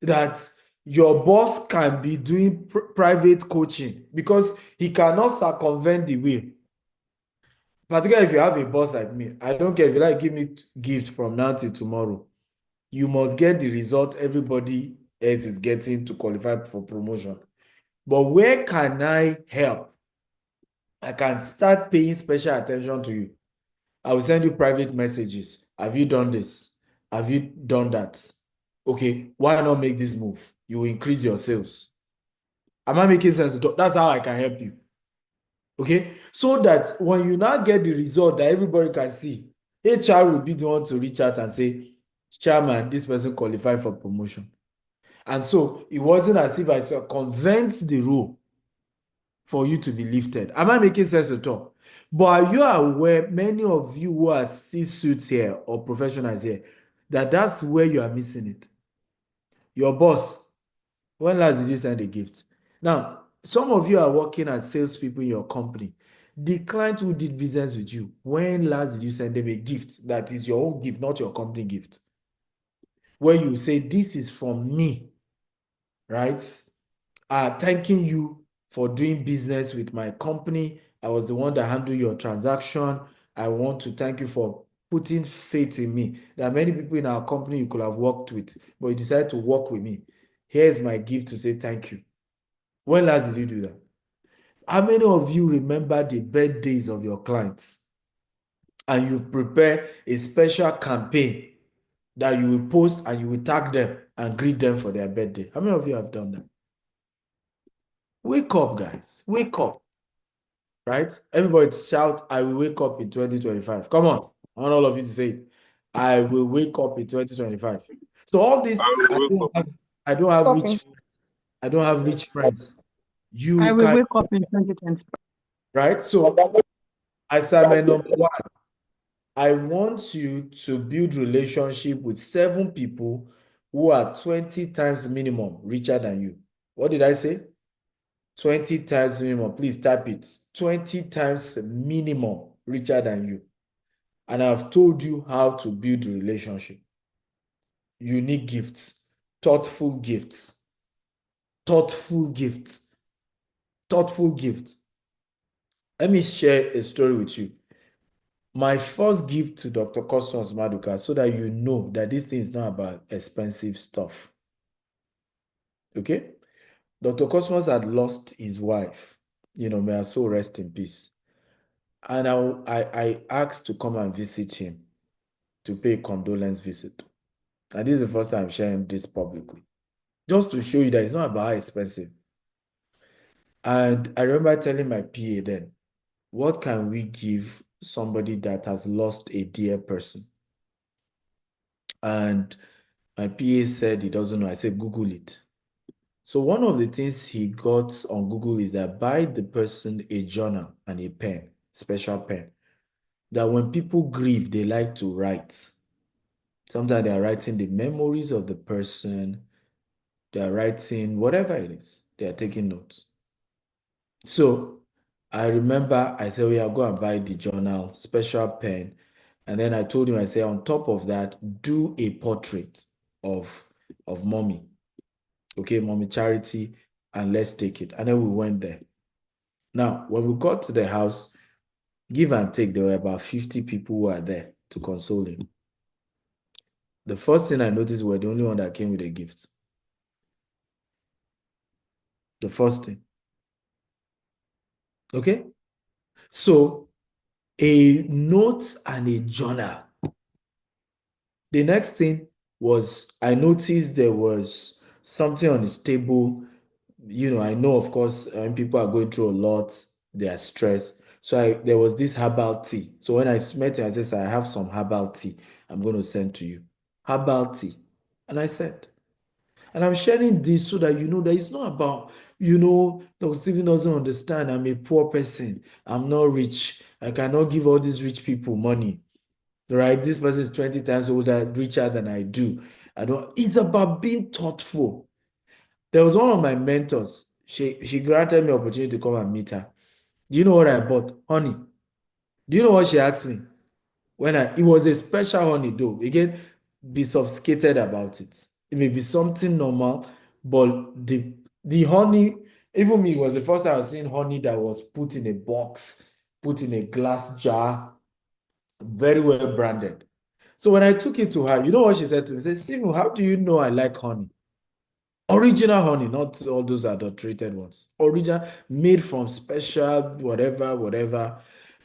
That your boss can be doing private coaching because he cannot circumvent the way. Particularly if you have a boss like me, I don't care if you like give me gift from now till tomorrow. You must get the result everybody else is getting to qualify for promotion. But where can I help? I can start paying special attention to you. I will send you private messages. Have you done this? Have you done that? Okay, why not make this move? You will increase your sales. Am I making sense? That's how I can help you. Okay, so that when you now get the result that everybody can see, HR will be the one to reach out and say, Chairman, this person qualified for promotion. And so it wasn't as if I circumvent the rule for you to be lifted. Am I making sense at all? But are you aware, many of you who are C-suits here or professionals here, that that's where you are missing it? Your boss, when last did you send a gift? Now, some of you are working as salespeople in your company. The client who did business with you, when last did you send them a gift that is your own gift, not your company gift? Where you say, this is from me, right? Thanking you for doing business with my company. I was the one that handled your transaction. I want to thank you for putting faith in me. There are many people in our company you could have worked with, but you decided to work with me. Here's my gift to say thank you. When last did you do that? How many of you remember the birthdays of your clients and you've prepared a special campaign that you will post and you will tag them and greet them for their birthday? How many of you have done that? Wake up, guys. Wake up. Right? Everybody shout, I will wake up in 2025. Come on. I want all of you to say it. I will wake up in 2025. So all this, I don't have rich friends. I don't have rich friends. I You will can, wake up in 2020. right? So assignment number 1, I want you to build relationship with 7 people who are 20 times minimum richer than you. What did I say? 20 times minimum. Please type it. 20 times minimum richer than you. And I've told you how to build a relationship. Unique gifts, thoughtful gifts, thoughtful gifts, thoughtful gifts. Let me share a story with you. My first gift to Dr. Cosmos Maduka, so that you know that this thing is not about expensive stuff. Okay? Dr. Cosmos had lost his wife. May her soul rest in peace. And I asked to come and visit him to pay a condolence visit. And this is the first time I'm sharing this publicly. Just to show you that it's not about how expensive. And I remember telling my PA then, what can we give somebody that has lost a dear person? And my PA said he doesn't know. I said, Google it. So one of the things he got on Google is that buy the person a journal and a pen, special pen, that when people grieve, they like to write. Sometimes they are writing the memories of the person. They are writing whatever it is. They are taking notes. So I remember I said, yeah, go and buy the journal, special pen. And then I told him, I said, on top of that, do a portrait of mommy. Okay, mommy Charity, and let's take it. And then we went there. Now, when we got to the house, give and take, there were about 50 people who were there to console him. The first thing I noticed were the only one that came with a gift. The first thing. Okay? So, a note and a journal. The next thing was I noticed there was something on his table. I know, of course, when people are going through a lot, they are stressed. So there was this herbal tea. So when I met him, I said, I have some herbal tea I'm going to send to you. Herbal tea. And I said, and I'm sharing this so that you know that it's not about, Dr. Stephen doesn't understand. I'm a poor person. I'm not rich. I cannot give all these rich people money. Right? This person is 20 times older, richer than I do. It's about being thoughtful. There was one of my mentors. She granted me opportunity to come and meet her. Do you know what I bought? Honey. Do you know what she asked me? It was a special honey though. Again, be sophisticated about it. It may be something normal, but the honey, even me, was the first time I was seeing honey that was put in a box, put in a glass jar, very well branded. So when I took it to her, you know what she said to me? She said, Stephen, how do you know I like honey? Original honey, not all those adulterated ones. Original, made from special, whatever, whatever.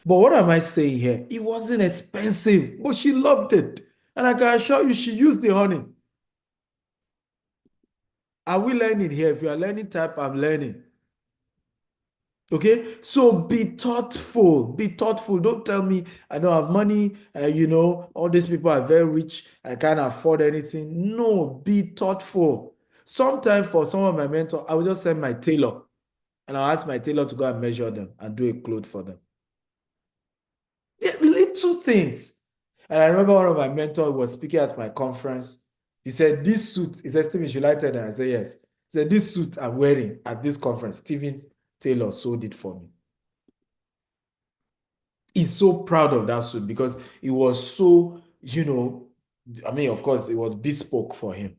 But what am I saying here? It wasn't expensive, but she loved it. And I can assure you, she used the honey. Are we learning here? If you are learning, type, I'm learning. Okay, so be thoughtful. Be thoughtful. Don't tell me I don't have money. All these people are very rich. I can't afford anything. No, be thoughtful. Sometimes for some of my mentors, I will just send my tailor and I'll ask my tailor to go and measure them and do a cloth for them. Yeah, little things. And I remember one of my mentors was speaking at my conference He said, this suit, he said, Stephen, should I tell them? I said, yes. He said, this suit I'm wearing at this conference, Stephen Taylor sold it for me. He's so proud of that suit because it was so, I mean, of course, it was bespoke for him.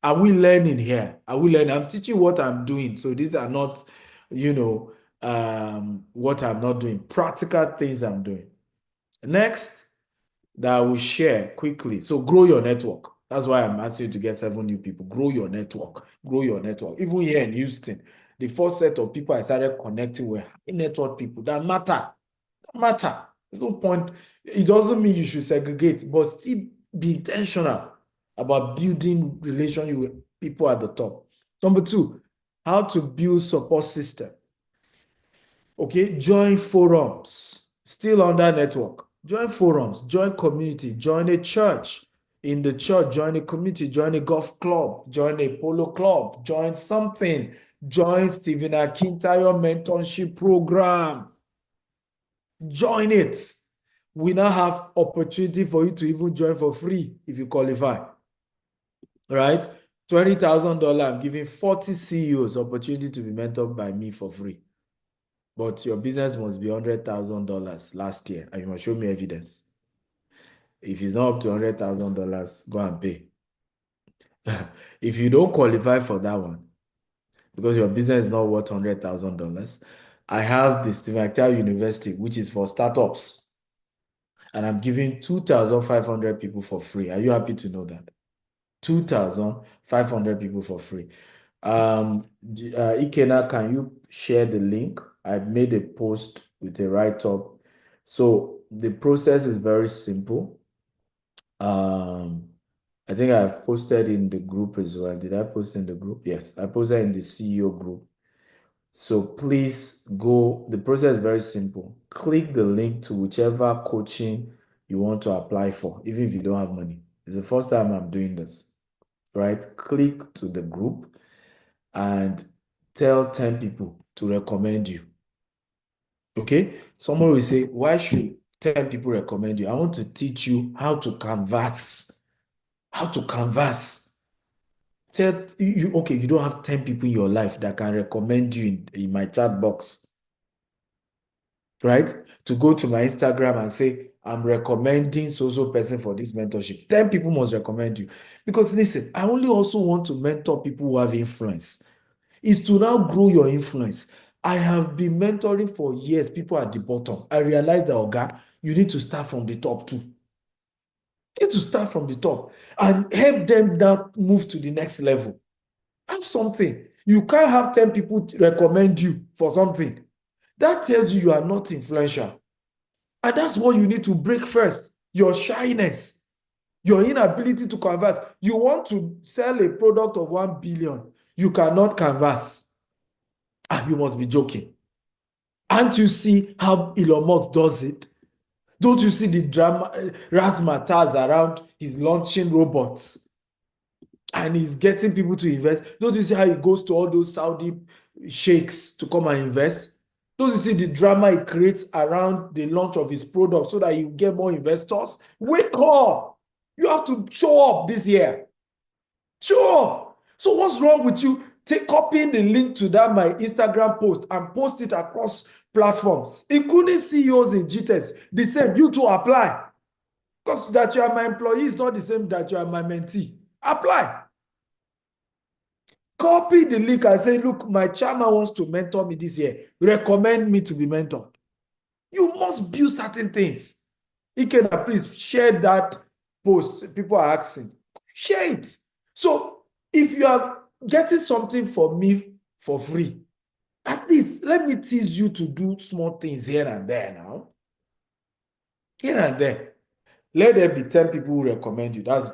Are we learning here? Are we learning? I'm teaching what I'm doing. So these are not, what I'm not doing. Practical things I'm doing. Next, that I will share quickly. So grow your network. That's why I'm asking you to get 7 new people. Grow your network. Grow your network. Even here in Houston, the first set of people I started connecting were high network people that matter. There's no point. It doesn't mean you should segregate, but still be intentional about building relationship with people at the top. Number 2, how to build support system. Okay, join forums. Still on that network. Join forums, join community, join a church. In the church, join a community, join a golf club, join a polo club, join something. Join Stephen Akintayo mentorship program. Join it. We now have opportunity for you to even join for free if you qualify. Right? $20,000. I'm giving 40 CEOs opportunity to be mentored by me for free. But your business must be $100,000 last year, and you must show me evidence. If it's not up to $100,000, go and pay. If you don't qualify for that one, because your business is not worth $100,000, I have the Stephen Akintayo University, which is for startups. And I'm giving 2,500 people for free. Are you happy to know that? 2,500 people for free. Ikena, can you share the link? I made a post with a write-up. So the process is very simple. I think I've posted in the group as well. Did I post in the group? Yes, I posted in the CEO group. So please go. The process is very simple. Click the link to whichever coaching you want to apply for, even if you don't have money. It's the first time I'm doing this, right? Click to the group and tell 10 people to recommend you. Okay? Someone will say, why should 10 people recommend you? I want to teach you how to canvas. How to canvas. Tell you, okay, you don't have 10 people in your life that can recommend you in my chat box. Right? To go to my Instagram and say, I'm recommending so person for this mentorship. 10 people must recommend you. Because listen, I only also want to mentor people who have influence. Is to now grow your influence. I have been mentoring for years, people at the bottom. I realized that, Oga, you need to start from the top too. You need to start from the top and help them now move to the next level. Have something. You can't have 10 people recommend you for something. That tells you are not influential. And that's what you need to break first. Your shyness, your inability to converse. You want to sell a product of 1 billion. You cannot converse. You must be joking. Can't you see how Elon Musk does it? Don't you see the drama, razzmatazz around his launching robots? And he's getting people to invest. Don't you see how he goes to all those Saudi sheikhs to come and invest? Don't you see the drama he creates around the launch of his product so that he will get more investors? Wake up! You have to show up this year. Show up! So what's wrong with you? Copy the link to that my Instagram post and post it across platforms, including CEOs in GTES. The same, you too apply. Because that you are my employee is not the same that you are my mentee. Apply. Copy the link and say, look, my chairman wants to mentor me this year. Recommend me to be mentored. You must build certain things. Ikena, please share that post. People are asking. Share it. So if you are getting something from me for free, at least let me tease you to do small things here and there now. Here and there. Let there be 10 people who recommend you. That's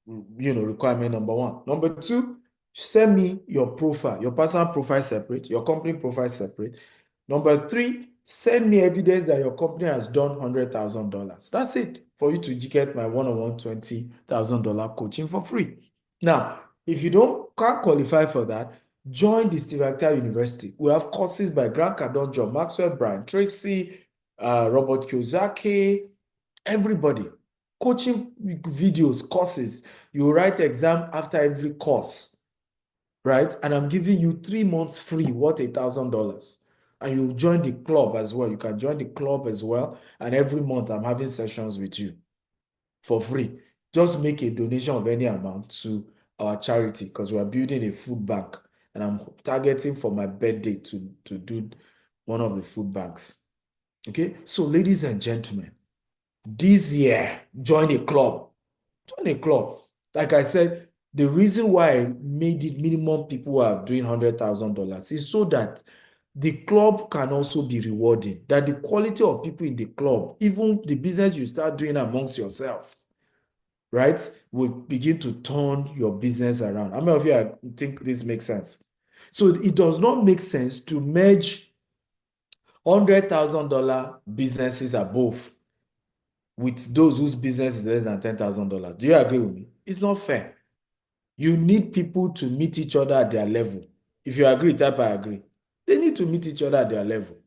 requirement number 1. Number 2, send me your profile, your personal profile separate, your company profile separate. Number 3, send me evidence that your company has done $100,000. That's it for you to get my one-on-one $20,000 coaching for free. Now, if you can't qualify for that, join the Stephen Akintayo University. We have courses by Grant Cardone, John Maxwell, Brian Tracy, Robert Kiyosaki, everybody. coaching videos, courses. You write exam after every course, right? And I'm giving you 3 months free, worth $1,000. And you join the club as well. You can join the club as well. And every month I'm having sessions with you for free. Just make a donation of any amount to our charity because we are building a food bank. And I'm targeting for my birthday to do one of the food banks. Okay? So, ladies and gentlemen, this year, join a club. Join a club. Like I said, the reason why I made it minimum people are doing $100,000 is so that the club can also be rewarding. That the quality of people in the club, even the business you start doing amongst yourselves, right, will begin to turn your business around. How many of you think this makes sense? So it does not make sense to merge $100,000 businesses above with those whose business is less than $10,000. Do you agree with me? It's not fair. You need people to meet each other at their level. If you agree, type I agree. They need to meet each other at their level,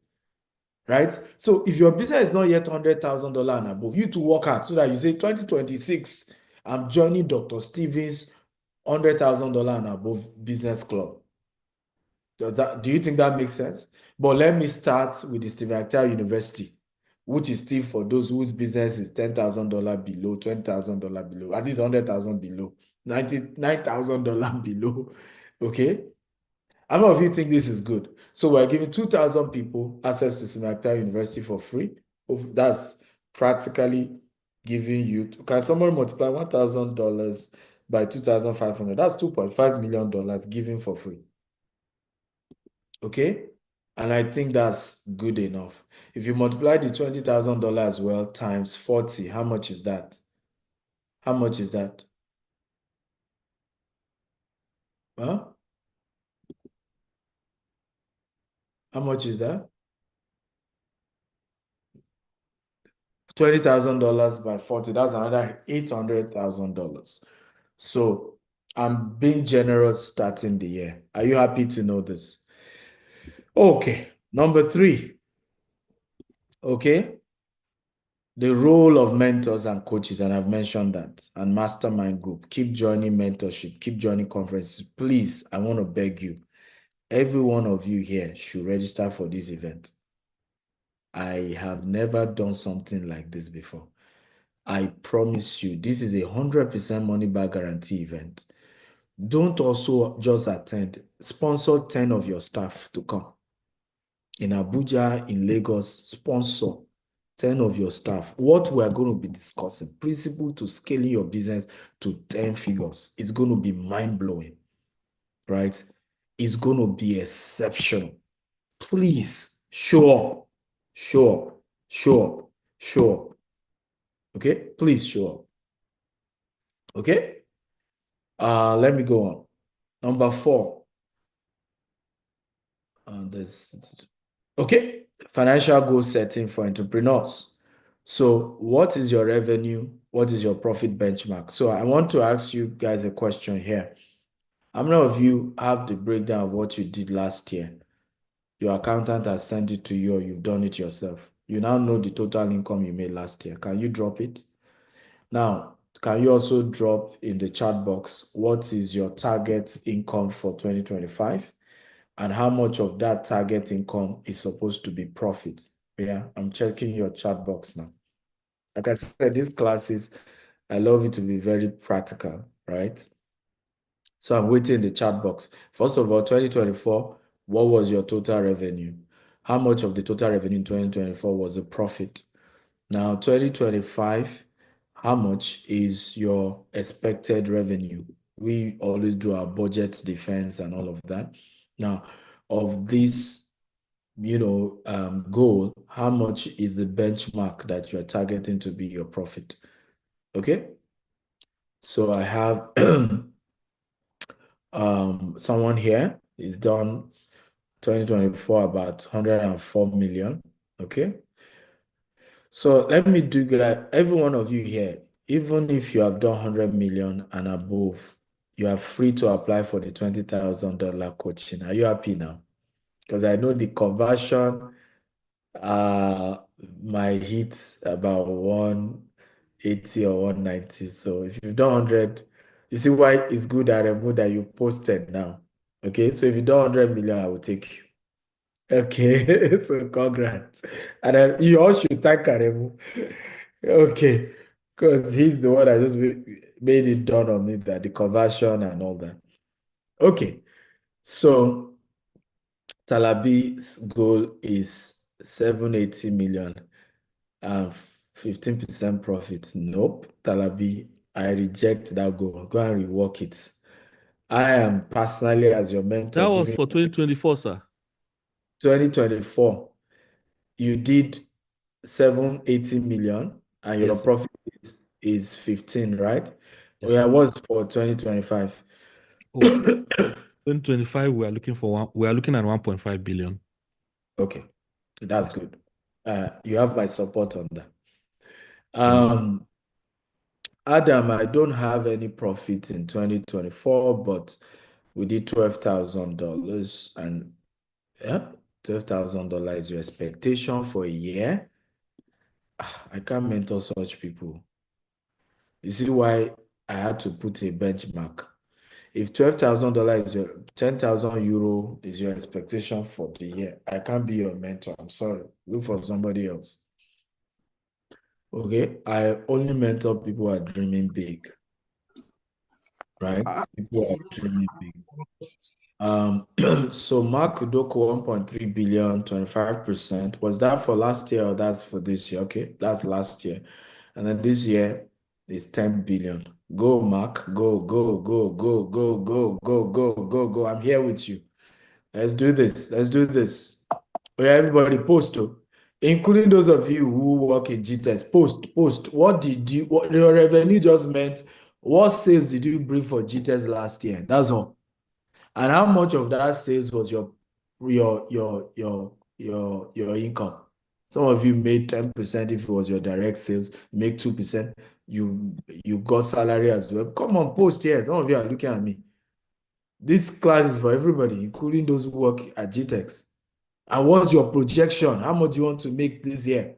right? So if your business is not yet $100,000 and above, you to work hard so that you say 2026, I'm joining Dr. Stevens $100,000 and above business club. Do you think that makes sense? But let me start with the Stephen Akintayo University, which is still for those whose business is $10,000 below, $20,000 below, at least $100,000 below, $99,000 below. Okay? How many of you think this is good? So we're giving 2,000 people access to Stephen Akintayo University for free. That's practically giving you. Can someone multiply $1,000 by 2,500? That's $2.5 million given for free. Okay? And I think that's good enough. If you multiply the $20,000 as well times 40, how much is that? How much is that? Huh? How much is that? $20,000 by 40, that's another $800,000. So I'm being generous starting the year. Are you happy to know this? Okay, number 3. Okay, the role of mentors and coaches, and I've mentioned that, and mastermind group. Keep joining mentorship, keep joining conferences. Please, I want to beg you, every one of you here should register for this event. I have never done something like this before. I promise you, this is 100% money back guarantee event. Don't also just attend. Sponsor 10 of your staff to come. In Abuja, in Lagos, sponsor 10 of your staff. What we are going to be discussing, principle to scaling your business to 10 figures, is going to be mind-blowing, right? It's going to be exceptional. Please show up, show up, show up, show up. Okay? Please show up. Okay? Let me go on. Number 4. Okay, financial goal setting for entrepreneurs. So what is your revenue? What is your profit benchmark? So I want to ask you guys a question here. How many of you have the breakdown of what you did last year? Your accountant has sent it to you or you've done it yourself. You now know the total income you made last year. Can you drop it? Now, can you also drop in the chat box what is your target income for 2025? And how much of that target income is supposed to be profit? Yeah, I'm checking your chat box now. Like I said, these classes, I love it to be very practical, right? So I'm waiting in the chat box. First of all, 2024, what was your total revenue? How much of the total revenue in 2024 was a profit? Now, 2025, how much is your expected revenue? We always do our budget defense and all of that. Now, of this, goal, how much is the benchmark that you're targeting to be your profit? Okay. So I have someone here is done 2024 about 104 million. Okay. So let me do that. Every one of you here, even if you have done 100 million and above, you are free to apply for the $20,000 coaching. Are you happy now? Because I know the conversion might hit about 1 180 or 190. So if you've done 100, you see why it's good, Aremu, that you posted now. Okay, so if you done 100 million, I will take you. Okay, so congrats. And then you all should thank Aremu. Okay, because he's the one that just made it dawn on me that the conversion and all that. Okay, so Talabi's goal is 780 million and 15% profit. Nope, Talabi, I reject that goal. Go and rework it. I am personally, as your mentor, That was giving for 2024, sir. 2024. You did 780 million and your Yes, sir. profit is 15, right? Yes, Yeah, sir. what's for 2025? Oh, 2025, we are looking at 1.5 billion. Okay, that's Yes. good. You have my support on that. Thank you. Adam, I don't have any profit in 2024, but we did $12,000, and yeah, $12,000 is your expectation for a year. I can't mentor such people. You see why I had to put a benchmark. If $12,000 is your 10,000 euro is your expectation for the year, I can't be your mentor. I'm sorry. Look for somebody else. Okay, I only mentor people who are dreaming big, right? People are dreaming big. So Mark Udoko 1.3 billion, 25%. Was that for last year or that's for this year? Okay, that's last year. And then this year is 10 billion. Go, Mark. Go, go, go, go, go, go, go, go, go, go. I'm here with you. Let's do this. Let's do this. Oh, yeah, everybody post, including those of you who work in GTS. Post. What your revenue just meant? What sales did you bring for GTS last year? That's all. And how much of that sales was your income? Some of you made 10% if it was your direct sales, you make 2%, you got salary as well. Come on, post here. Some of you are looking at me. This class is for everybody, including those who work at GTEX. And what's your projection? How much do you want to make this year?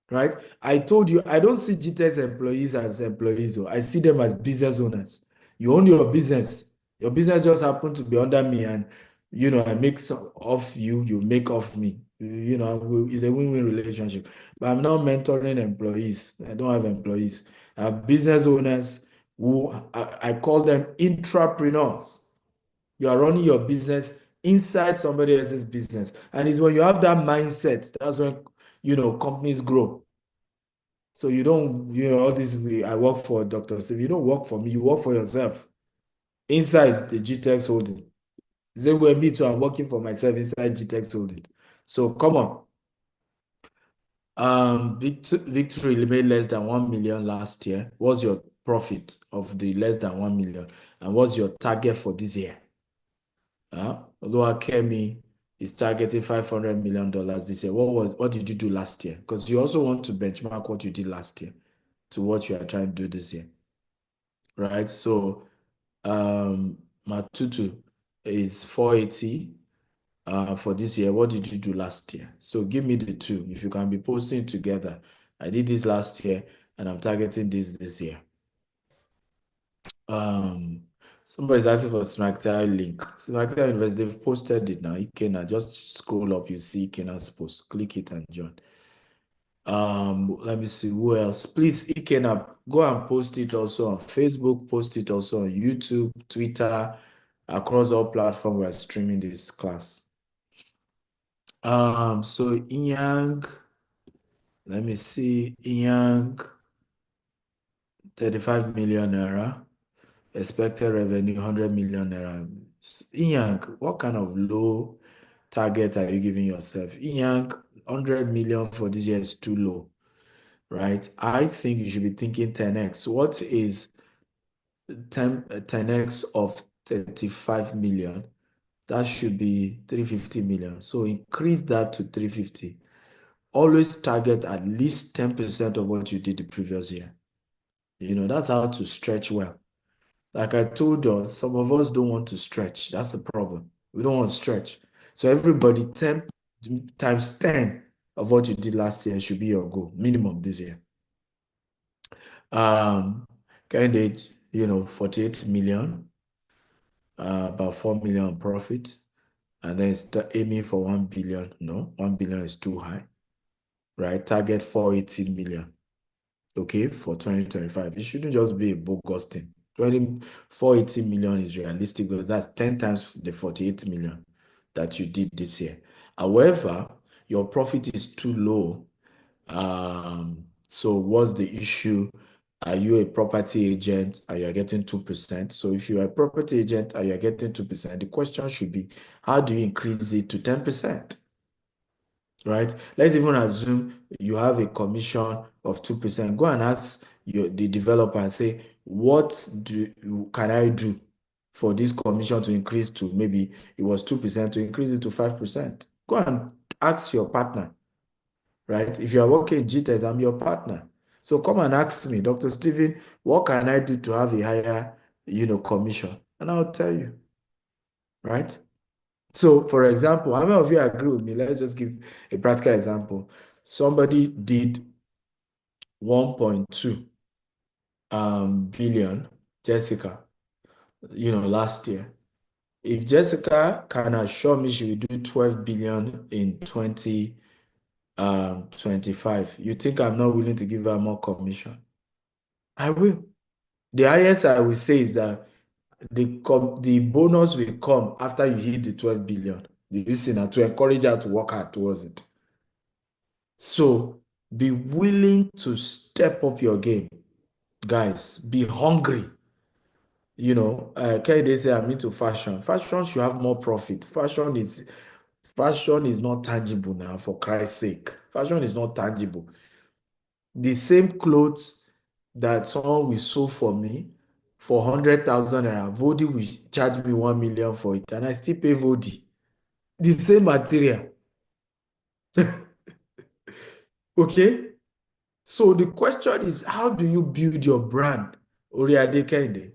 Right? I told you, I don't see GTEX employees as employees, though. I see them as business owners. You own your business. Your business just happened to be under me, and I make some off you, you make off me. It's a win-win relationship. But I'm not mentoring employees. I don't have employees. I have business owners who I call them intrapreneurs. You are running your business inside somebody else's business. And it's when you have that mindset, that's when companies grow. So you don't, all this way, I work for Dr. Steve. You don't work for me, you work for yourself inside the GTEX holding. Same way me too, I'm working for myself inside GTEX holding. So come on. Victory made less than 1 million last year. What's your profit of the less than 1 million? And what's your target for this year? Although Akemi is targeting $500 million this year, what did you do last year? Because you also want to benchmark what you did last year to what you are trying to do this year, right? So Matutu is 480 for this year. What did you do last year? So give me the two. If you can be posting together, I did this last year and I'm targeting this year. Somebody's asking for Smackdown link. Smackdown University, they've posted it now. Ikena, just scroll up, you see Ikena's post. Click it and join. Let me see who else. Please, Ikena, go and post it also on Facebook, post it also on YouTube, Twitter, across all platforms we're streaming this class. So Inyang, let me see, Inyang, 35 million naira. Expected revenue, 100 million naira. Inyang, what kind of low target are you giving yourself? Inyang, 100 million for this year is too low, right? I think you should be thinking 10x. What is 10x of 35 million? That should be 350 million. So increase that to 350. Always target at least 10% of what you did the previous year. That's how to stretch well. Like I told you, some of us don't want to stretch. That's the problem. We don't want to stretch. So everybody 10 times 10 of what you did last year should be your goal, minimum this year. Candidate, 48 million, about 4 million profit, and then aiming for 1 billion. No, 1 billion is too high, right? Target 480 million, okay, for 2025. It shouldn't just be a bogus thing. 480 million is realistic because that's 10 times the 48 million that you did this year. However, your profit is too low. So what's the issue? Are you a property agent and you're getting 2%? So if you're a property agent and you're getting 2%, the question should be, how do you increase it to 10%? Right? Let's even assume you have a commission of 2%. Go and ask the developer and say, what can I do for this commission to increase to, maybe it was 2%, to increase it to 5%? Go and ask your partner, right? If you are working in GTES, I'm your partner. So come and ask me, Dr. Stephen, what can I do to have a higher, commission? And I'll tell you, right? So, for example, how many of you agree with me? Let's just give a practical example. Somebody did 1.2 billion, Jessica, last year. If Jessica can assure me she will do 12 billion in 2025, you think I'm not willing to give her more commission? I will. The highest I will say is that the bonus will come after you hit the 12 billion. You see now, to encourage her to work hard towards it. So be willing to step up your game, guys. Be hungry. They say I'm into fashion. Fashion should have more profit. Fashion is not tangible now, for Christ's sake. Fashion is not tangible. The same clothes that someone will sew for me for 100,000 naira, Vodi will charge me 1 million for it, and I still pay Vodi. The same material. Okay? So the question is, how do you build your brand? Oriade Kende.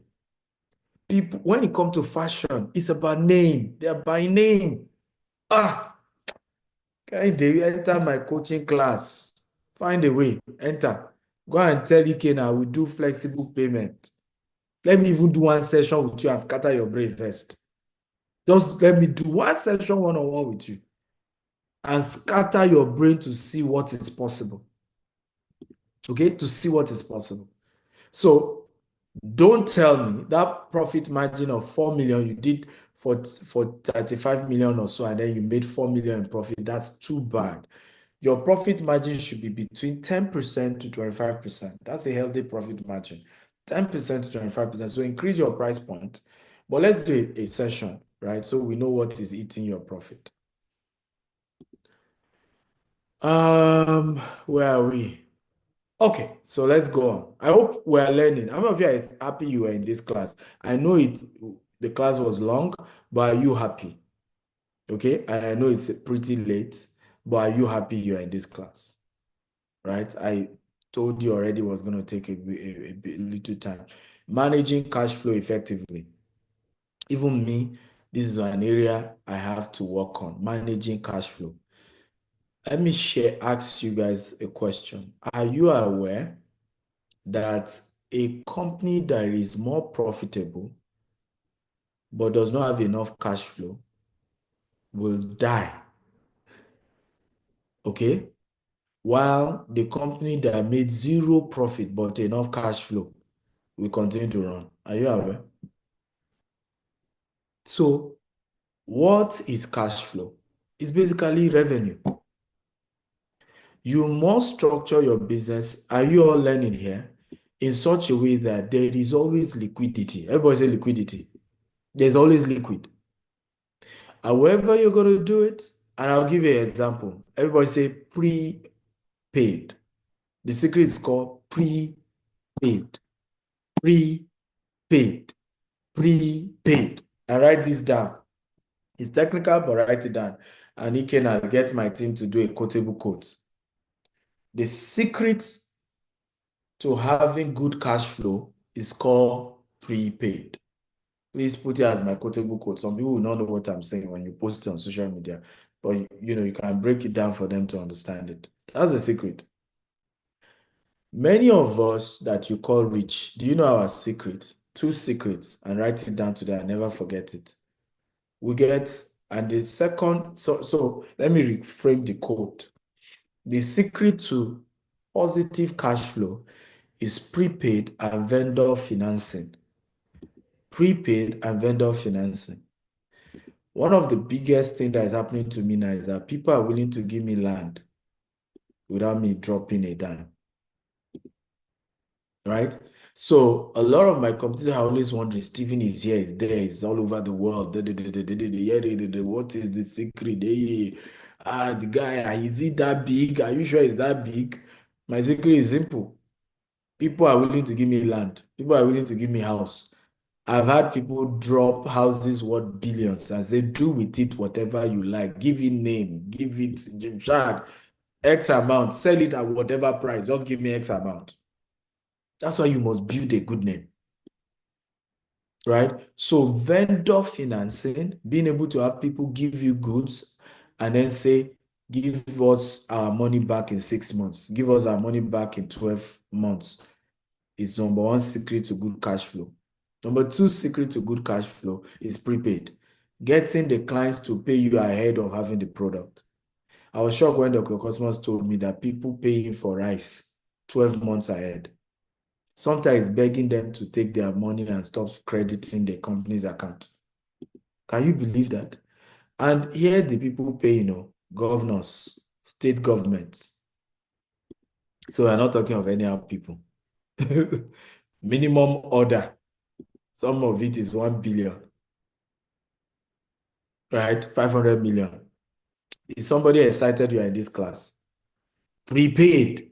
People, when it comes to fashion, it's about name. They are by name. Kende, enter my coaching class. Find a way. Enter. Go and tell Ike now, we do flexible payment. Let me even do one session with you and scatter your brain first. Just let me do one session one-on-one with you and scatter your brain to see what is possible. Okay? To see what is possible. So don't tell me that profit margin of 4 million you did for 35 million or so, and then you made 4 million in profit. That's too bad. Your profit margin should be between 10% to 25%. That's a healthy profit margin. 10% to 25%. So increase your price point. But let's do a session, right? So we know what is eating your profit. Where are we? Okay, so let's go on. I hope we're learning. How many of you are happy you were in this class? I know the class was long, but are you happy? Okay, and I know it's pretty late, but are you happy you are in this class? Right? I told you already was going to take a little time. Managing cash flow effectively. Even me, this is an area I have to work on, managing cash flow. Let me ask you guys a question. Are you aware that a company that is more profitable but does not have enough cash flow will die? Okay? While the company that made zero profit but enough cash flow will continue to run. Are you aware? So, what is cash flow? It's basically revenue. You must structure your business. Are you all learning here? In such a way that there is always liquidity. Everybody say liquidity. There's always liquid. However you're going to do it, and I'll give you an example. Everybody say prepaid. The secret is called prepaid. Prepaid. Prepaid. I write this down. It's technical, but write it down. And I'll get my team to do a quotable quote. The secret to having good cash flow is called prepaid. Please put it as my quotable quote. Some people will not know what I'm saying when you post it on social media, but you can break it down for them to understand it. That's the secret. Many of us that you call rich, do you know our secret? 2 secrets, and write it down today and never forget it. We get, and the second, so let me reframe the quote. The secret to positive cash flow is prepaid and vendor financing. Prepaid and vendor financing. One of the biggest things that is happening to me now is that people are willing to give me land without me dropping a dime. Right? So a lot of my competitors are always wondering, Stephen is here, is there, is all over the world. What is the secret? The guy, is he that big? Are you sure he's that big? My secret is simple. People are willing to give me land. People are willing to give me house. I've had people drop houses worth billions and say, do with it whatever you like. Give it name, give it X amount, sell it at whatever price. Just give me X amount. That's why you must build a good name, right? So vendor financing, being able to have people give you goods and then say, give us our money back in 6 months, give us our money back in 12 months, is number 1 secret to good cash flow. Number 2 secret to good cash flow is prepaid. Getting the clients to pay you ahead of having the product. I was shocked when the customers told me that people paying for rice 12 months ahead. Sometimes begging them to take their money and stop crediting the company's account. Can you believe that? And here the people pay, governors, state governments. So we're not talking of any other people. Minimum order. Some of it is 1 billion. Right? 500 million. Is somebody excited you are in this class? Prepaid.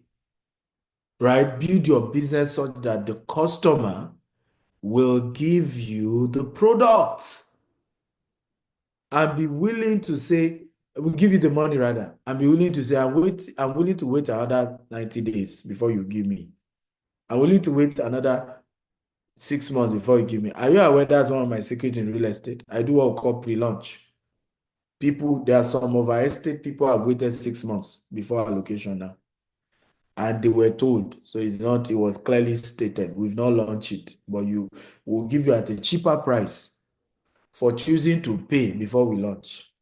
Right? Build your business such that the customer will give you the product and be willing to say, we'll give you the money rather, and be willing to say, I'm willing to wait another 90 days before you give me. I'm willing to wait another 6 months before you give me. Are you aware that's one of my secrets in real estate? I do what we call pre-launch. There are some of our estate people have waited 6 months before allocation now. And they were told, so it was clearly stated, we've not launched it, but we'll give you at a cheaper price for choosing to pay before we launch.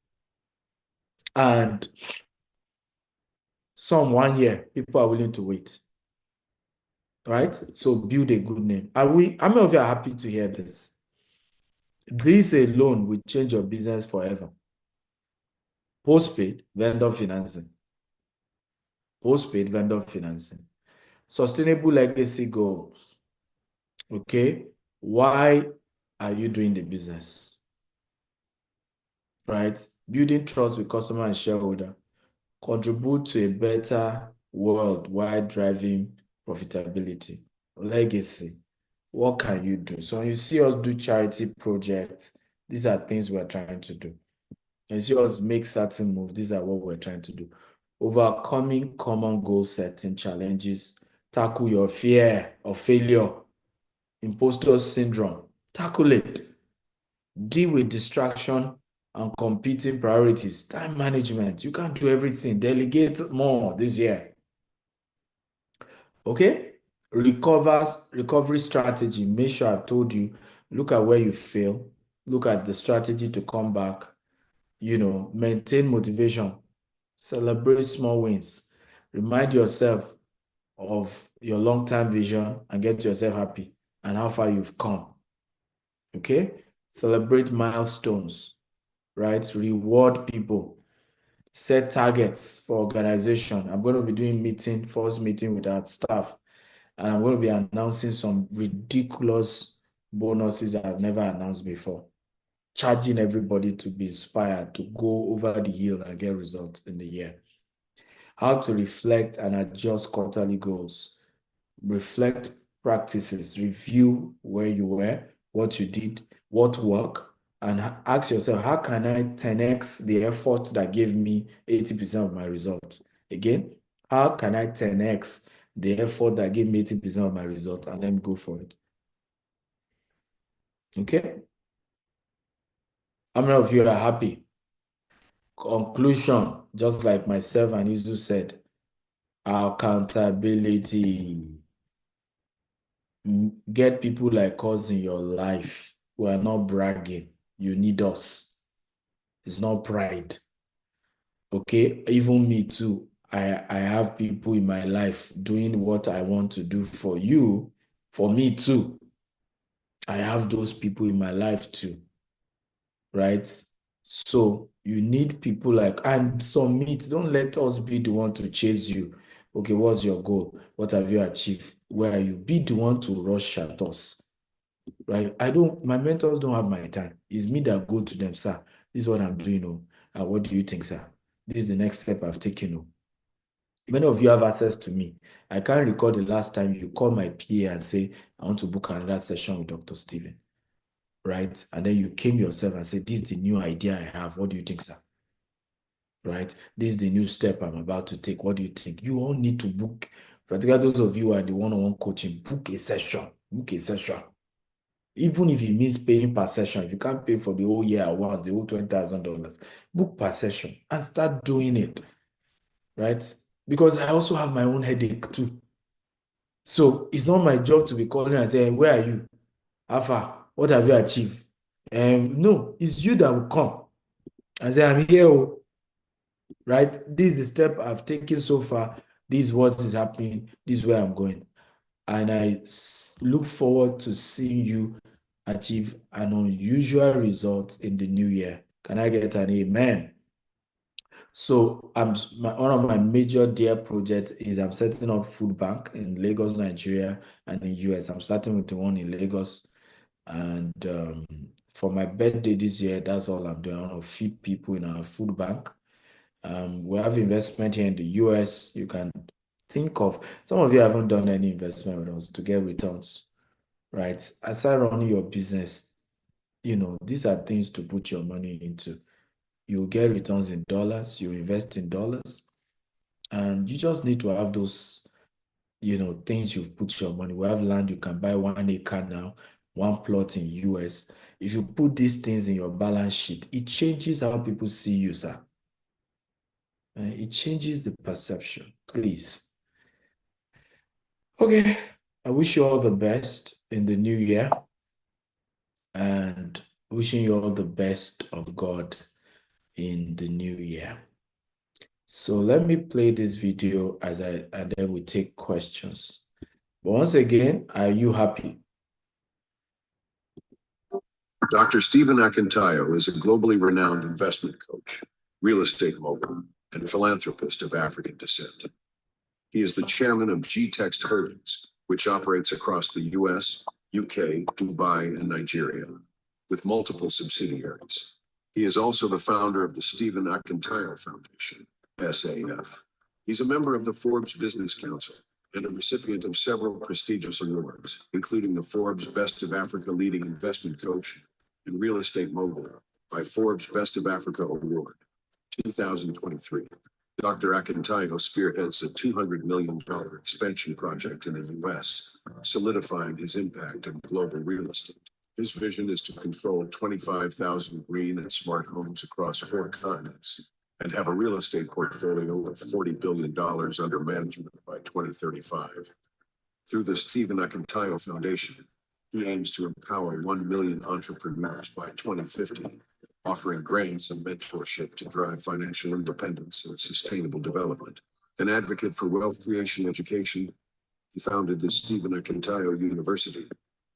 And some 1 year, people are willing to wait. Right? So build a good name. How many of you are happy to hear this? This alone will change your business forever. Postpaid vendor financing. Postpaid vendor financing. Sustainable legacy goals. Okay? Why are you doing the business? Right? Building trust with customer and shareholder. Contribute to a better world while driving profitability. Legacy. What can you do? So when you see us do charity projects, these are things we're trying to do. When you see us make certain moves, these are what we're trying to do. Overcoming common goal setting challenges. Tackle your fear of failure. Imposter syndrome. Tackle it. Deal with distraction and competing priorities. Time management. You can't do everything. Delegate more this year. Okay? Recovery strategy. Make sure I've told you, look at where you fail. Look at the strategy to come back. Maintain motivation. Celebrate small wins. Remind yourself of your long-term vision and get yourself happy and how far you've come. Okay? Celebrate milestones, right? Reward people. Set targets for organization. I'm going to be doing first meeting with our staff, and I'm going to be announcing some ridiculous bonuses that I've never announced before. Charging everybody to be inspired, to go over the hill and get results in the year. How to reflect and adjust quarterly goals. Reflect practices, review where you were, what you did, what worked, and ask yourself, how can I 10x the effort that gave me 80% of my results? Again, how can I 10x the effort that gave me 80% of my results, and then go for it? Okay? How many of you are happy? Conclusion, just like myself and Izu said, Accountability. Get people like us in your life. We are not bragging. You need us. It's not pride. Okay, even me too. I have people in my life doing what I want to do for you, for me too. I have those people in my life too, right? So you need people like, and submit. Don't let us be the one to chase you. Okay, what's your goal? What have you achieved? Where are you? Be the one to rush at us, right? My mentors don't have my time. It's me that go to them, sir. This is what I'm doing. Oh, what do you think, sir? This is the next step I've taken. Oh. Many of you have access to me. I can't recall the last time you call my PA and say, I want to book another session with Dr. Stephen, right? And then you came yourself and said, this is the new idea I have. What do you think, sir? Right? This is the new step I'm about to take. What do you think? You all need to book, particularly those of you who are in the one-on-one coaching, book a session. Book a session. Even if it means paying per session, if you can't pay for the whole year at once, the whole $20,000, book per session and start doing it, right? Because I also have my own headache too. So it's not my job to be calling and saying, where are you? Alpha, what have you achieved? No, it's you that will come and say, I'm here, oh. Right? This is the step I've taken so far. This is what is happening. This is where I'm going. And I look forward to seeing you achieve an unusual result in the new year. Can I get an amen? So one of my major dear projects is I'm setting up food bank in Lagos, Nigeria, and in US. I'm starting with the one in Lagos. And for my birthday this year, that's all I'm doing. I want to feed people in our food bank. We have investment here in the US. You can think of, some of you haven't done any investment with us to get returns, right? Aside running your business, these are things to put your money into. You get returns in dollars, you invest in dollars, and you just need to have those, things you've put your money. We have land, you can buy 1 acre now, 1 plot in US. If you put these things in your balance sheet, it changes how people see you, sir. It changes the perception, please. Okay, I wish you all the best in the new year and wishing you all the best of God in the new year. So let me play this video and then we take questions. But once again, are you happy? Dr. Stephen Akintayo is a globally renowned investment coach, real estate mogul, and philanthropist of African descent. He is the chairman of G-Text Holdings, which operates across the US, UK, Dubai, and Nigeria, with multiple subsidiaries. He is also the founder of the Stephen Akintayo Foundation, SAF. He's a member of the Forbes Business Council and a recipient of several prestigious awards, including the Forbes Best of Africa Leading Investment Coach and Real Estate Mogul by Forbes Best of Africa Award, 2023. Dr. Akintayo spearheads a $200 million expansion project in the US, solidifying his impact in global real estate. His vision is to control 25,000 green and smart homes across 4 continents and have a real estate portfolio of $40 billion under management by 2035. Through the Stephen Akintayo Foundation, he aims to empower 1 million entrepreneurs by 2050, offering grants and mentorship to drive financial independence and sustainable development. An advocate for wealth creation education, he founded the Stephen Akintayo University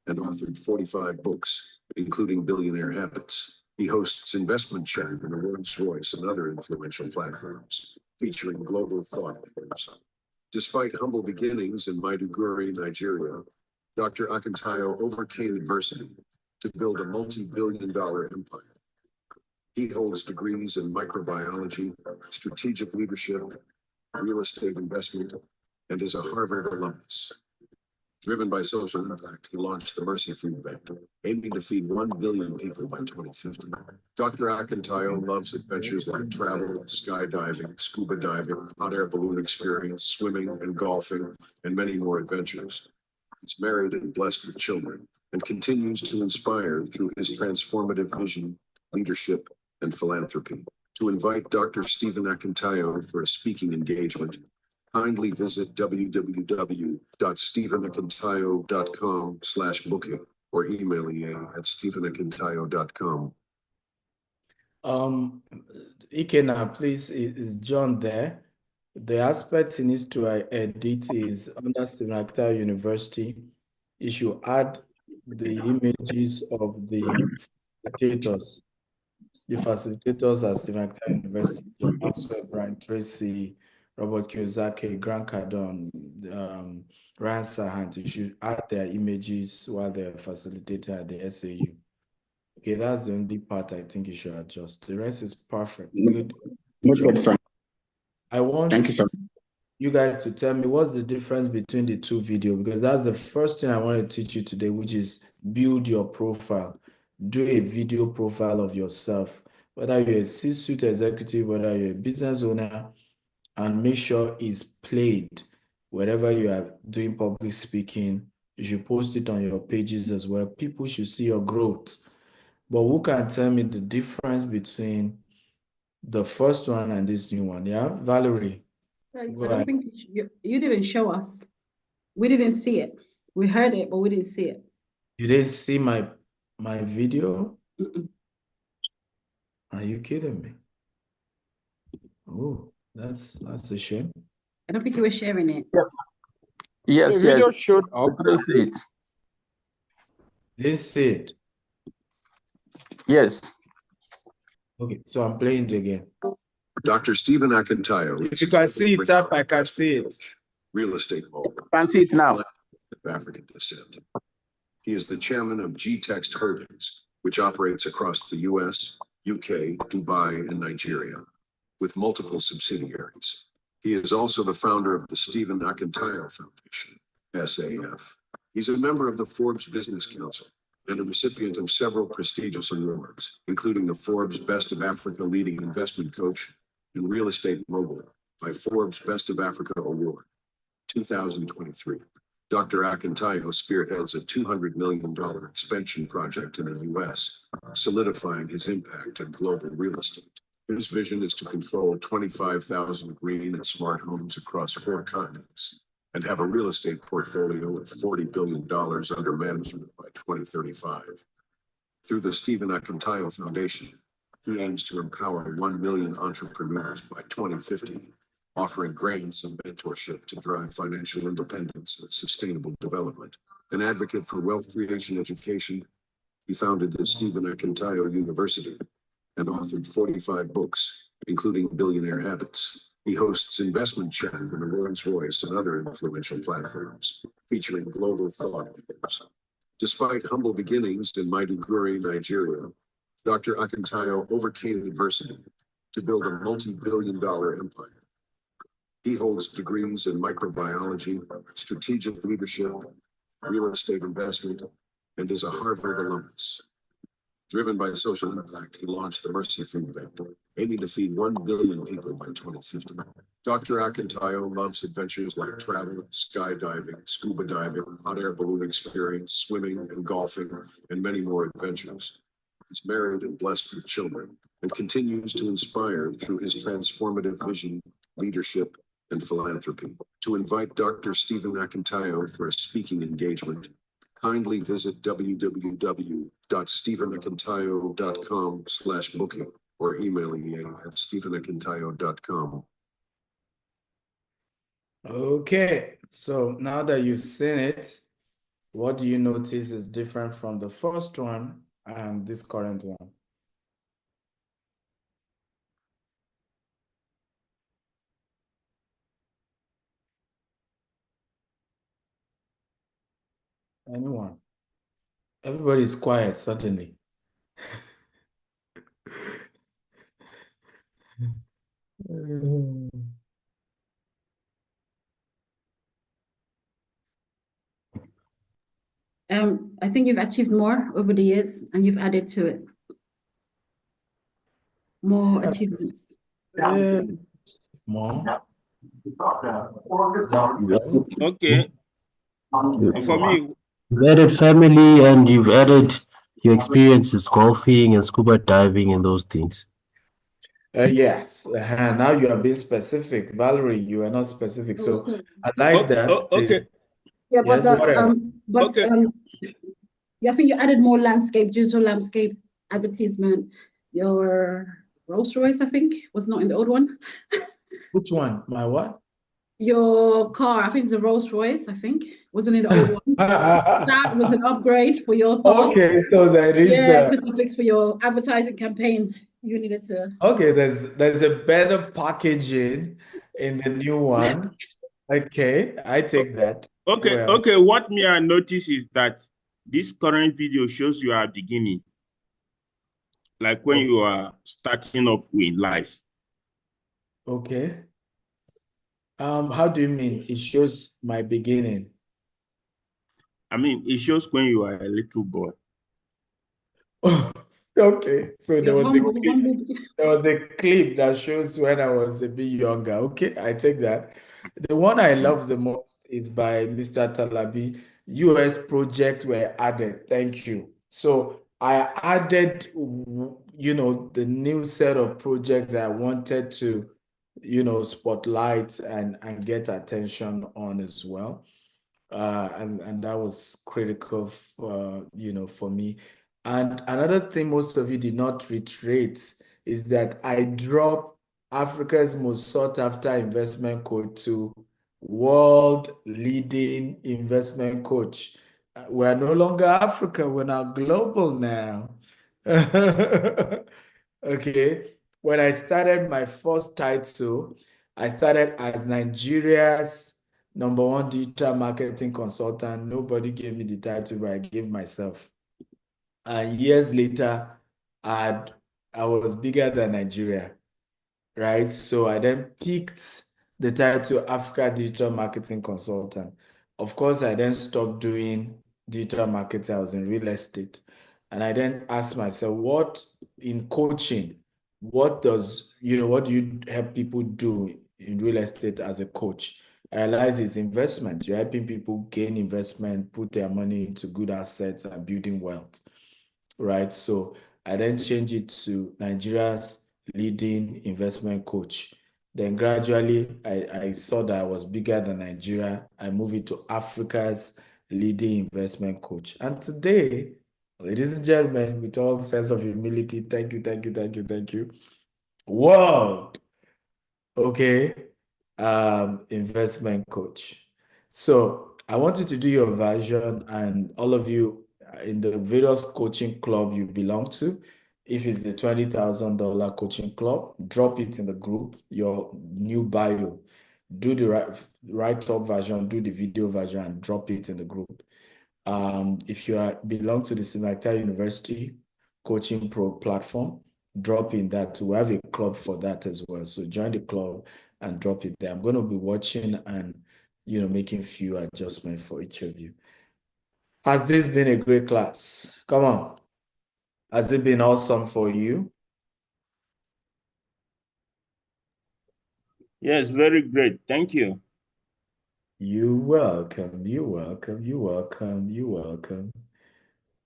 and authored 45 books, including Billionaire Habits. He hosts investment chat on Rolls-Royce and other influential platforms, featuring global thought leaders. Despite humble beginnings in Maiduguri, Nigeria, Dr. Akintayo overcame adversity to build a multi-billion-dollar empire. He holds degrees in microbiology, strategic leadership, real estate investment, and is a Harvard alumnus. Driven by social impact, he launched the Mercy Food Bank, aiming to feed 1 billion people by 2050. Dr. Akintayo loves adventures like travel, skydiving, scuba diving, hot air balloon experience, swimming and golfing, and many more adventures. He's married and blessed with children and continues to inspire through his transformative vision, leadership, and philanthropy. To invite Dr. Stephen Akintayo for a speaking engagement, kindly visit www.stephenakintayo.com/booking or email ea@stephenakintayo.com. Ikena, please, is John there? The aspect he needs to edit is under Stephen Akintayo University. You should add the images of the facilitators. The facilitators at Stephen Akintayo University, John Maxwell, Brian Tracy, Robert Kiyosaki, Grant Cardone, Ryan Sahant. You should add their images while they're facilitating at the SAU. Okay, that's the only part I think you should adjust. The rest is perfect. Good. Noted, sir. I want Thank you, sir. you guys to tell me what's the difference between the two videos, because that's the first thing I want to teach you today, which is build your profile. Do a video profile of yourself, whether you're a C-suite executive, whether you're a business owner, and make sure it's played wherever you are doing public speaking. You should post it on your pages as well. People should see your growth. But who can tell me the difference between the first one and this new one? Yeah, Valerie. I don't think you didn't show us. We didn't see it. We heard it, but we didn't see it. You didn't see my video? Mm-mm. Are you kidding me? Oh, that's a shame. I don't think you were sharing it. Yes, The video yes. showed I up. couldn't see it. Didn't see it. Yes. Okay, so I'm playing it again. Dr. Stephen Akintayo. If you can see it up, I can see it. Real estate mogul. Can see it now. Of African descent. He is the chairman of G-Text Holdings, which operates across the US, UK, Dubai, and Nigeria, with multiple subsidiaries. He is also the founder of the Stephen Akintayo Foundation, SAF. He's a member of the Forbes Business Council and a recipient of several prestigious awards, including the Forbes Best of Africa Leading Investment Coach and Real Estate Mogul by Forbes Best of Africa Award, 2023. Dr. Akintayo spearheads a $200 million expansion project in the US, solidifying his impact in global real estate. His vision is to control 25,000 green and smart homes across 4 continents and have a real estate portfolio of $40 billion under management by 2035. Through the Stephen Akintayo Foundation, he aims to empower 1 million entrepreneurs by 2050, offering grants and mentorship to drive financial independence and sustainable development. An advocate for wealth creation education, he founded the Stephen Akintayo University and authored 45 books, including Billionaire Habits. He hosts investment chat on the Rolls-Royce and other influential platforms, featuring global thought leaders. Despite humble beginnings in Maiduguri, Nigeria, Dr. Akintayo overcame adversity to build a multi-billion-dollar empire. He holds degrees in microbiology, strategic leadership, real estate investment, and is a Harvard alumnus. Driven by social impact, he launched the Mercy Food Bank, aiming to feed 1 billion people by 2050. Dr. Akintayo loves adventures like travel, skydiving, scuba diving, hot air balloon experience, swimming and golfing, and many more adventures. He's married and blessed with children and continues to inspire through his transformative vision, leadership, and philanthropy. To invite Dr. Stephen Akintayo for a speaking engagement, kindly visit www.stephenakintayo.com/booking or email ea@stephenakintayo.com. Okay, so now that you've seen it, what do you notice is different from the first one and this current one? Anyone? Everybody's quiet, suddenly. I think you've achieved more over the years and you've added to it. More achievements. More? Okay. For me, You've added family and you've added your experiences golfing and scuba diving and those things. Yes. Now you are being specific. Valerie, you are not specific. Oh, So sorry. I like that. Okay. Yeah, but Yes, what else? Okay. yeah, I think you added more landscape, digital landscape advertisement. Your Rolls Royce, I think, was not in the old one. Which one? My what? Your car, I think it's a Rolls Royce, I think, wasn't in the old one. That was an upgrade for your car. Okay, so there is Yeah, because I fixed for your advertising campaign. You needed to. okay, there's a better packaging in the new one. Okay, I take that. Okay. Well, Okay. What me I notice is that this current video shows you are beginning, like when you are starting up in life. okay. How do you mean? It shows my beginning. I mean, it shows when you are a little boy. Okay, so there You're was the humble, clip. humble. There was a clip that shows when I was a bit younger. Okay, I take that. The one I love the most is by Mr. Talabi. US project were added. Thank you. So I added, the new set of projects that I wanted to, spotlight and get attention on as well. And that was critical for me. And another thing most of you did not reiterate is that I dropped Africa's most sought after investment coach to world leading investment coach. We're no longer Africa, we're now global now. Okay. When I started my first title, I started as Nigeria's #1 digital marketing consultant. Nobody gave me the title, but I gave myself. And years later, I'd, I was bigger than Nigeria, right? So I then picked the title Africa Digital Marketing Consultant. Of course, I then stopped doing digital marketing. I was in real estate. And I then asked myself, what in coaching, what do you help people do in real estate as a coach? I realized it's investment. You're helping people gain investment, put their money into good assets and building wealth, right? So I then changed it to Nigeria's leading investment coach. Then gradually, I saw that I was bigger than Nigeria. I moved it to Africa's leading investment coach. And today, ladies and gentlemen, with all sense of humility, thank you, thank you, thank you, thank you. World, okay, investment coach. So I want you to do your version, and all of you in the various coaching club you belong to, if it's the $20,000 coaching club, drop it in the group, your new bio. Do the write-up version, do the video version, and drop it in the group. If you belong to the Akintayo University Coaching Pro platform, drop in that too. We have a club for that as well. So join the club and drop it there. I'm going to be watching and making few adjustments for each of you. Has this been a great class? Come on. Has it been awesome for you? Yes, very great. Thank you. You're welcome. You're welcome. You're welcome. You're welcome.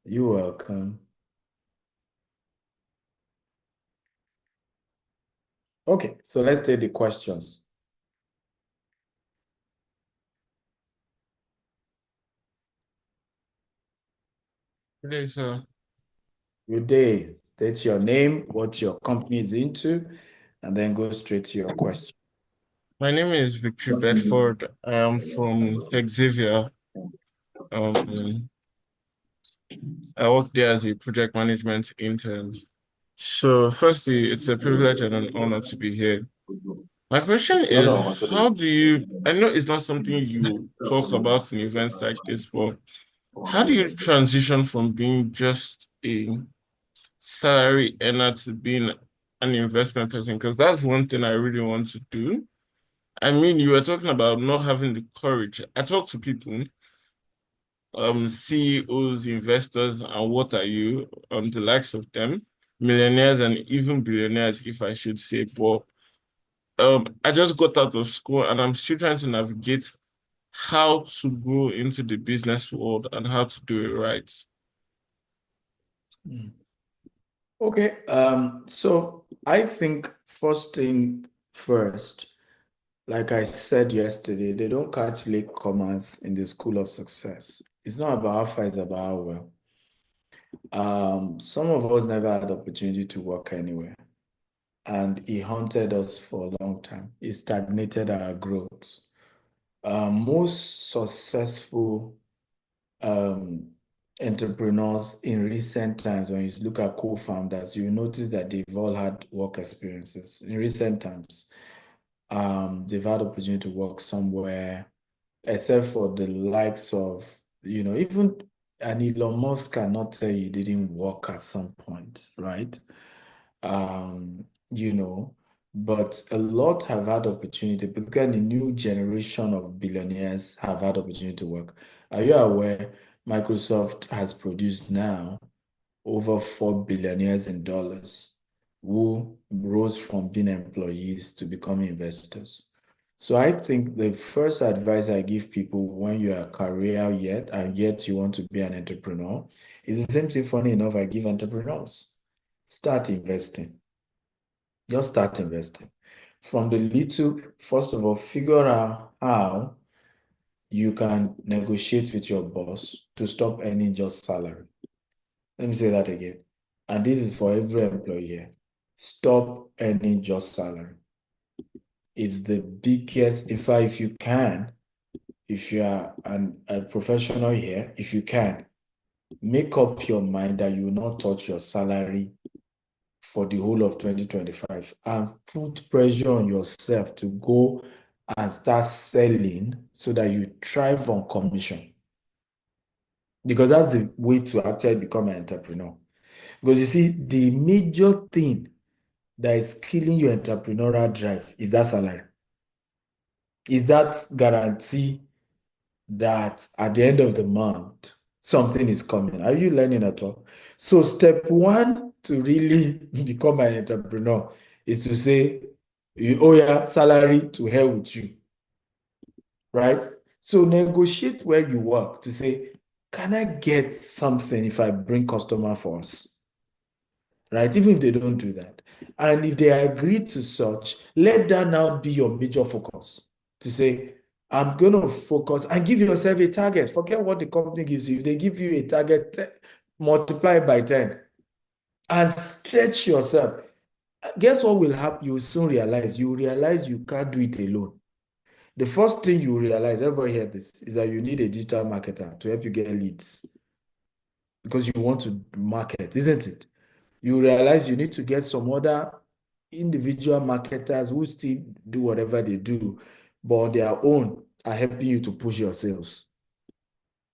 You're welcome. Okay, so let's take the questions. Good day, sir. Good day. State your name, what your company is into, and then go straight to your question. My name is Victor Bedford. I am from Xavier. I work there as a project management intern. So firstly, it's a privilege and an honor to be here. My question is, how do you, I know it's not something you talk about in events like this, but how do you transition from being just a salary earner to being an investment person? Because that's one thing I really want to do. I mean, you were talking about not having the courage. I talk to people, CEOs, investors, and what are you, the likes of them, millionaires and even billionaires, if I should say. But I just got out of school and I'm still trying to navigate how to go into the business world and how to do it right. Okay, so I think first thing first, like I said yesterday, they don't catch latecomers in the school of success. It's not about how far, it's about how well. Some of us never had opportunity to work anywhere, and it haunted us for a long time. It stagnated our growth. Most successful um, entrepreneurs in recent times, when you look at co-founders, you notice that they've all had work experiences. In recent times, they've had opportunity to work somewhere, except for the likes of, even an Elon Musk cannot tell you didn't work at some point, right? Um, you know, but a lot have had opportunity, particularly the new generation of billionaires have had opportunity to work. Are you aware Microsoft has produced now over 4 billionaires in dollars who rose from being employees to becoming investors? So I think the first advice I give people when you are a career yet and yet you want to be an entrepreneur is the same thing, funny enough, I give entrepreneurs. Start investing. Just start investing. From the little, first of all, figure out how you can negotiate with your boss to stop earning just salary. Let me say that again. And this is for every employee here. Stop earning just salary. It's the biggest, in fact, if you can, if you are a professional here, if you can, make up your mind that you will not touch your salary for the whole of 2025 and put pressure on yourself to go and start selling so that you thrive on commission. Because that's the way to actually become an entrepreneur. Because you see, the major thing that is killing your entrepreneurial drive is that salary. Is that guarantee that at the end of the month, something is coming. Are you learning at all? So step one to really become an entrepreneur is to say, oh yeah, salary to hell with you, right? So negotiate where you work to say, can I get something if I bring customer for us? Right? Even if they don't do that. And if they agree to such, let that now be your major focus to say, I'm going to focus and give yourself a target. Forget what the company gives you. If they give you a target, multiply by 10 and stretch yourself. Guess what will happen? You will soon realize. You realize you can't do it alone. The first thing you realize, everybody hear this, is that you need a digital marketer to help you get leads because you want to market, isn't it? You realize you need to get some other individual marketers who still do whatever they do, but on their own are helping you to push your sales.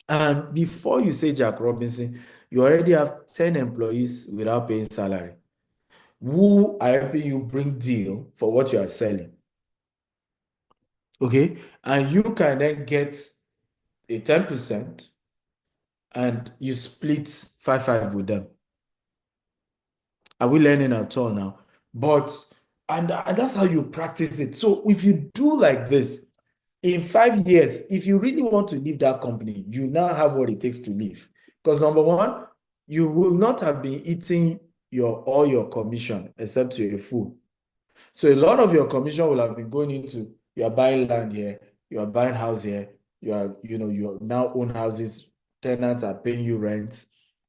And before you say Jack Robinson, you already have 10 employees without paying salary who are helping you bring deal for what you are selling. Okay? And you can then get a 10% and you split 5-5 with them. Are we learning at all now? And that's how you practice it. So if you do like this, in 5 years, if you really want to leave that company, you now have what it takes to leave. Because number one, you will not have been eating all your commission except you're a fool. So a lot of your commission will have been going into, you are buying land here, you are buying house here, you now own houses, tenants are paying you rent,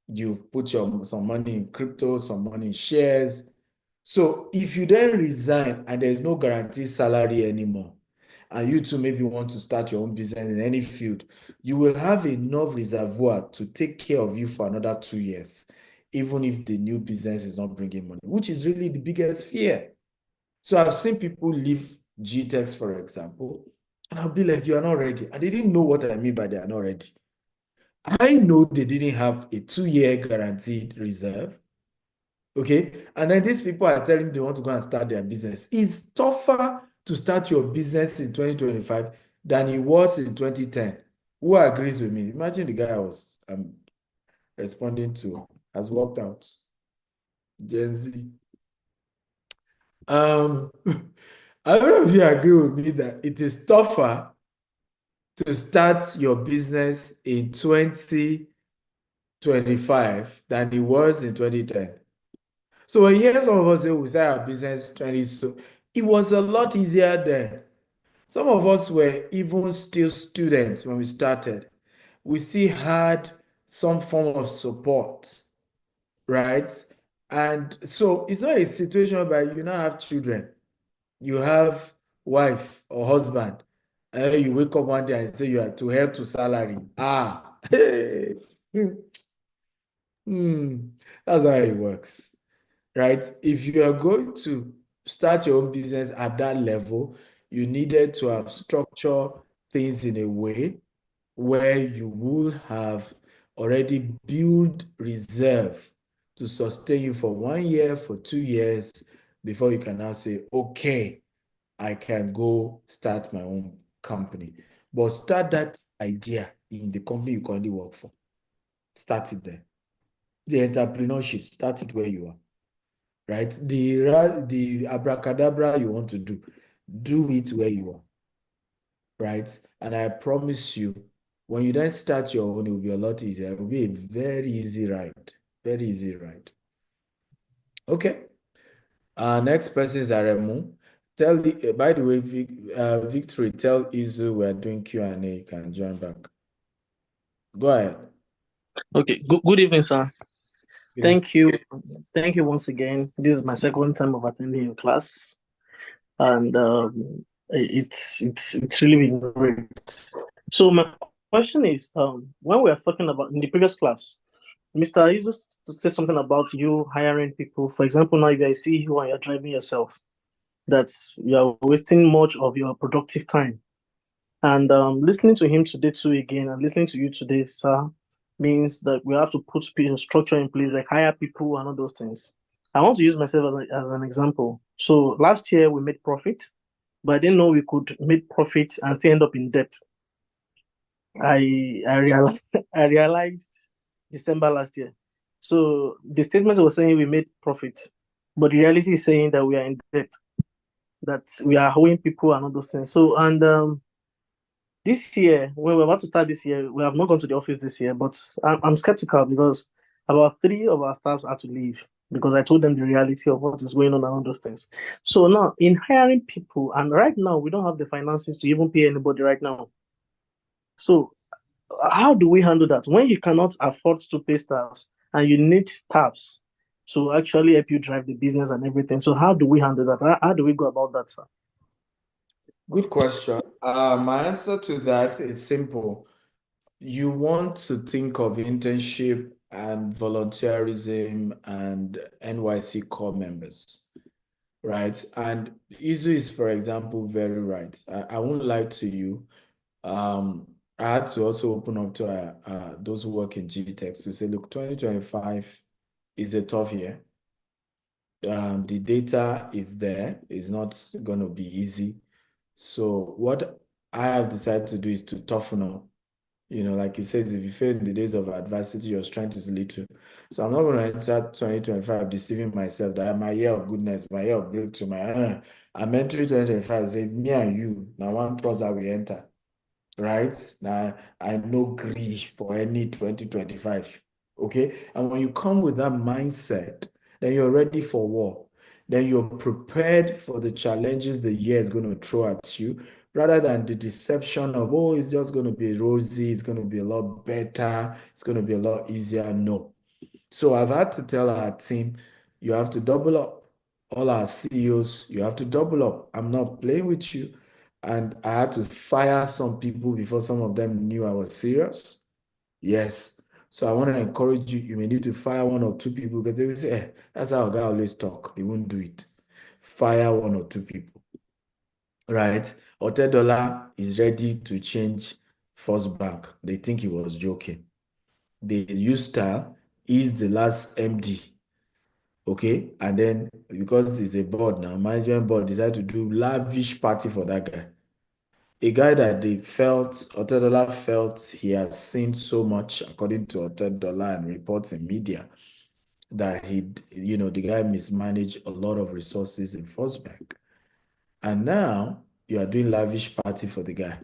you've put some money in crypto, some money in shares. So if you then resign and there's no guaranteed salary anymore, and you too maybe want to start your own business in any field, you will have enough reservoir to take care of you for another 2 years, even if the new business is not bringing money, which is really the biggest fear. So I've seen people leave GTEx, for example, and I'll be like, you are not ready. And they didn't know what I mean by they are not ready. I know they didn't have a 2-year guaranteed reserve. Okay. And then these people are telling they want to go and start their business. It's tougher to start your business in 2025 than it was in 2010. Who agrees with me? Imagine the guy I was responding to has worked out. Gen Z. I don't know if you agree with me that it is tougher to start your business in 2025 than it was in 2010. So when you hear some of us say we start our business 20, so it was a lot easier then. Some of us were even still students when we started. We still had some form of support, right? And so it's not a situation where you now have children, you have wife or husband, and then you wake up one day and say you are to help to salary. Hey. That's how it works, right? If you are going to start your own business at that level, you needed to have structured things in a way where you would have already built reserve to sustain you for 1 year, for 2 years, before you can now say, okay, I can go start my own company. But start that idea in the company you currently work for. Start it there. The entrepreneurship, start it where you are, right? The abracadabra you want to do it where you are, right? And I promise you, when you then start your own, it will be a lot easier. It will be a very easy ride. Very easy ride. Okay. Next person is Aremu. By the way, Victory, tell Izu we're doing Q&A. You can join back. Go ahead. Okay. Good evening, sir. Good Thank you. Thank you once again. This is my second time of attending your class, and it's really been great. So my question is, when we are talking about in the previous class, Mr. Izu said something about you hiring people. For example, now if I see you and you're driving yourself, that you're wasting much of your productive time. And listening to him today too again, and listening to you today, sir, means that we have to put structure in place, like hire people and all those things. I want to use myself as an example. So last year we made profit, but I didn't know we could make profit and still end up in debt. I realized I realized December last year. So the statement was saying we made profit, but the reality is saying that we are in debt, that we are owing people and all those things. So and this year, when we're about to start this year, we have not gone to the office this year, but I'm skeptical because about 3 of our staffs had to leave because I told them the reality of what is going on around those things. So now, in hiring people, and right now, we don't have the finances to even pay anybody right now. So, how do we handle that? When you cannot afford to pay staffs and you need staffs to actually help you drive the business and everything. So, how do we handle that? How do we go about that, sir? Good question. My answer to that is simple. You want to think of internship and volunteerism and NYC core members, right? And Izu is, for example, very right. I won't lie to you. I had to also open up to those who work in GTech to say, look, 2025 is a tough year. The data is there. It's not going to be easy. So what I have decided to do is to toughen up. Like it says, if you fail in the days of adversity, your strength is little. So I'm not going to enter 2025 deceiving myself that my year of goodness, my year of breakthrough, I'm entering 2025 say me and you, now one trouser we enter, right? Now I no grief for any 2025, okay? And when you come with that mindset, then you're ready for war. Then you're prepared for the challenges the year is going to throw at you, rather than the deception of, oh, it's just going to be rosy, it's going to be a lot better, it's going to be a lot easier. No. So I've had to tell our team, you have to double up. All our CEOs, you have to double up. I'm not playing with you. And I had to fire some people before some of them knew I was serious. Yes. So I want to encourage you. You may need to fire 1 or 2 people because they will say, that's how a guy always talk. He won't do it. Fire 1 or 2 people. Right? Otedola is ready to change First Bank. They think he was joking. The use style is the last MD. Okay, and then because it's a board now, management board decided to do lavish party for that guy. A guy that Otedola felt he has seen so much, according to Otedola and reports in media, that the guy mismanaged a lot of resources in First Bank. And now you are doing lavish party for the guy,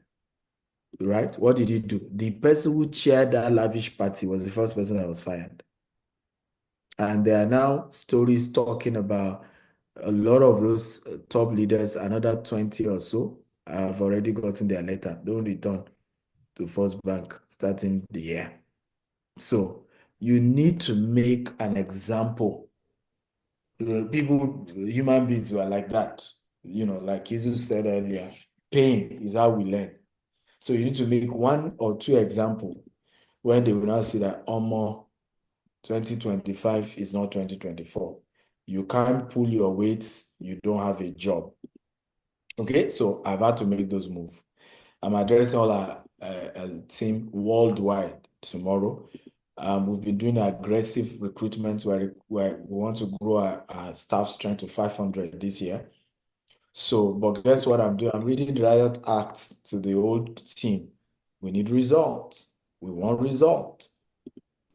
right? What did you do? The person who chaired that lavish party was the first person that was fired. And there are now stories talking about a lot of those top leaders, another 20 or so, have already gotten their letter. Don't return to First Bank starting the year. So you need to make an example. People, human beings were like that. Like Jesus said earlier, pain is how we learn. So you need to make one or two examples when they will now see that 2025 is not 2024. You can't pull your weights, you don't have a job. Okay, so I've had to make those moves. I'm addressing all our team worldwide tomorrow. We've been doing aggressive recruitment where we want to grow our staff strength to 500 this year. So, but guess what I'm doing? I'm reading the Riot Act to the old team. We need results. We want results.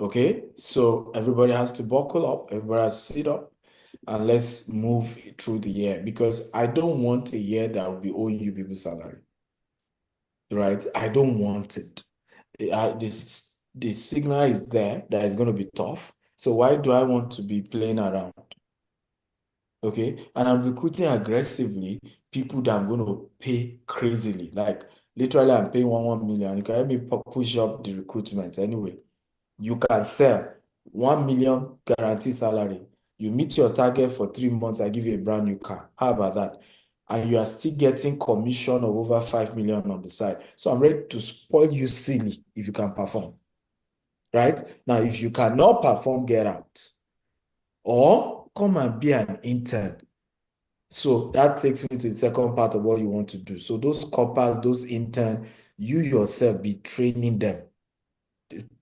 Okay, so everybody has to buckle up, everybody has to sit up, and let's move through the year, because I don't want a year that will be owing you people's salary. Right? I don't want it. The signal is there that it's going to be tough. So why do I want to be playing around? Okay, and I'm recruiting aggressively people that I'm going to pay crazily. Like literally, I'm paying 1 million. You can help me push up the recruitment anyway. You can sell 1 million guarantee salary. You meet your target for 3 months, I give you a brand new car. How about that? And you are still getting commission of over 5 million on the side. So I'm ready to spoil you silly if you can perform. Right? Now, if you cannot perform, get out. Or come and be an intern. So that takes me to the second part of what you want to do. So those coppers, those interns, you yourself be training them.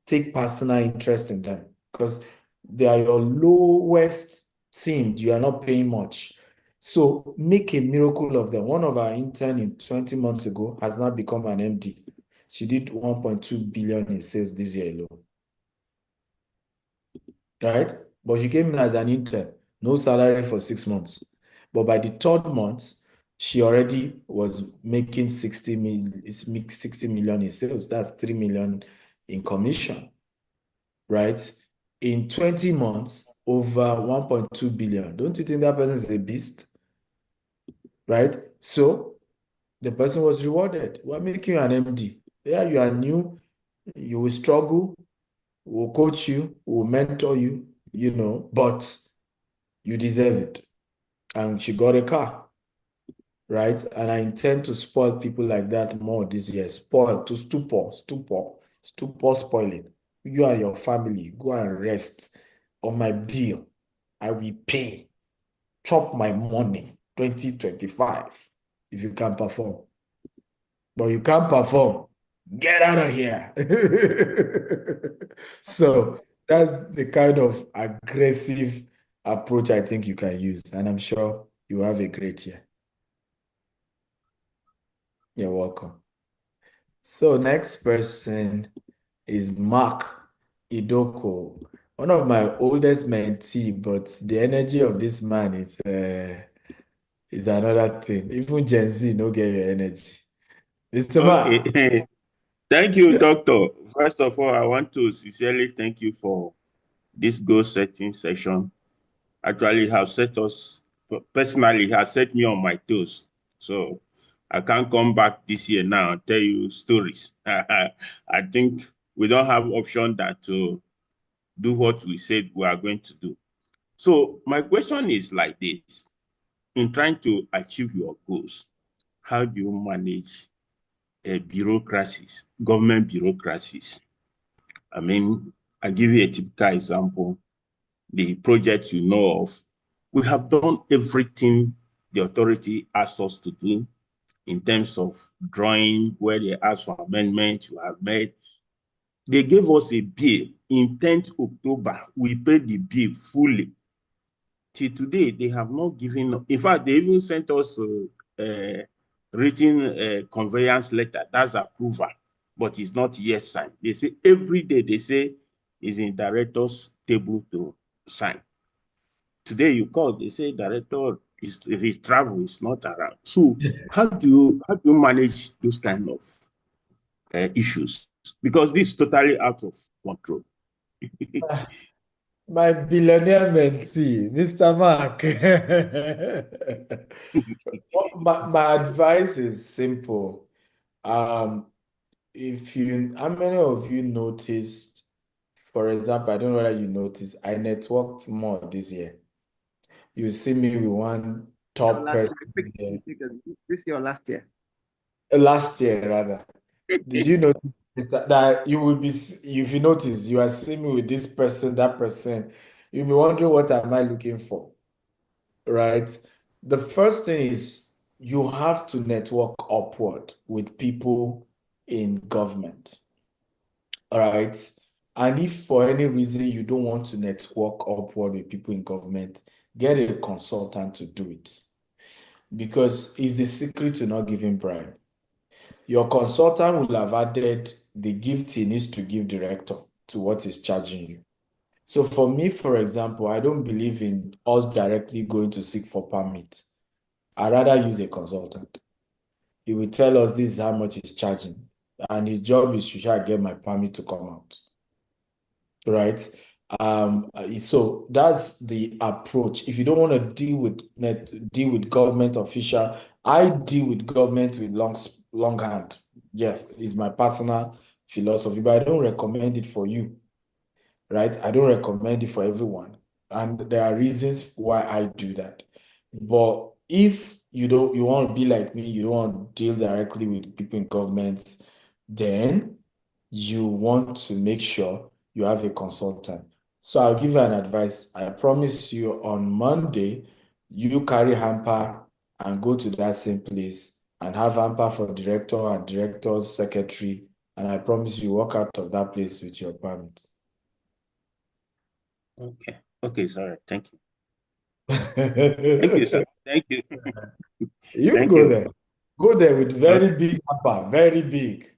Take personal interest in them because they are your lowest team. You are not paying much. So make a miracle of them. One of our interns in 20 months ago has now become an MD. She did 1.2 billion in sales this year alone. Right? But she came in as an intern, no salary for 6 months. But by the third month, she already was making 60 million in sales. That's 3 million in commission. Right? In 20 months, over 1.2 billion. Don't you think that person is a beast? Right? So the person was rewarded. We're making you an MD. Yeah, you are new. You will struggle. We'll coach you. We'll mentor you, but you deserve it. And she got a car. Right? And I intend to spoil people like that more this year. Spoil to stupor spoiling. You and your family, go and rest on my bill. I will pay. Chop my money, 2025, if you can perform. But you can't perform, get out of here. So that's the kind of aggressive approach I think you can use. And I'm sure you have a great year. You're welcome. So next person is Mark Idoko, one of my oldest mentee, but the energy of this man is another thing. Even Gen Z no get your energy. Mr. Mark. Okay. Thank you, Doctor. First of all, I want to sincerely thank you for this goal setting session. Actually, have set us personally has set me on my toes. So I can't come back this year now and tell you stories. I think we don't have option than to do what we said we are going to do. So my question is like this: in trying to achieve your goals, how do you manage bureaucracies, government bureaucracies? I mean, I give you a typical example. The project you know of, we have done everything the authority asked us to do in terms of drawing, where they asked for amendment, you have made. They gave us a bill in 10th October. We paid the bill fully. Till today, they have not given, in fact, they even sent us a written conveyance letter, that's approval, but it's not yet signed. They say every day, they say is in director's table to sign. Today you call, they say director is, if his travel is not around. So how do you manage those kind of issues? Because this is totally out of control. My billionaire mentee, Mr. Mark. My advice is simple. Um, if you, how many of you noticed, for example, I don't know whether you noticed, I networked more this year. You see me with one top person here. This year or last year? Last year, rather. Did you notice that you will be, if you notice, you are seeing me with this person, that person, you'll be wondering what am I looking for, right? The first thing is you have to network upward with people in government, all right? And if for any reason you don't want to network upward with people in government, get a consultant to do it because it's the secret to not giving bribe. Your consultant will have added the gift he needs to give director to what he's charging you. So for me, for example, I don't believe in us directly going to seek for permit. I'd rather use a consultant. He will tell us this is how much he's charging, and his job is to try to get my permit to come out. Right? So that's the approach. If you don't want to deal with government official, I deal with government with long hand. Yes, it's my personal philosophy, but I don't recommend it for you, right? I don't recommend it for everyone. And there are reasons why I do that. But if you want to be like me, you don't want to deal directly with people in governments, then you want to make sure you have a consultant. So I'll give you an advice. I promise you on Monday, you carry hamper and go to that same place and have hamper for director and director's secretary. And I promise you walk out of that place with your permit. Okay. Okay, sorry. Thank you. Thank you, sir. Thank you. You Thank go you. there. Go there with very Okay. big hamper, very big,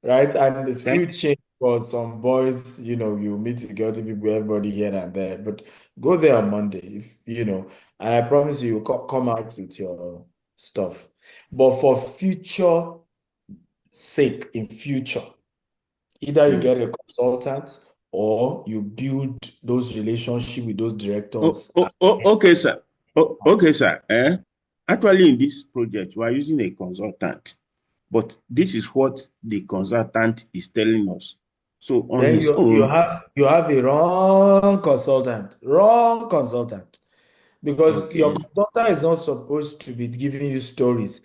right? And there's Thank few change for some boys, you meet security people, everybody here and there. But go there on Monday, and I promise you, come out with your stuff. But for future sake, in future, either you get a consultant or you build those relationships with those directors. Okay, sir. Okay, sir. Actually, in this project, we are using a consultant, but this is what the consultant is telling us. So on Then his you own, have a wrong consultant, because your okay, consultant is not supposed to be giving you stories.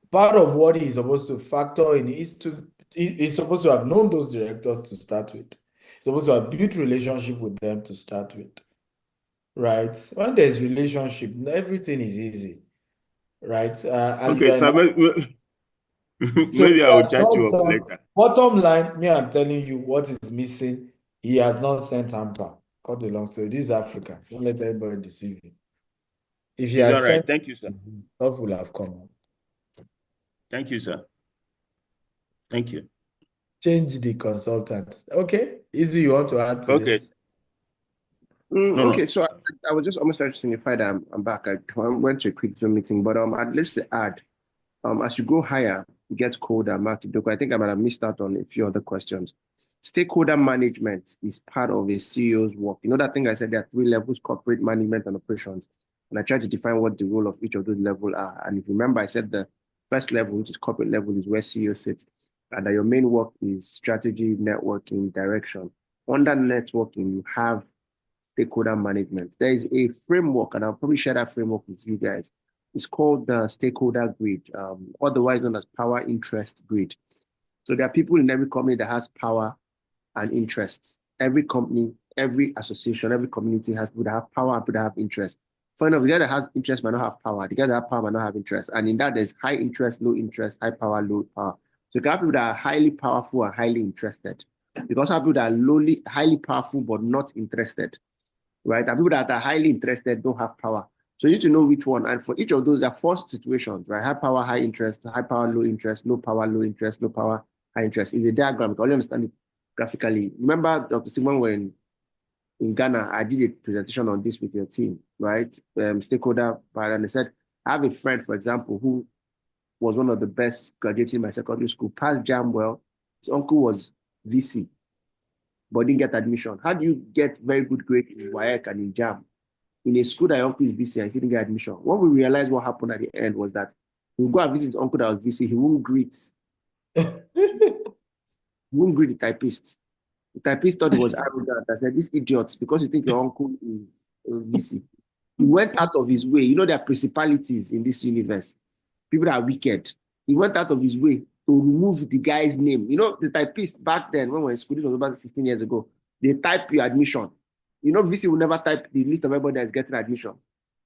Part of what he's supposed to factor in is he's supposed to have known those directors to start with. He's supposed to have built relationship with them to start with, right? When there's relationship, everything is easy, right? And you okay, are sir. so Maybe he I will has chat you not up done. later. Bottom line, me, I'm telling you what is missing. He has not sent hamper. Cut the long story. This is Africa. Don't let anybody deceive you. If he It's all has right. sent, Thank you, sir. stuff will have come out. Thank you, sir. Thank you. Change the consultant. Okay, Easy, you want to add to Okay. this? No, Okay, no. so I was just almost trying to signify that I'm back. I went to a quick Zoom meeting, but I'd just to add, as you go higher, it gets colder. Mark, I think I might have missed out on a few other questions. Stakeholder management is part of a CEO's work. You know that thing I said there are 3 levels: corporate management and operations. And I tried to define what the role of each of those levels are. And if you remember, I said the first level, which is corporate level, is where CEO sits, and that your main work is strategy, networking, direction. Under networking, you have stakeholder management. There is a framework, and I'll probably share that framework with you guys. It's called the stakeholder grid, otherwise known as power interest grid. So there are people in every company that has power and interests. Every company, every association, every community has people that have power and people that have interest. For enough, the guy that has interest might not have power. The guy that have power might not have interest. And in that, there's high interest, low interest, high power, low power. So you can have people that are highly powerful and highly interested. You can also have people that are highly powerful but not interested, right? And people that are highly interested don't have power. So you need to know which one. And for each of those, there are 4 situations, right? High power, high interest, high power, low interest, low power, low interest, low power, high interest. It's a diagram. You can only understand it graphically. Remember, Dr. Simon, when in Ghana, I did a presentation on this with your team, right? Stakeholder, and they said, I have a friend, for example, who was one of the best graduating in my secondary school, passed JAM well. His uncle was VC. but didn't get admission? How do you get very good grade in WAEC and in JAM in a school that your uncle is VC and he didn't get admission? When we realized what happened at the end was that he would go and visit his uncle that was VC, he won't greet. He won't greet the typist. The typist thought he was arrogant. I said, this idiot, because you think your uncle is VC. He went out of his way. You know, there are principalities in this universe. People that are wicked. He went out of his way to remove the guy's name. You know, the typist back then, when we were in school, this was about 15 years ago, they type your admission. You know, VC will never type the list of everybody that's getting admission.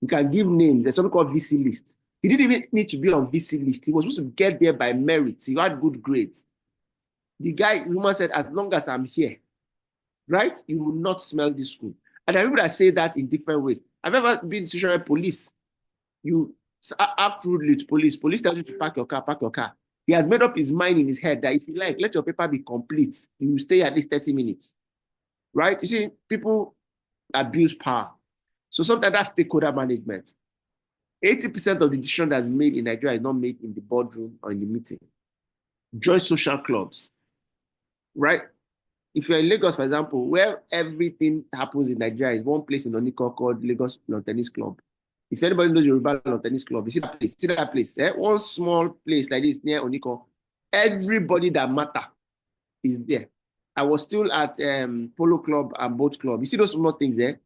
You can give names. There's something called VC list. He didn't even need to be on VC list. He was supposed to get there by merit. He had good grades. The guy, woman said, as long as I'm here, right, you will not smell this school. And there are people that say that in different ways. I've ever been to situation where police, you act rudely to police. Police tells you to park your car, park your car. He has made up his mind in his head that if you like, let your paper be complete. You will stay at least 30 minutes. Right? You see, people abuse power. So sometimes that's stakeholder management. 80% of the decision that's made in Nigeria is not made in the boardroom or in the meeting. Join social clubs. Right? If you're in Lagos, for example, where everything happens in Nigeria is one place in Oniko called Lagos Lawn Tennis Club. If anybody knows Yoruba Lawn Tennis Club, you see that place, one small place like this near Oniko, everybody that matter is there. I was still at Polo Club and Boat Club. You see those small things there?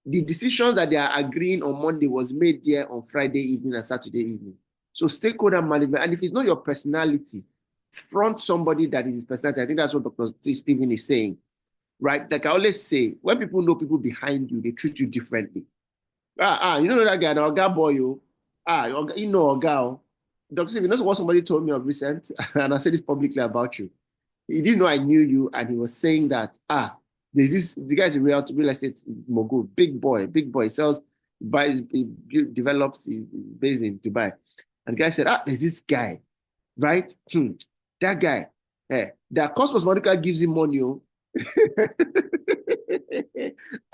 The decisions that they are agreeing on Monday was made there on Friday evening and Saturday evening. So stakeholder management, and if it's not your personality, front somebody that is his personality. I think that's what Dr. Stephen is saying, right? Like I always say, when people know people behind you, they treat you differently. You know that guy, the Oga boy, you know Oga. Dr. Stephen, you know what somebody told me of recent, and I said this publicly about you. He didn't know I knew you, and he was saying that, there's this, the guy's a real estate mogul, big boy, he sells, buys, he develops, he's based in Dubai. And the guy said, there's this guy, right? That guy, that Cosmos Monica gives him money.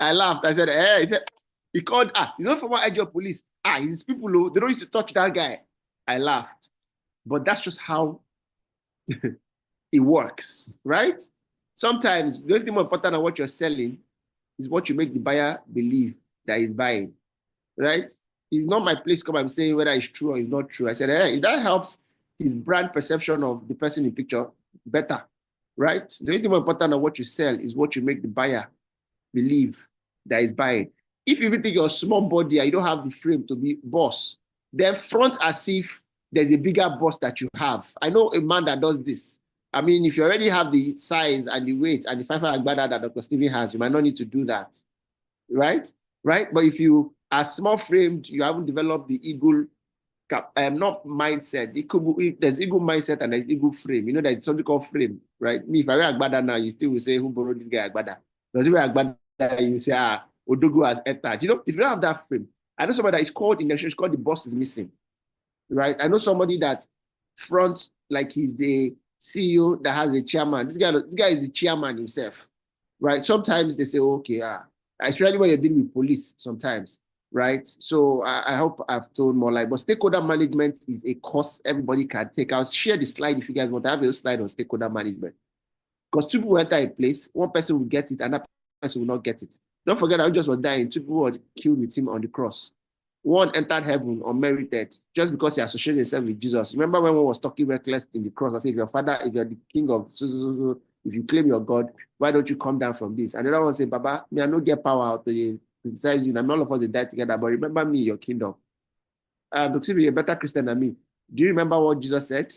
I laughed. I said, he said, he called, he's not from my job police. His people, they don't used to touch that guy. I laughed. But that's just how it works, right? Sometimes the only thing more important than what you're selling is what you make the buyer believe that he's buying, right? It's not my place to come and say whether it's true or it's not true. I said, if that helps his brand perception of the person in picture, better, right? The only thing more important than what you sell is what you make the buyer believe that he's buying. If you think you're a small body and you don't have the frame to be boss, then front as if there's a bigger boss that you have. I know a man that does this. I mean, if you already have the size and the weight and the 5 agbada that Dr. Stephen has, you might not need to do that, right? But if you are small framed, you haven't developed the eagle, not mindset. There's eagle mindset and there's eagle frame. You know, there's something called frame, right? Me, if I wear agbada now, you still will say, who borrowed this guy agbada? Because if you wear agbada, you say, Odogu has entered. You know, if you don't have that frame, I know somebody that is called in the it's called the boss is missing, right? I know somebody that front like he's a CEO that has a chairman. This guy is the chairman himself, right? Sometimes they say, okay, especially when you're dealing with police sometimes, right? So I hope I've told more like, but stakeholder management is a course everybody can take. I'll share the slide if you guys want to have a slide on stakeholder management. Because two people will enter a place, one person will get it, and that person will not get it. Don't forget that Jesus was dying, 2 people were killed with him on the cross. One entered heaven unmerited just because he associated himself with Jesus. Remember when one was talking reckless in the cross? I said, if your father, if you're the king of, if you claim you're God, why don't you come down from this? And the other one said, Baba, may I not get power to criticize you. And all of us, they die together, but remember me, your kingdom. Dr. You're a better Christian than me. Do you remember what Jesus said?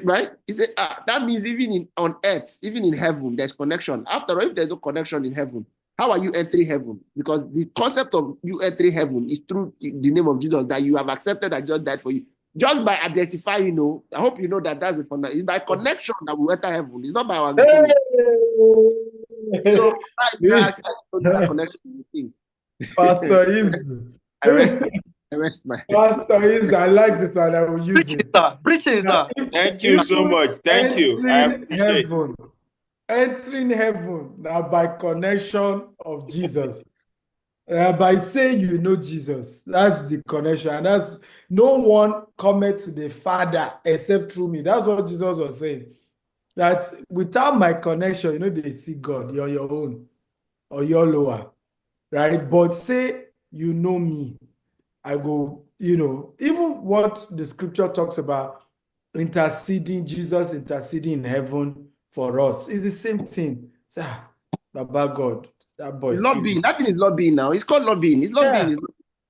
Right? He said, that means even on earth, even in heaven, there's connection. After all, if there's no connection in heaven, how are you entering heaven? Because the concept of you entering heaven is through the name of Jesus, that you have accepted that Jesus died for you. Just by identifying, I hope you know that that's the fundamental. It's by connection that we enter heaven. It's not by our connection. So, that connection thing. Pastor is. I rest my. Pastor is. I like this one. I will use it. Preaching, sir. Thank you so much. Thank you. I appreciate it. Entering heaven now by connection of Jesus. By saying you know Jesus, that's the connection. And that's no one cometh to the Father except through me. That's what Jesus was saying. that without my connection, they see God, you're your own or you're lower, right? But say you know me, I go, even what the scripture talks about interceding, Jesus interceding in heaven for us, is the same thing. Say, Baba God, that boy It's still. lobbying. That thing is lobbying now. It's called lobbying. It's lobbying. Yeah.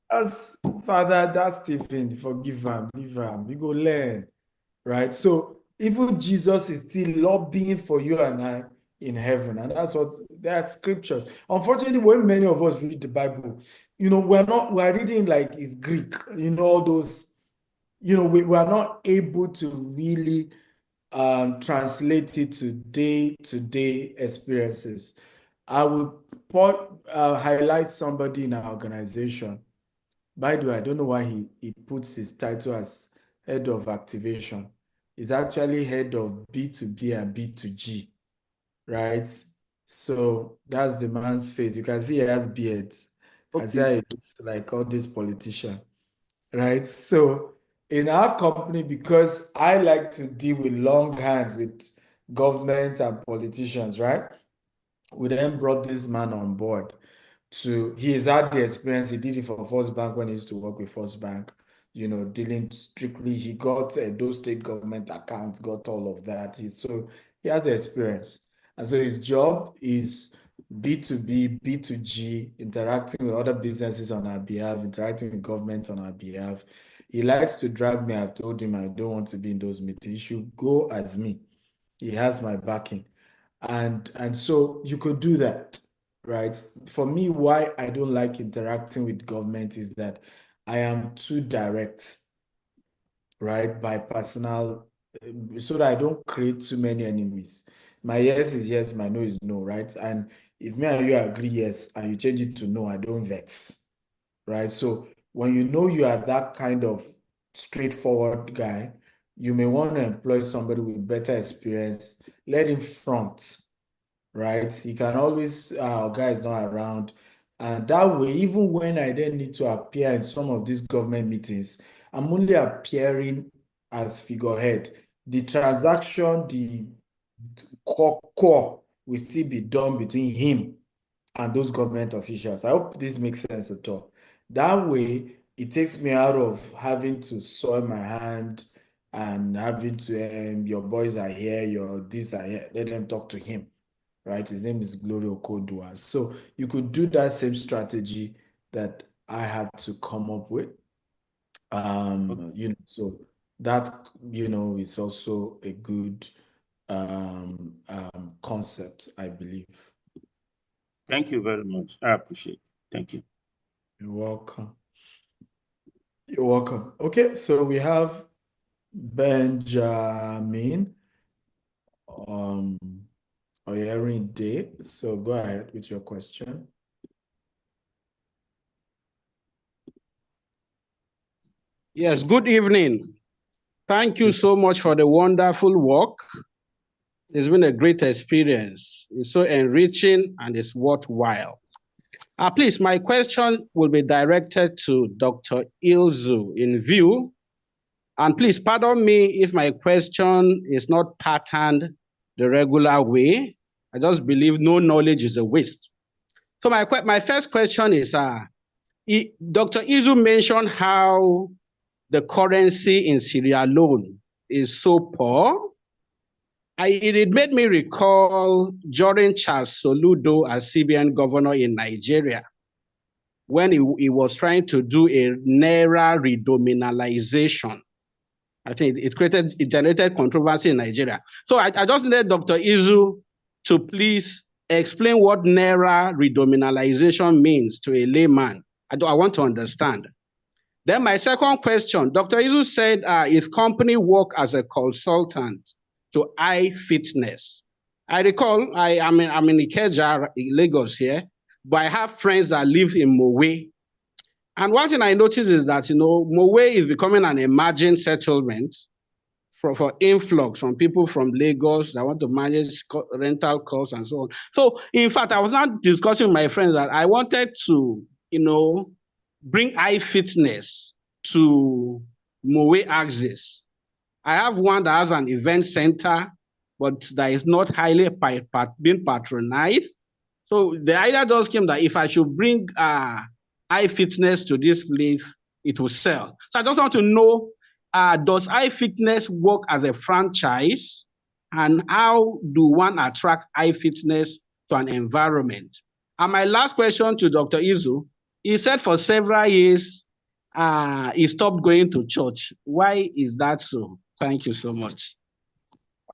As Father, that's Stephen, forgive him, leave him. You go learn, right? So even Jesus is still lobbying for you and I in heaven, and that's what there are scriptures. Unfortunately, when many of us read the Bible, we're reading like it's Greek, all those, we are not able to really translate it to day-to-day experiences. I will highlight somebody in our organization. By the way, I don't know why he puts his title as head of activation. He's actually head of B2B and B2G, right? So that's the man's face. You can see he has beards. You can see how he looks like all these politicians, right? So in our company, because I like to deal with long hands with government and politicians, right? We then brought this man on board he has had the experience. He did it for First Bank when he used to work with First Bank, dealing strictly. He got those state government accounts, got all of that. So he has the experience. And so his job is B2B, B2G, interacting with other businesses on our behalf, interacting with government on our behalf. He likes to drag me. I've told him I don't want to be in those meetings. He should go as me. He has my backing. And so you could do that, right? For me, why I don't like interacting with government is that I am too direct, right? By personal, so that I don't create too many enemies. My yes is yes, my no is no, right? And if me and you agree yes, and you change it to no, I don't vex, right? So when you are that kind of straightforward guy, you may want to employ somebody with better experience, let him front, right? He can always, our guy is not around. And that way, even when I then need to appear in some of these government meetings, I'm only appearing as figurehead. The transaction, the core will still be done between him and those government officials. I hope this makes sense at all. That way, it takes me out of having to soil my hand and having to, your boys are here, your these are here, let them talk to him, right? His name is Glory Okodua. So you could do that same strategy that I had to come up with. So that, is also a good concept, I believe. Thank you very much. I appreciate it. Thank you. You're welcome. You're welcome. Okay, so we have Benjamin Oyering Day. So go ahead with your question. Yes, good evening. Thank you so much for the wonderful work. It's been a great experience. It's so enriching and it's worthwhile. Please, my question will be directed to Dr. Ilzu in view. And please pardon me if my question is not patterned the regular way. I just believe no knowledge is a waste. So my first question is, Dr. Izu mentioned how the currency in Sierra Leone is so poor. It made me recall during Charles Soludo as CBN governor in Nigeria, when he was trying to do a Naira redominalization. I think it generated controversy in Nigeria. So I just needed Dr. Izu to please explain what Naira redominalization means to a layman. I want to understand. Then my second question, Dr. Izu said his company work as a consultant to eye fitness. I recall I'm in Ikeja, Lagos here, but I have friends that live in Mowe. And one thing I noticed is that, Mowe is becoming an emerging settlement for influx from people from Lagos that want to manage rental costs and so on. So in fact, I was not discussing with my friends that I wanted to, bring eye fitness to Mowe Axis. I have one that has an event center but that is not highly being patronized. So the idea just came that if I should bring iFitness to this place, it will sell. So I just want to know, does iFitness work as a franchise? And how do one attract iFitness to an environment? And my last question to Dr. Izu, he said for several years, he stopped going to church. Why is that so? Thank you so much.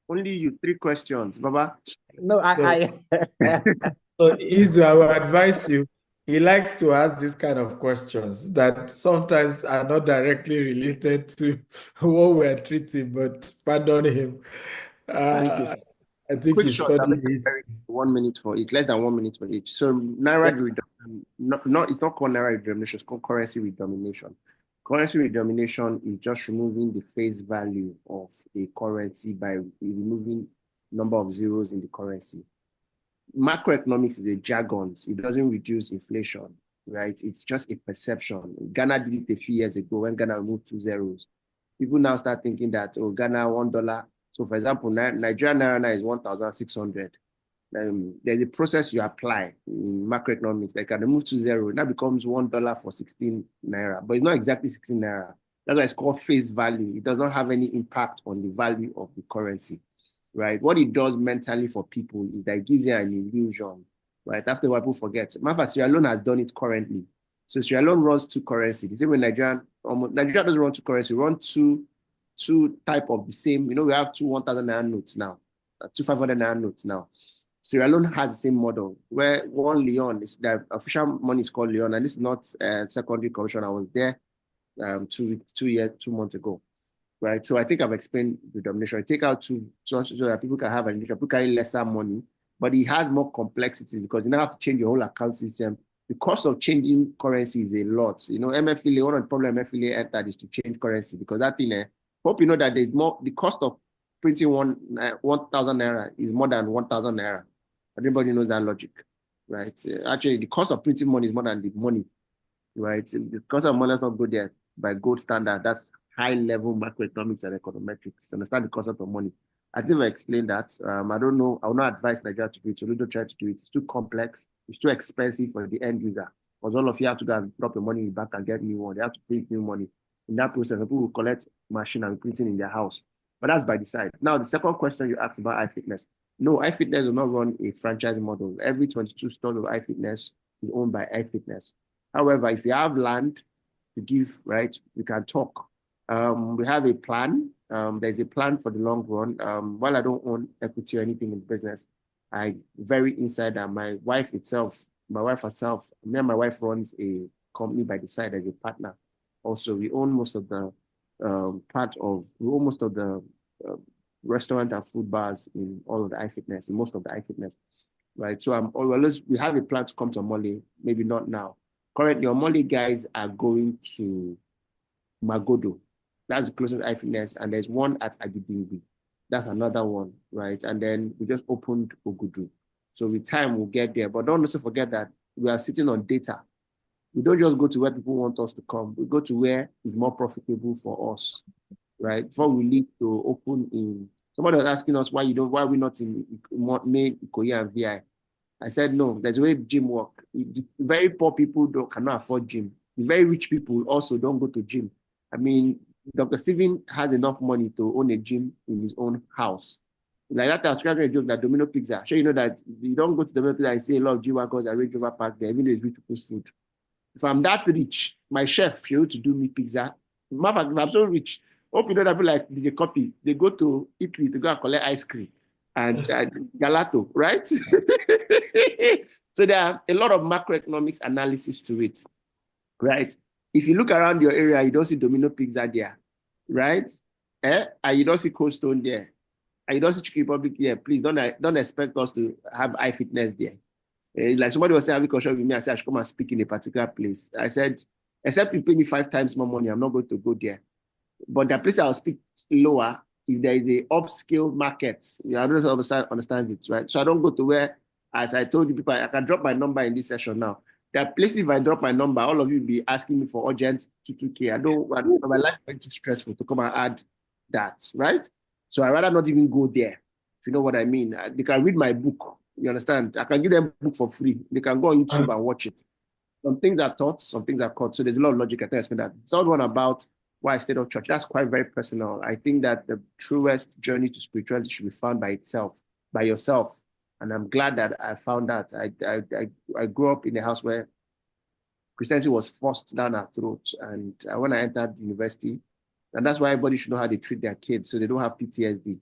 Only you 3 questions, Baba. No, So Izu, I will advise you. He likes to ask these kind of questions that sometimes are not directly related to what we're treating, but pardon him. Thank you. I think Quick he's shot, I'll make studying it very 1 minute for each, less than 1 minute for each. So Naira redomination, it's not called Naira redomination, it's called currency redomination. Currency redomination is just removing the face value of a currency by removing number of zeros in the currency. Macroeconomics is a jargon. It doesn't reduce inflation, right? It's just a perception. Ghana did it a few years ago when Ghana removed 2 zeros. People now start thinking that, oh, Ghana $1. So for example, Nigerian Naira now is 1,600. There's a process you apply in macroeconomics. Like, I remove 2 zeros, that becomes $1 for 16 Naira, but it's not exactly 16 Naira. That's why it's called face value. It does not have any impact on the value of the currency, right? What it does mentally for people is that it gives you an illusion, right? After a while, people forget. Matter Sierra Leone has done it currently. So Sierra Leone runs 2 currencies. The same way Nigeria doesn't run 2 currency, run two type of the same. You know, we have 2 1,000 Naira notes now, 2 500 Naira notes now. Sierra Leone has the same model where 1 Leon, is the official money is called Leon, and this is not secondary commission. I was there 2 months ago, right? So I think I've explained the denomination. I take out 2 so that people can have an illusion, people carry lesser money, but it has more complexity because you now have to change your whole account system. The cost of changing currency is a lot. You know, MFLA, one of the problems MFLA entered is to change currency because that thing, hope you know that there's more, the cost of printing 1,000 Naira is more than 1,000 Naira. Everybody knows that logic, right? Actually, the cost of printing money is more than the money, right? The cost of money is not go there by gold standard. That's high level macroeconomics and econometrics. Understand the concept of money. I think I explained that. I don't know. I will not advise Nigeria to do it. So we don't try to do it. It's too complex. It's too expensive for the end user. Because all of you have to go and drop your money in the bank and get new one. They have to print new money. In that process, people will collect machine and printing in their house. But that's by the side. Now, the second question you asked about iFitness. No, iFitness will not run a franchise model. Every 22 stores of iFitness is owned by iFitness. However, if you have land to give, right, we can talk. We have a plan. There's a plan for the long run. While I don't own equity or anything in business, I very inside that my wife herself, me and my wife runs a company by the side as a partner. Also, we own most of the restaurant and food bars in all of the iFitness, in most of the iFitness, right? So we have a plan to come to Omole, maybe not now. Currently, Omole guys are going to Magodo. That's the closest iFitness, and there's one at Agibingbi. That's another one, right? And then we just opened Ogudu. So with time, we'll get there. But don't also forget that we are sitting on data. We don't just go to where people want us to come. We go to where is more profitable for us, right? Before we leave to open in, somebody was asking us why we're not in Main, Ikoyi, and VI. I said, no, there's a way gym work. The very poor people cannot afford gym. The very rich people also don't go to gym. I mean, Dr. Steven has enough money to own a gym in his own house. Like that, I was cracking a joke that Domino Pizza. Sure, you know that you don't go to Domino Pizza and see a lot of gym workers that Range Rover Park there, even though it's rich people's food. If I'm that rich, my chef should to do me pizza. If I'm so rich, hope you know that people like DJ Copy, they go to Italy to go and collect ice cream and gelato, right? So there are a lot of macroeconomics analysis to it, right? If you look around your area, you don't see Domino Pizza there, right? And you don't see Cold Stone there, and you don't see Chicken Republic there. Please don't expect us to have iFitness there. Like somebody was saying, having control with me, I said I should come and speak in a particular place. I said, except you pay me 5 times more money, I'm not going to go there. But the place I'll speak lower if there is a upscale market. I don't know if you understand it, right? So I don't go to where, as I told you people, I can drop my number in this session now. There are places if I drop my number, all of you will be asking me for urgent 2K. My life is too stressful to come and add that, right? So I rather not even go there. if you know what I mean. They can read my book. You understand? I can give them a book for free. They can go on YouTube and watch it. Some things are taught, some things are caught. So there's a lot of logic. I think I explained that. The third one about why I stayed on church. That's quite very personal. I think that the truest journey to spirituality should be found by itself, by yourself. And I'm glad that I found that. I grew up in a house where Christianity was forced down our throats. And when I entered university, and that's why everybody should know how they treat their kids so they don't have PTSD,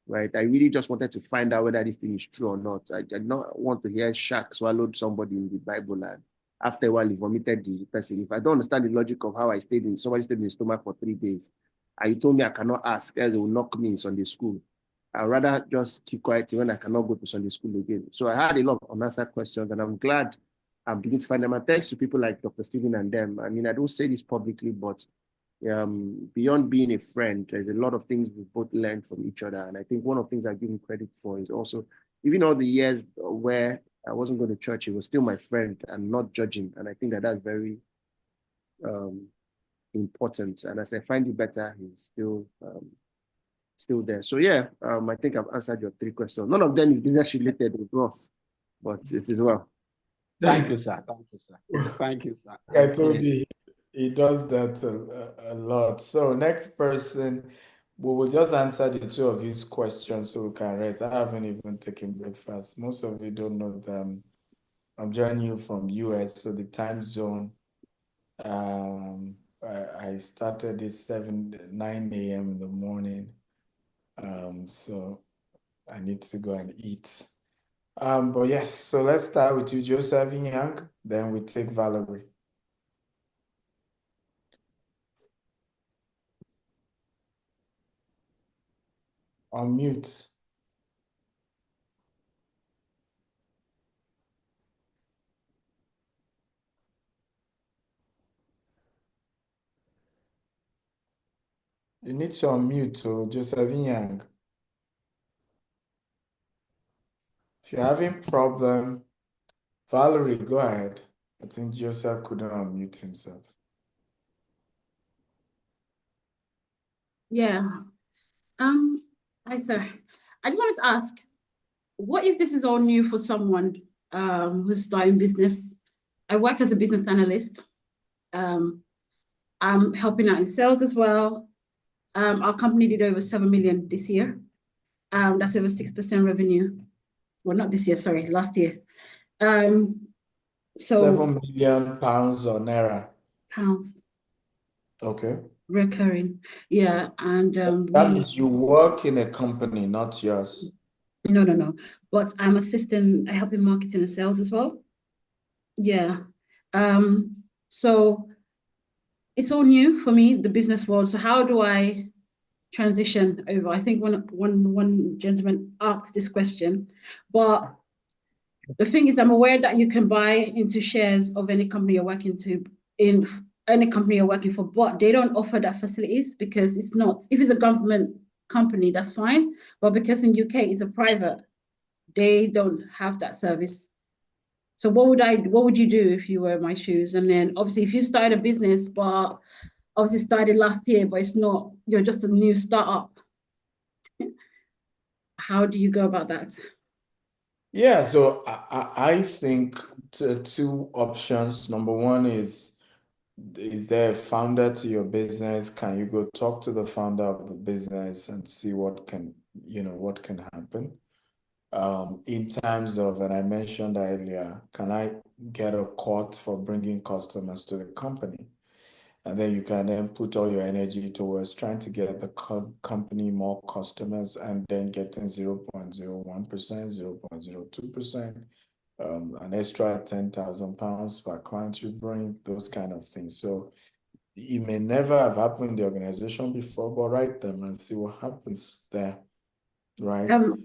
right? I really just wanted to find out whether this thing is true or not. I did not want to hear Shaq swallowed somebody in the Bible and after a while he vomited the person. If I don't understand the logic of how somebody stayed in the stomach for 3 days, and you told me I cannot ask, else they will knock me in Sunday school. I'd rather just keep quiet when I cannot go to Sunday school again. So I had a lot of unanswered questions, and I'm glad I'm beginning to find them. And thanks to people like Dr. Stephen and them. I mean, I don't say this publicly, but beyond being a friend, there's a lot of things we both learned from each other. And I think one of the things I give him credit for is also, even all the years where I wasn't going to church, he was still my friend and not judging. And I think that that's very important. And as I find it better, he's still there. So yeah, I think I've answered your 3 questions. None of them is business related with Ross, but it is well. Thank you, sir. Thank you, sir. Thank you, sir. I told you he does that a lot. So next person, we will just answer the 2 of his questions so we can rest. I haven't even taken breakfast. Most of you don't know that I'm joining you from US, so the time zone. I started at 9 a.m. in the morning. So I need to go and eat. But yes, so let's start with you, Joseph Young, then we take Valerie. On mute. You need to unmute, so Joseph Young. If you're having problem, Valerie, go ahead. I think Joseph couldn't unmute himself. Yeah. Hi, sir. I just wanted to ask, what if this is all new for someone who's starting business? I work as a business analyst. I'm helping out in sales as well. Our company did over 7 million this year. That's over 6% revenue. Well, not this year, sorry, last year. So 7 million pounds or naira. Pounds. Okay. Recurring. Yeah. And that means you work in a company, not yours. No. But I'm assisting, I help in marketing and sales as well. Yeah. So it's all new for me, the business world. So how do I transition over? I think one gentleman asked this question, but the thing is, I'm aware that you can buy into shares of any company you're working for, but they don't offer that facilities because it's not. If it's a government company, that's fine, but because in UK it's a private, they don't have that service. So what would you do if you were in my shoes? And then obviously if you started a business, but obviously started last year, but it's not, you're just a new startup. How do you go about that? Yeah, so I think 2 options. Number one is there a founder to your business? Can you go talk to the founder of the business and see what can happen? In terms of, and I mentioned earlier, can I get a quote for bringing customers to the company? And then you can then put all your energy towards trying to get the company more customers and then getting 0.01%, 0.02%, an extra 10,000 pounds per client you bring, those kind of things. So it may never have happened in the organization before, but write them and see what happens there, right?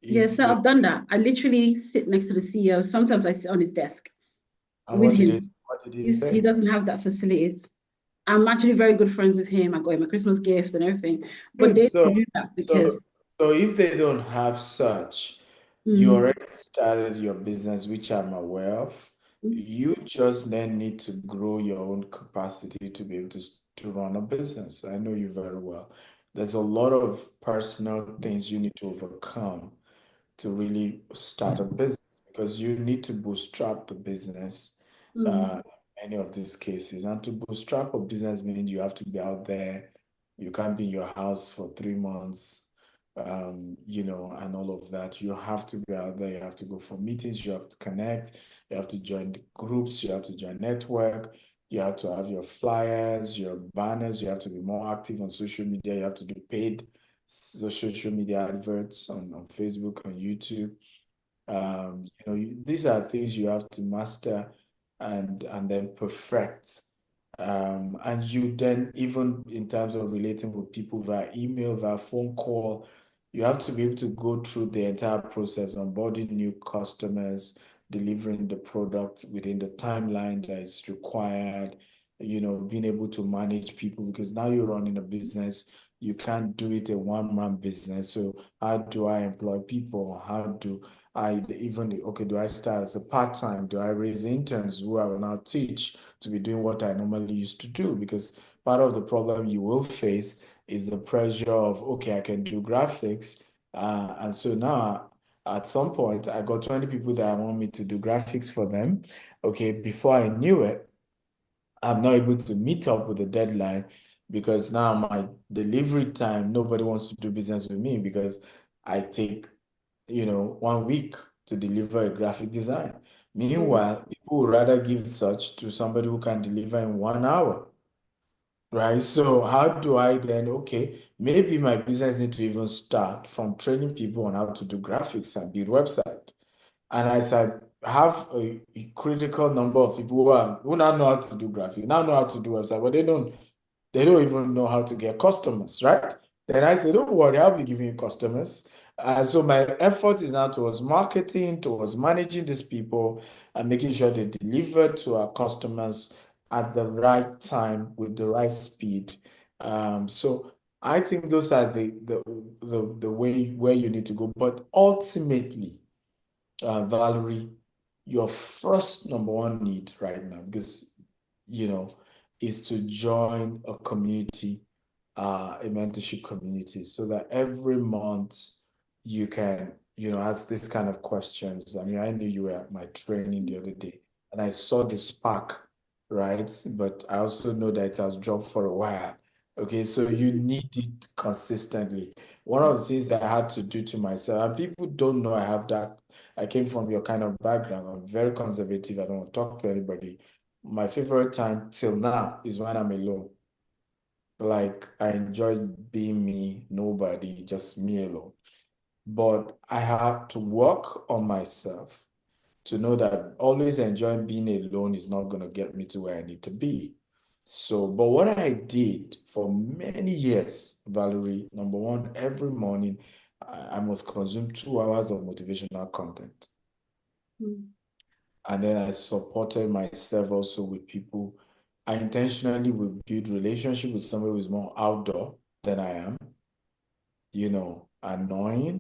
Yes, so I've done that. I literally sit next to the CEO. Sometimes I sit on his desk with him. What did he say? He doesn't have that facilities. I'm actually very good friends with him. I got him a Christmas gift and everything. But they don't do that because... So if they don't have such, you already started your business, which I'm aware of. You just then need to grow your own capacity to be able to run a business. I know you very well. there's a lot of personal things you need to overcome to really start a business because you need to bootstrap the business in any of these cases. And to bootstrap a business means you have to be out there. You can't be in your house for 3 months, and all of that. You have to be out there. You have to go for meetings. You have to connect. You have to join the groups. You have to join network. You have to have your flyers, your banners. You have to be more active on social media. You have to do paid social media adverts on Facebook, on YouTube. These are things you have to master and then perfect. And you then, even in terms of relating with people via email, via phone call, you have to be able to go through the entire process, onboarding new customers, delivering the product within the timeline that is required, being able to manage people because now you're running a business. You can't do it a one-man business. So how do I employ people? How do do I start as a part-time? Do I raise interns who I will now teach to be doing what I normally used to do? Because part of the problem you will face is the pressure of, okay, I can do graphics. And so now at some point, I got 20 people that want me to do graphics for them. Okay, before I knew it, I'm not able to meet up with the deadline because now my delivery time, nobody wants to do business with me because I take 1 week to deliver a graphic design. Meanwhile, people would rather give such to somebody who can deliver in 1 hour, right? So how do I then, okay, maybe my business need to even start from training people on how to do graphics and build website. And as I have a critical number of people who now know how to do graphics, now know how to do website, but they don't even know how to get customers, right? Then I say, don't worry, I'll be giving you customers. So my effort is now towards marketing, towards managing these people and making sure they deliver to our customers at the right time with the right speed. So I think those are the way where you need to go. But ultimately, Valerie, your first number one need right now, because is to join a community, a mentorship community, so that every month you can, ask this kind of questions. I mean, I knew you were at my training the other day, and I saw the spark, right? But I also know that it has dropped for a while. Okay, so you need it consistently. One of the things that I had to do to myself, and people don't know I have that. I came from your kind of background. I'm very conservative. I don't want to talk to anybody. My favorite time till now is when I'm alone. Like I enjoy being me, nobody, just me alone. But I had to work on myself to know that always enjoying being alone is not going to get me to where I need to be. So, but what I did for many years, Valerie, number one, every morning, I must consume 2 hours of motivational content. And then I supported myself also with people. I intentionally would build relationship with somebody who's more outdoor than I am, annoying,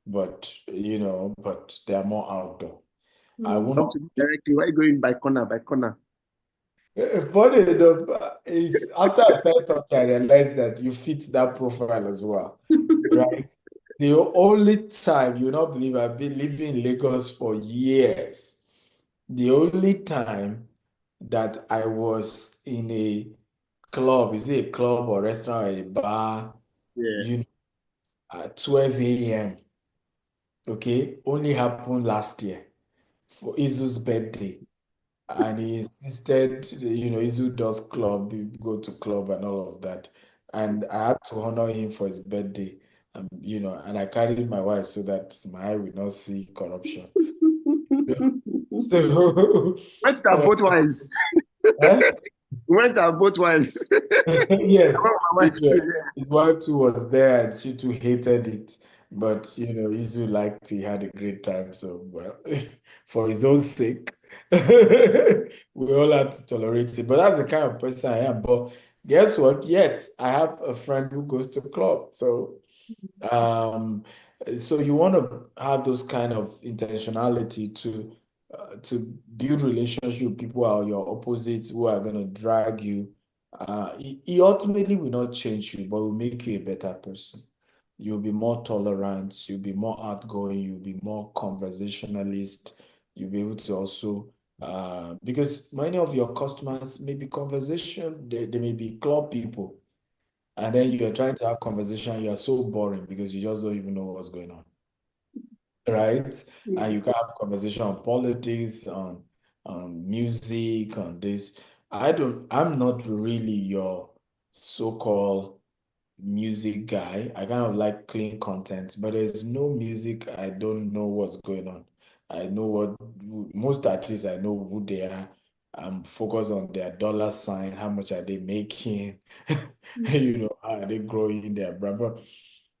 but they are more outdoor. I will Come not. to me directly. Why are you going by corner, by corner? Funny enough, it's after I started talking, I realized that you fit that profile as well, right? The only time, you not believe, I've been living in Lagos for years. The only time that I was in a club, is it a club or restaurant or a bar, Yeah. At 12 a.m., okay, only happened last year for Izu's birthday. And he insisted, Izu does club, go to club and all of that. And I had to honor him for his birthday. And I carried my wife so that my eye would not see corruption. So, Went to both wives. eh? Went to both wives. Yes, My wife too, yeah. his wife too was there and she too hated it. But Izu liked, he had a great time. So, well, for his own sake, we all had to tolerate it. But that's the kind of person I am. But guess what? Yet I have a friend who goes to club. Um, so you want to have those kind of intentionality to build relationship with people who are your opposites, who are going to drag you He ultimately will not change you, but will make you a better person. You'll be more tolerant, you'll be more outgoing, you'll be more conversationalist, you'll be able to also because many of your customers may be they may be club people, and then you're trying to have conversation, you are so boring because you just don't even know what's going on, right? And you can have conversation on politics, on music, on this. I'm not really your so-called music guy. I kind of like clean content, but there's no music. I don't know what's going on. I know most artists, I know who they are. I'm focused on their dollar sign, how much are they making, how are they growing their brand. But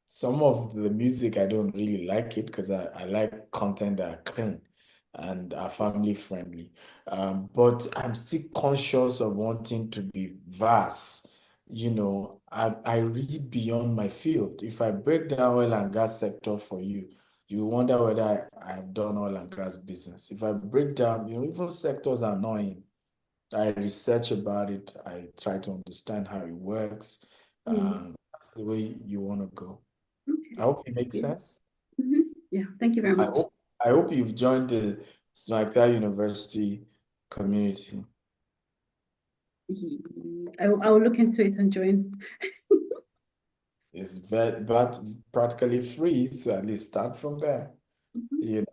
some of the music, I don't really like it because I like content that are clean and are family friendly. But I'm still conscious of wanting to be vast. I read beyond my field. If I break down oil and gas sector for you, you wonder whether I've done oil and gas business. If I break down, even sectors are annoying. I research about it. I try to understand how it works. That's the way you want to go. I hope it makes sense. Yeah, thank you very much. I hope you've joined the Smackdown University community. I will look into it and join. It's but practically free, so at least start from there. Yeah.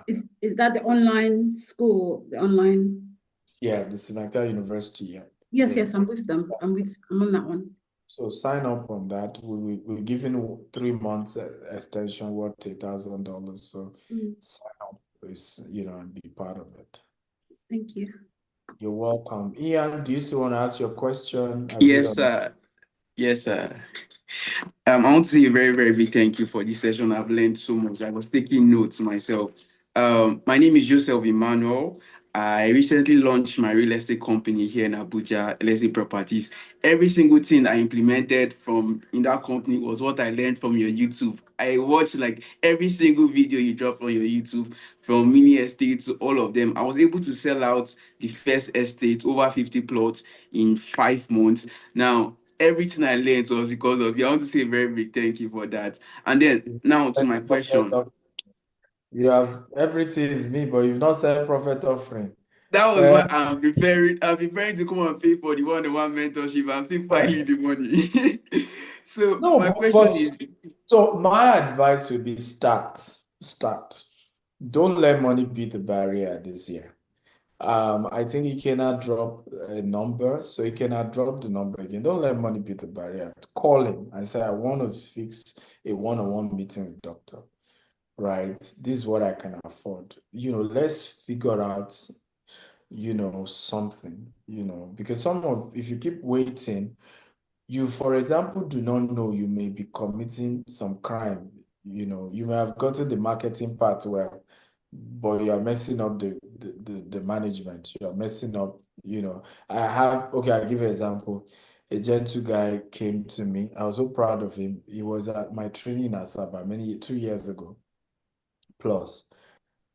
Is that the online school? The online? Yeah, the Smackdown University. Yeah. Yes, I'm with them. I'm on that one. So sign up on that. We're giving 3 months extension worth $1,000. So sign up, and be part of it. Thank you. You're welcome. Ian, do you still want to ask your question? Yes, sir. Yes, sir. I want to say a very, very big thank you for this session. I've learned so much. I was taking notes myself. My name is Joseph Emmanuel. I recently launched my real estate company here in Abuja, LSA Properties. Every single thing I implemented from in that company was what I learned from your YouTube. I watched like every single video you dropped on your YouTube, from mini estate to all of them. I was able to sell out the first estate, over 50 plots in 5 months. Now, everything I learned was because of you. I want to say a very big thank you for that. And then now to my question. You have everything is me, but you've not said profit offering. That was what I'm preparing. I'm preparing to come and pay for the one-on-one mentorship. I'm still filing the money. So my question is. So my advice would be start. Don't let money be the barrier this year. I think you cannot drop a number, so you cannot drop the number again. Don't let money be the barrier. Call him and say, I want to fix a one-on-one meeting with doctor. Right? This is what I can afford. Let's figure out, something, because if you keep waiting, you, for example, do not know you may be committing some crime. You may have gotten the marketing part well, but you are messing up the management. You are messing up, I'll give you an example. A gentle guy came to me. I was so proud of him. He was at my training in Asaba 2 years ago plus.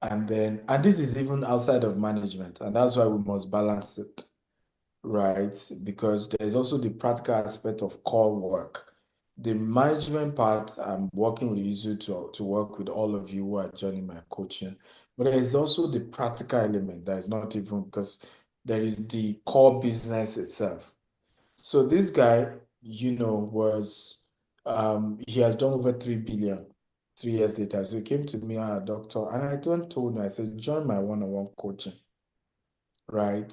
And this is even outside of management, and that's why we must balance it, right? Because there's also the practical aspect of core work. The management part, I'm working with you to work with all of you who are joining my coaching. But there's also the practical element that is not even, because there is the core business itself. So this guy, he has done over 3 billion 3 years later. So he came to me, a doctor, and I told him, I said, join my one-on-one coaching, right?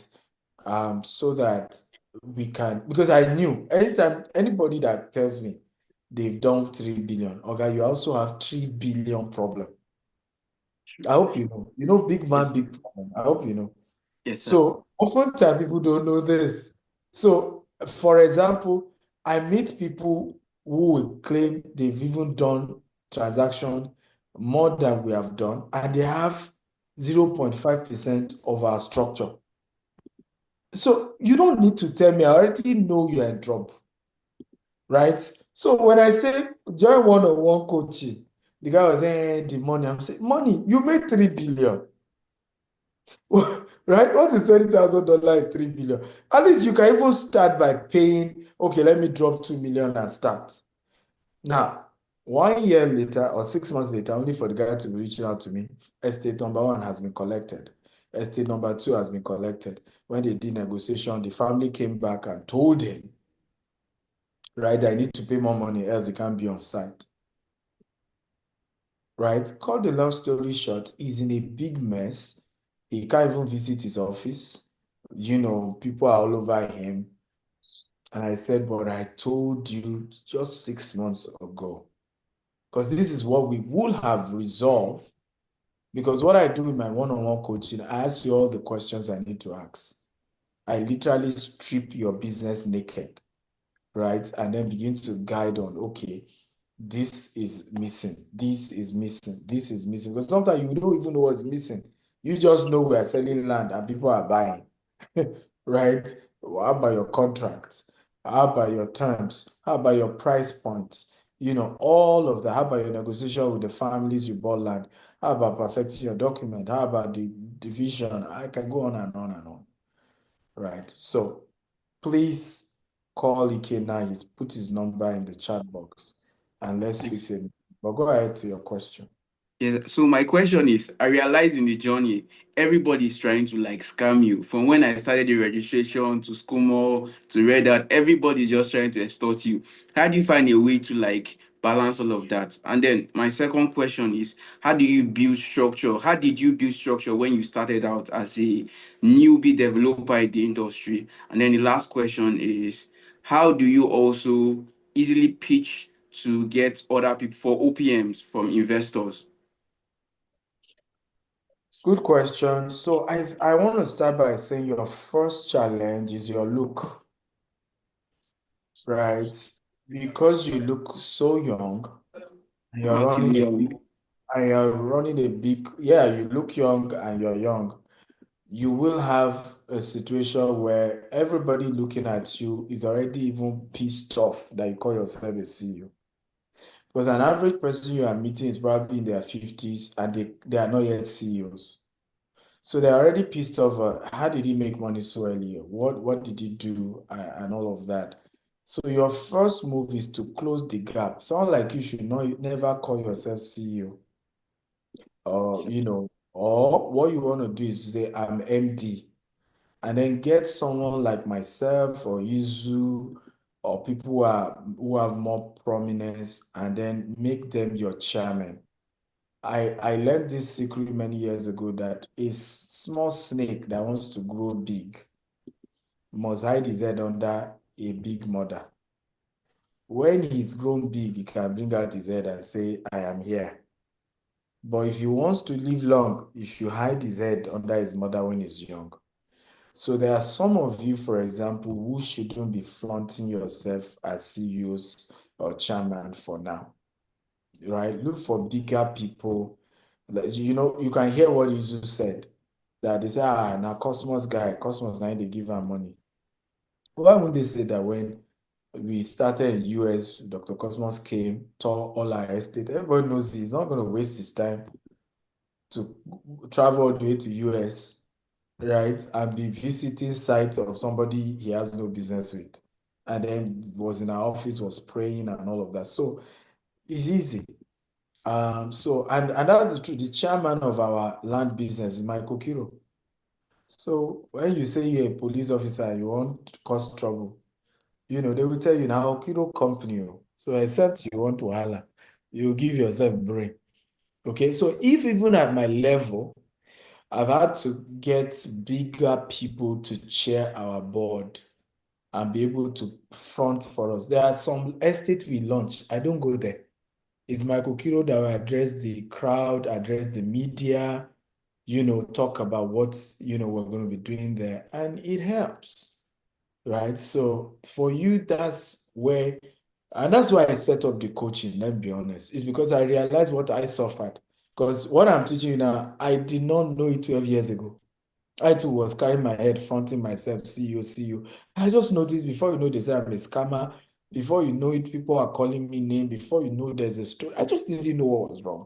So that we can, because I knew anytime anybody that tells me they've done 3 billion, okay, you also have 3 billion problem. I hope you know. Big man, big problem. I hope you know. Yes, sir. So oftentimes people don't know this. So, for example, I meet people who will claim they've even done transaction more than we have done, and they have 0.5% of our structure. So you don't need to tell me. I already know you're in trouble, right? So when I say join one-on-one coaching, the guy was saying, the money. I'm saying, money, you made 3 billion. Right? What is $20,000 in 3 billion? At least you can even start by paying, okay, let me drop 2 million and start. Now, 1 year later or 6 months later, only for the guy to be reaching out to me, estate number 1 has been collected. Estate number 2 has been collected. When they did negotiation, the family came back and told him, right, I need to pay more money, else he can't be on site. Right? Cut the long story short, he's in a big mess. He can't even visit his office. People are all over him. And I said, but I told you just 6 months ago. Because this is what we would have resolved. Because what I do in my one-on-one coaching, I ask you all the questions I need to ask. I literally strip your business naked, right? And then begin to guide on, okay, this is missing, this is missing, this is missing. Because sometimes you don't even know what's missing. You just know we are selling land and people are buying, right? How about your contracts? How about your terms? How about your price points? All of that. How about your negotiation with the families you bought land? How about perfecting your document? How about the division? I can go on and on and on, right? So please call Ikena. He's put his number in the chat box and let's fix it. But go ahead to your question. Yeah, so my question is, I realize in the journey, everybody's trying to like scam you. From when I started the registration to Skumo to Red Hat, everybody's just trying to extort you. How do you find a way to like balance all of that? And then my second question is, how do you build structure? How did you build structure when you started out as a newbie developer in the industry? And then the last question is, how do you also easily pitch to get other people for OPMs from investors? Good question. So I want to start by saying your first challenge is your look, right? Because you look so young and you're running a big, yeah, you look young and you're young. You will have a situation where everybody looking at you is already even pissed off that you call yourself a CEO. Because an average person you are meeting is probably in their 50s and they are not yet CEOs. So they're already pissed off. How did he make money so early? What did he do? And all of that. So your first move is to close the gap. Someone like you should never call yourself CEO. Or what you want to do is to say, I'm MD. And then get someone like myself or Izu or people who have more prominence and then make them your chairman. I learned this secret many years ago that a small snake that wants to grow big must hide his head under a big mother. When he's grown big, he can bring out his head and say, I am here. But if he wants to live long, he should hide his head under his mother when he's young. So there are some of you, for example, who shouldn't be flaunting yourself as CEOs or chairman for now, right? Look for bigger people. You can hear what Izu said, that they say, now Cosmos guy, Cosmos, now they give him money. Why would they say that when we started in US, Dr. Cosmos came, tore all our estate? Everybody knows he's not going to waste his time to travel all the way to US, right, and be visiting sites of somebody he has no business with, and then was in our office, was praying and all of that. So it's easy. And that's the truth. The chairman of our land business is Michael Kiro. So when you say you're a police officer, you want to cause trouble, they will tell you now, Kiro company. So except you want to holler, you give yourself brain. Okay, so if even at my level, I've had to get bigger people to chair our board and be able to front for us. There are some estates we launch. I don't go there. It's Michael Kiro that will address the crowd, address the media, talk about what, we're going to be doing there. And it helps, right? So for you, that's where, and that's why I set up the coaching, let's be honest. It's because I realized what I suffered. Because what I'm teaching you now, I did not know it 12 years ago. I too was carrying my head, fronting myself, CEO, CEO. I just noticed before you know they say I'm a scammer. Before you know it, people are calling me name. Before you know there's a story. I just didn't know what was wrong.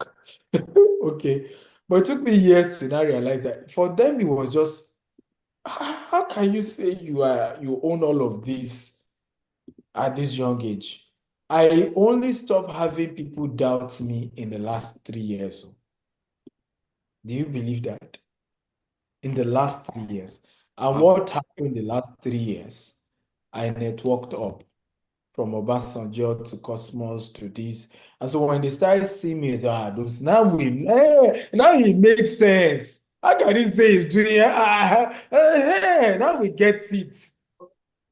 Okay. But it took me years to now realize that for them, it was just how can you say you own all of this at this young age? I only stopped having people doubt me in the last 3 years. Do you believe that? In the last 3 years. And what happened in the last 3 years? I networked up from Obasanjo to Cosmos to this. And so when they started seeing me, those now it makes sense. How can he say he's doing now we get it.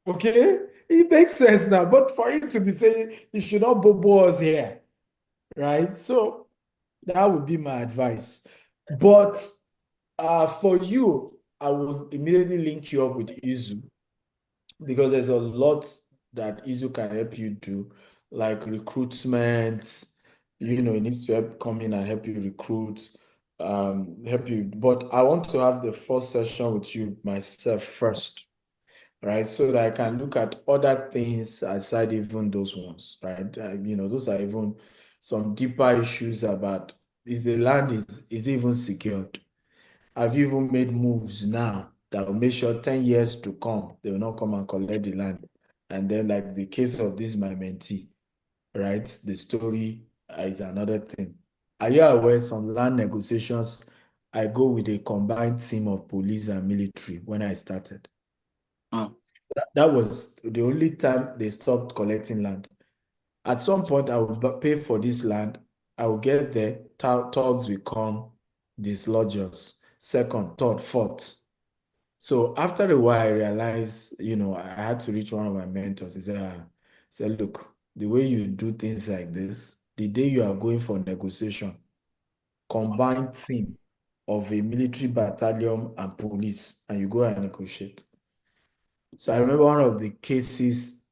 Okay? It makes sense now. But for him to be saying you should not bobo us here, right? So that would be my advice. But for you, I will immediately link you up with Izu because there's a lot that Izu can help you do, like recruitment. It needs to help come in and help you recruit, help you. But I want to have the first session with you myself first, right? So that I can look at other things aside even those ones, right? Those are even some deeper issues about is the land is even secured? Have you even made moves now that will make sure 10 years to come, they will not come and collect the land? And then like the case of this, my mentee, right? The story is another thing. Are you aware some land negotiations, I go with a combined team of police and military when I started? That was the only time they stopped collecting land. At some point, I will pay for this land. I will get there, thugs will come, dislodge us. Second, third, fourth. So after a while, I realized, I had to reach one of my mentors. He said, look, the way you do things like this, the day you are going for negotiation, combined team of a military battalion and police, and you go and negotiate. So I remember one of the cases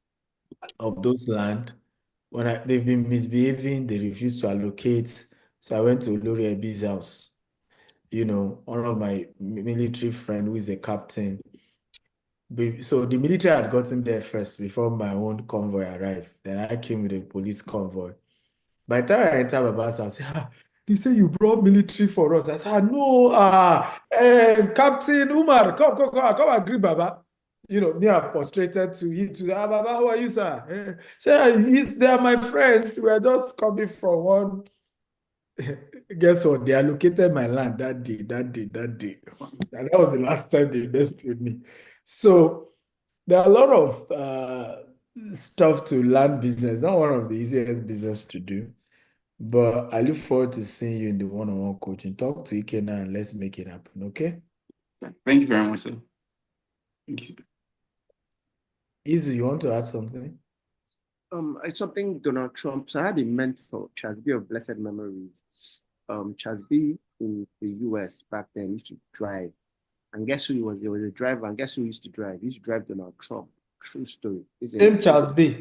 of those land, when they've been misbehaving, they refused to allocate. So I went to Olori Ebi's house. One of my military friend who is a captain. So the military had gotten there first before my own convoy arrived. Then I came with a police convoy. By the time I entered Baba's house, they say you brought military for us. I said, no, Captain Umar, come and greet Baba. Me, I'm frustrated to he to Baba, how are you, sir? Say, they are my friends. We are just coming from one. Guess what? They allocated my land that day. And that was the last time they messed with me. So there are a lot of stuff to land business. Not one of the easiest business to do. But I look forward to seeing you in the one-on-one coaching. Talk to Ikena and let's make it happen, okay? Thank you very much, sir. Thank you. Izu, you want to add something? It's something Donald Trump. So I had a mentor, Charles B of blessed memories. Charles B in the US back then used to drive. And guess who he was? There was a driver, and guess who used to drive? He used to drive Donald Trump. True story. Same Charles B.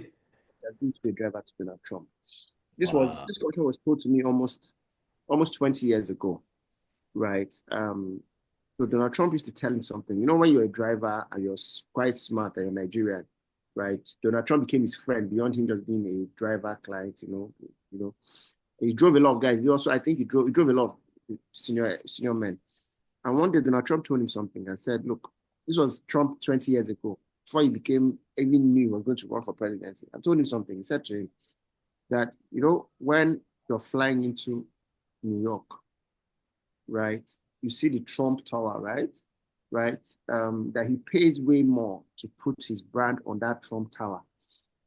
Charles B used to be a driver to Donald Trump. This question was told to me almost 20 years ago, right? So Donald Trump used to tell him something. When you're a driver and you're quite smart and you're Nigerian, right? Donald Trump became his friend beyond him just being a driver client. He drove a lot of guys. I think he drove a lot of senior men. And one day Donald Trump told him something and said, "Look, this was Trump 20 years ago before he became even knew he was going to run for presidency." I told him something. He said to him that when you're flying into New York, right? You see the Trump Tower, right? That he pays way more to put his brand on that Trump Tower,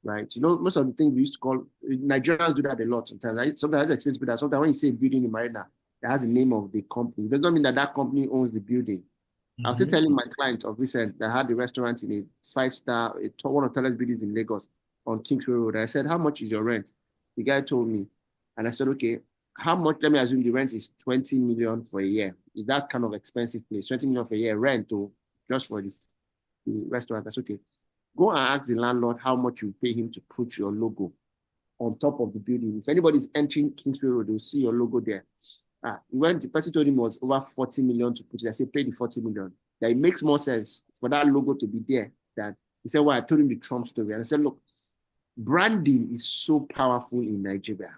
right? Most of the things we used to call Nigerians do that a lot sometimes. Sometimes I explain to people that sometimes when you say building in Marina, that has the name of the company. It doesn't mean that company owns the building. I was telling my client of recent that had a restaurant in a 5-star, one of the tallest buildings in Lagos on Kingsway Road. I said, "How much is your rent?" The guy told me, and I said, "Okay, how much?" Let me assume the rent is 20 million for a year. Is that kind of expensive place? 20 million for a year rent, or just for the restaurant? That's okay. Go and ask the landlord how much you pay him to put your logo on top of the building. If anybody's entering Kingsway Road, they'll see your logo there. When the person told him it was over 40 million to put it, I said, pay the 40 million. That it makes more sense for that logo to be there than he said, well, I told him the Trump story. And I said, look, branding is so powerful in Nigeria,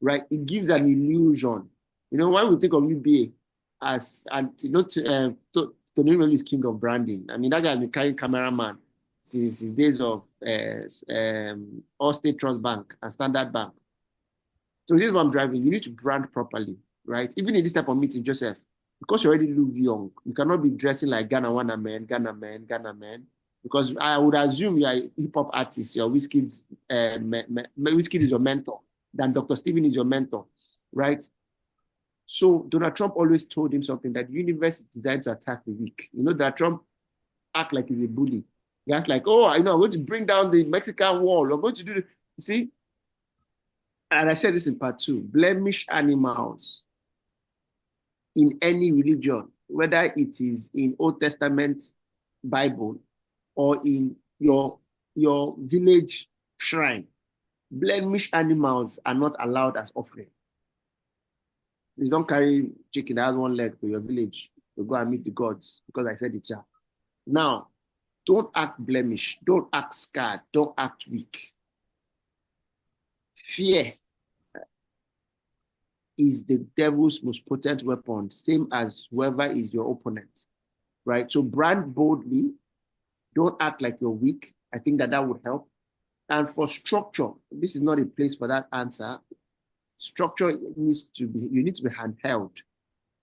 right? It gives an illusion. When we think of UBA as, and Tony Melu is king of branding. I mean, that guy has been carrying cameraman since his days of Allstate Trust Bank and Standard Bank. So this is what I'm driving. You need to brand properly, right? Even in this type of meeting, Joseph, because you already look young, you cannot be dressing like Ghana Wana man, Ghana man, Ghana man. Because I would assume you're a hip-hop artist, your Wizkid's Wizkid is your mentor, then Dr. Steven is your mentor, right? So Donald Trump always told him something, that the universe is designed to attack the weak. You know, that Trump act like he's a bully. He acts like, oh, I know, I'm going to bring down the Mexican wall. I'm going to do this. You see? And I said this in part 2, blemish animals in any religion, whether it is in Old Testament Bible or in your village shrine, blemish animals are not allowed as offering. You don't carry chicken that has one leg to your village to go and meet the gods, because I said it here. Now, don't act blemish, don't act scared, don't act weak. Fear is the devil's most potent weapon, same as whoever is your opponent, right? So brand boldly, don't act like you're weak. I think that would help. And for structure, this is not a place for that answer. Structure needs to be, you need to be handheld,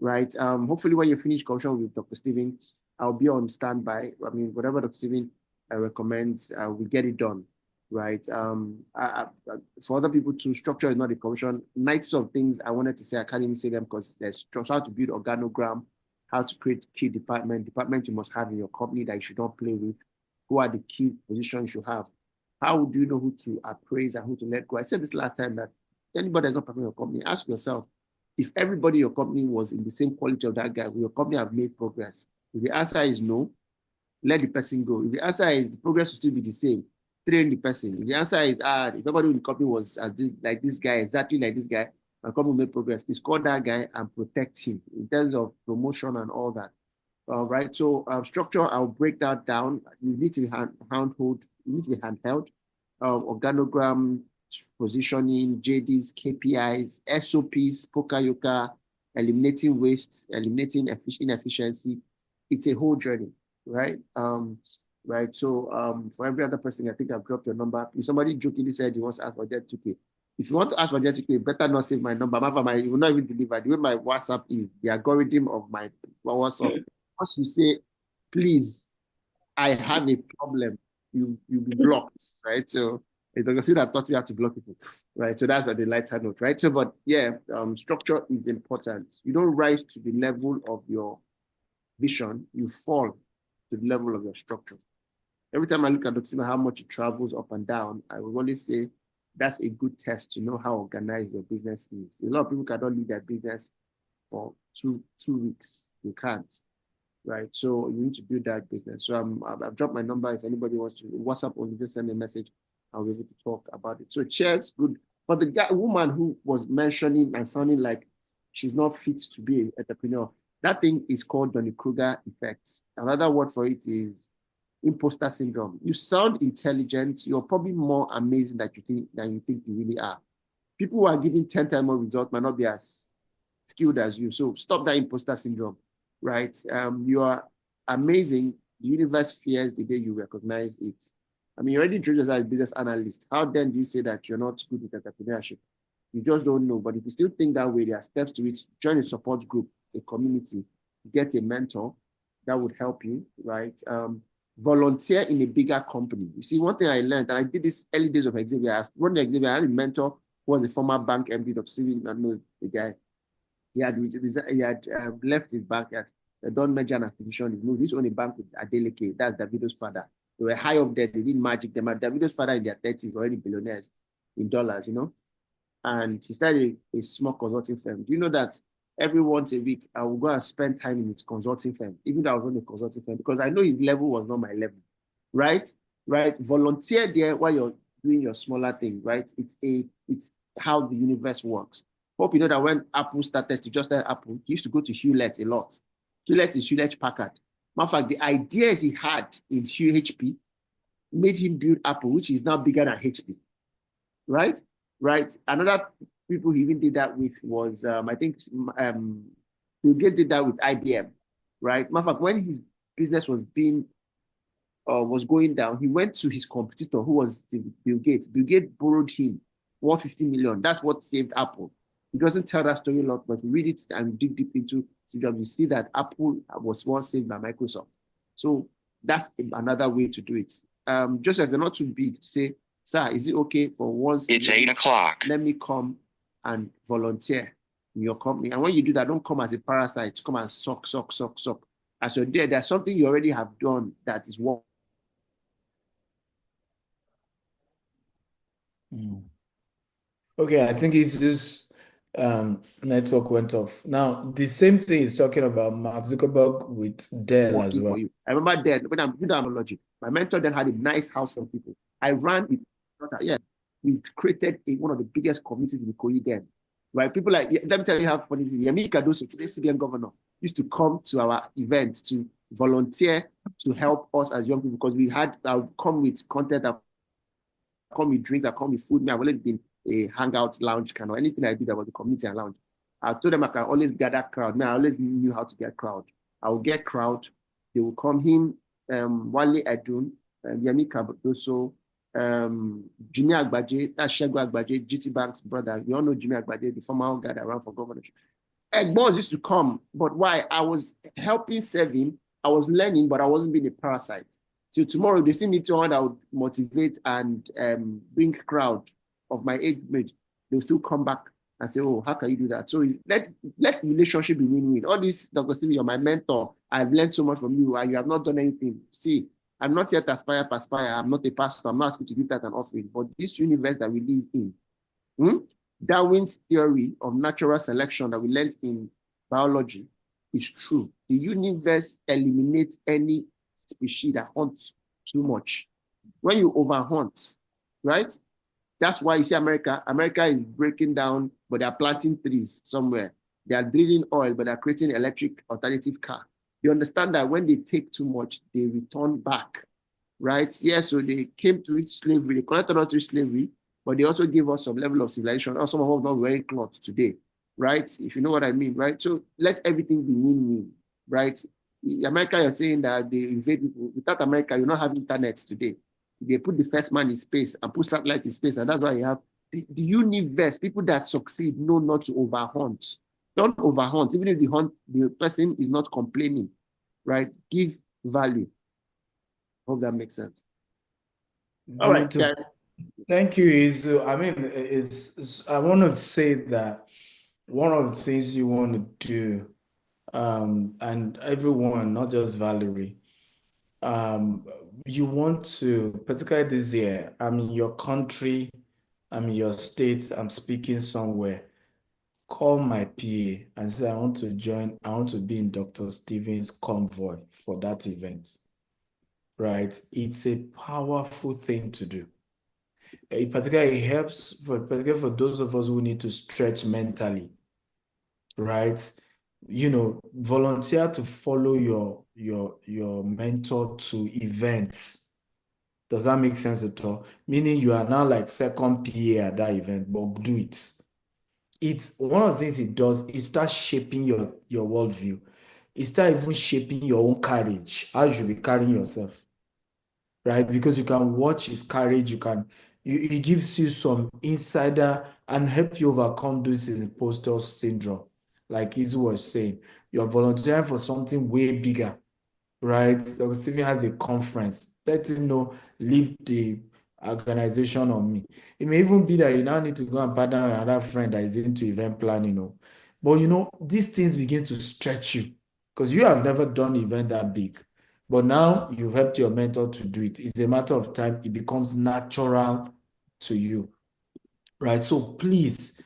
right? Hopefully when you finish conversation with Dr. Steven, I'll be on standby. I mean, whatever Dr. Steven recommends, we get it done, right? For other people too, structure is not a commission. 90% of things I wanted to say, I can't even say them because there's how to build organogram, how to create key department you must have in your company that you should not play with. Who are the key positions you have? How do you know who to appraise and who to let go? I said this last time, that anybody that's not performing your company, ask yourself, if everybody in your company was in the same quality of that guy, will your company have made progress? If the answer is no, let the person go. If the answer is the progress will still be the same, train the person. If the answer is, if everybody in the company was like this guy, exactly like this guy, my company will make progress, please call that guy and protect him in terms of promotion and all that. All right, so structure, I'll break that down. You need to be handheld, you need to be handheld. Organogram, positioning, JDs, KPIs, SOPs, Pokayoka, eliminating waste, eliminating inefficiency. It's a whole journey, right? Right. So for every other person, I think I've dropped your number. If somebody jokingly said he wants to ask for Jet 2K, if you want to ask for Jet 2K, better not save my number. You will not even deliver. The way my WhatsApp is, the algorithm of my WhatsApp. Once you say, please, I have a problem, you'll be blocked, right? So it's like I see that thought you have to block people, right? So that's on the lighter note, right? So, but yeah, structure is important. You don't rise to the level of your vision, you fall to the level of your structure. Every time I look at Dr. how much it travels up and down, I will always say that's a good test to know how organized your business is. A lot of people cannot lead their business for two weeks. You can't. Right, so you need to build that business. So I've dropped my number. If anybody wants to WhatsApp or just send me a message, I'll be able to talk about it. So cheers, good. But the woman who was mentioning and sounding like she's not fit to be an entrepreneur, that thing is called Dunning-Kruger effect. Another word for it is imposter syndrome. You sound intelligent. You're probably more amazing than you think you really are. People who are giving 10 times more results might not be as skilled as you. So stop that imposter syndrome. Right? You are amazing. The universe fears the day you recognize it. I mean, you already introduced yourself as a business analyst. How then do you say that you're not good with entrepreneurship? You just don't know. But if you still think that way, there are steps to it. Join a support group, a community, get a mentor that would help you, right? Volunteer in a bigger company. You see, one thing I learned, and I did this early days of Xavier. I running Xavier. I had a mentor who was a former bank MD, Dr. Steven, I know the guy. He had left his bank, he had done merger and acquisition. He moved. He's on a bank with Adeleke, that's Davido's father. They were high up there, they did magic them. Davido's father in their 30s, already billionaires in dollars, you know. And he started a small consulting firm. Do you know that every once a week, I will go and spend time in his consulting firm, even though I was on a consulting firm, because I know his level was not my level, right? Right? Volunteer there while you're doing your smaller thing, right? It's how the universe works. Hope you know that when Apple started, Steve Jobs started Apple, he used to go to Hewlett a lot. Hewlett is Hewlett Packard. Matter of fact, the ideas he had in HP made him build Apple, which is now bigger than HP. Right? Right. Another people he even did that with was, I think, Bill Gates did that with IBM. right? Matter of fact, when his business was going down, he went to his competitor, who was Bill Gates. Bill Gates borrowed him 150 million. That's what saved Apple. He doesn't tell that story a lot, but if you read it and dig deep into Steve Jobs, you see that Apple was once saved by Microsoft. So that's another way to do it. Joseph, you're not too big to say, sir, is it okay for once? It's 8 o'clock. Let me come and volunteer in your company. And when you do that, don't come as a parasite. Come and suck. As you're there, there's something you already have done that is work. Okay, I think it's just network went off. Now, the same thing is talking about Mark Zuckerberg with Dell as well. For you. I remember then when I'm doing analogy, my mentor then had a nice house of people. I ran it. Yeah, we created one of the biggest communities in Ikoyi then. Right? People like, let me tell you how funny this is. Yemi Cardoso, today's CBN governor, used to come to our events to volunteer to help us as young people, because we had, come with content, come with drinks, I come with food. I've always been a hangout lounge kind of anything I did about the community and lounge. I told them I can always gather crowd. I always knew how to get crowd. I will get crowd. They will come him, Wale Edun, Yemi Cardoso, Jimmy Agbaje, that's Shego Agbaje, GT Bank's brother. You all know Jimmy Agbaje, the former guy that ran for governorship. Egbons used to come, but why? I was helping serve him. I was learning, but I wasn't being a parasite. So tomorrow they see me to one that would motivate and bring crowd of my age mate. They'll still come back and say, oh, how can you do that? So let relationship be win-win. All this, Dr. Stevie, you're my mentor. I've learned so much from you and you have not done anything. See, I'm not yet aspire. I'm not a pastor. I'm not asking to give that an offering. But this universe that we live in, Darwin's theory of natural selection that we learned in biology is true. The universe eliminates any species that hunts too much. When you overhunt, right? That's why you see America is breaking down, but they're planting trees somewhere. They are drilling oil, but they're creating electric alternative car. You understand that when they take too much, they return back, right? Yeah, so they came to slavery, they connected us to slavery, but they also gave us some level of civilization. Some of us not wearing clothes today, right? If you know what I mean, right? So let everything be win-win, right? In America, you're saying that they invade people. Without America, you don't have internet today. They put the first man in space and put satellite in space, and that's why you have the universe. People that succeed know not to overhunt. Don't overhunt, even if the person is not complaining, right? Give value. Hope that makes sense. All right, guys. Thank you, Izu. I mean, I want to say that one of the things you want to do, and everyone, not just Valerie, you want to, particularly this year, I'm in your country, I'm in your state, I'm speaking somewhere, call my PA and say, I want to join, I want to be in Dr. Stephen's convoy for that event, right? It's a powerful thing to do. It particularly helps, particularly for those of us who need to stretch mentally, right? You know, volunteer to follow your mentor to events. Does that make sense at all? Meaning you are now like second PA at that event, but do it. It's one of the things it does, it starts shaping your worldview. It starts even shaping your own courage, how you should be carrying yourself, right? Because you can watch his courage, it gives you some insider and help you overcome this imposter syndrome. Like Izu was saying, you're volunteering for something way bigger, right? Dr. Stephen has a conference. Let him know, leave the organization on me. It may even be that you now need to go and partner with another friend that is into event planning. But these things begin to stretch you because you have never done an event that big. But now you've helped your mentor to do it. It's a matter of time. It becomes natural to you, right? So please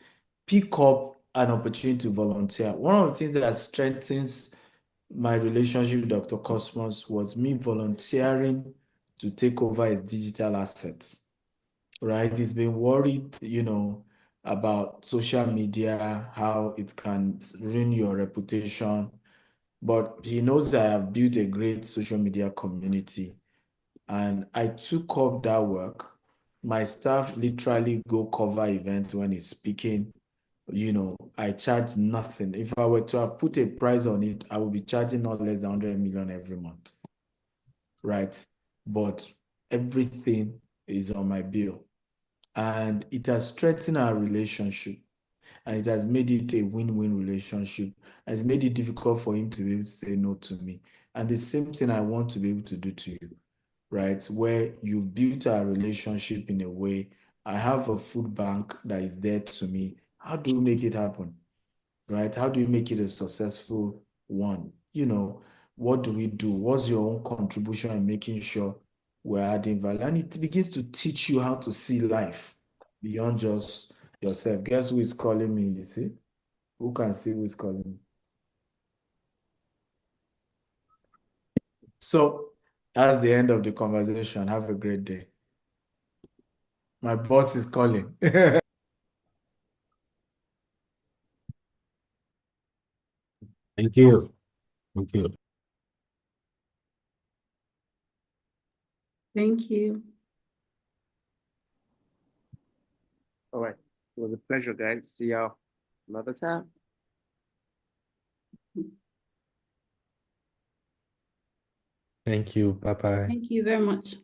pick up an opportunity to volunteer. One of the things that strengthens my relationship with Dr. Cosmos was me volunteering to take over his digital assets, right? He's been worried, about social media, how it can ruin your reputation. But he knows that I have built a great social media community. And I took up that work. My staff literally go cover events when he's speaking. I charge nothing. If I were to have put a price on it, I would be charging not less than 100 million every month, right? But everything is on my bill. And it has strengthened our relationship, and it has made it a win-win relationship. And it's made it difficult for him to be able to say no to me. And the same thing I want to be able to do to you, right? Where you've built our relationship in a way, I have a food bank that is there to me. How do we make it happen, right? How do you make it a successful one? What do we do? What's your own contribution in making sure we're adding value? And it begins to teach you how to see life beyond just yourself. Guess who is calling me, you see? Who can see who is calling me? So that's the end of the conversation. Have a great day. My boss is calling. Thank you. Thank you. Thank you. All right. It was a pleasure, guys. See y'all another time. Thank you. Bye-bye. Thank you very much.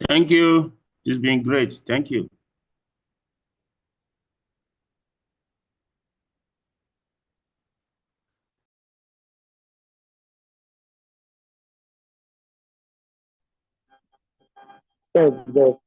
Thank you. It's been great. Thank you. Good.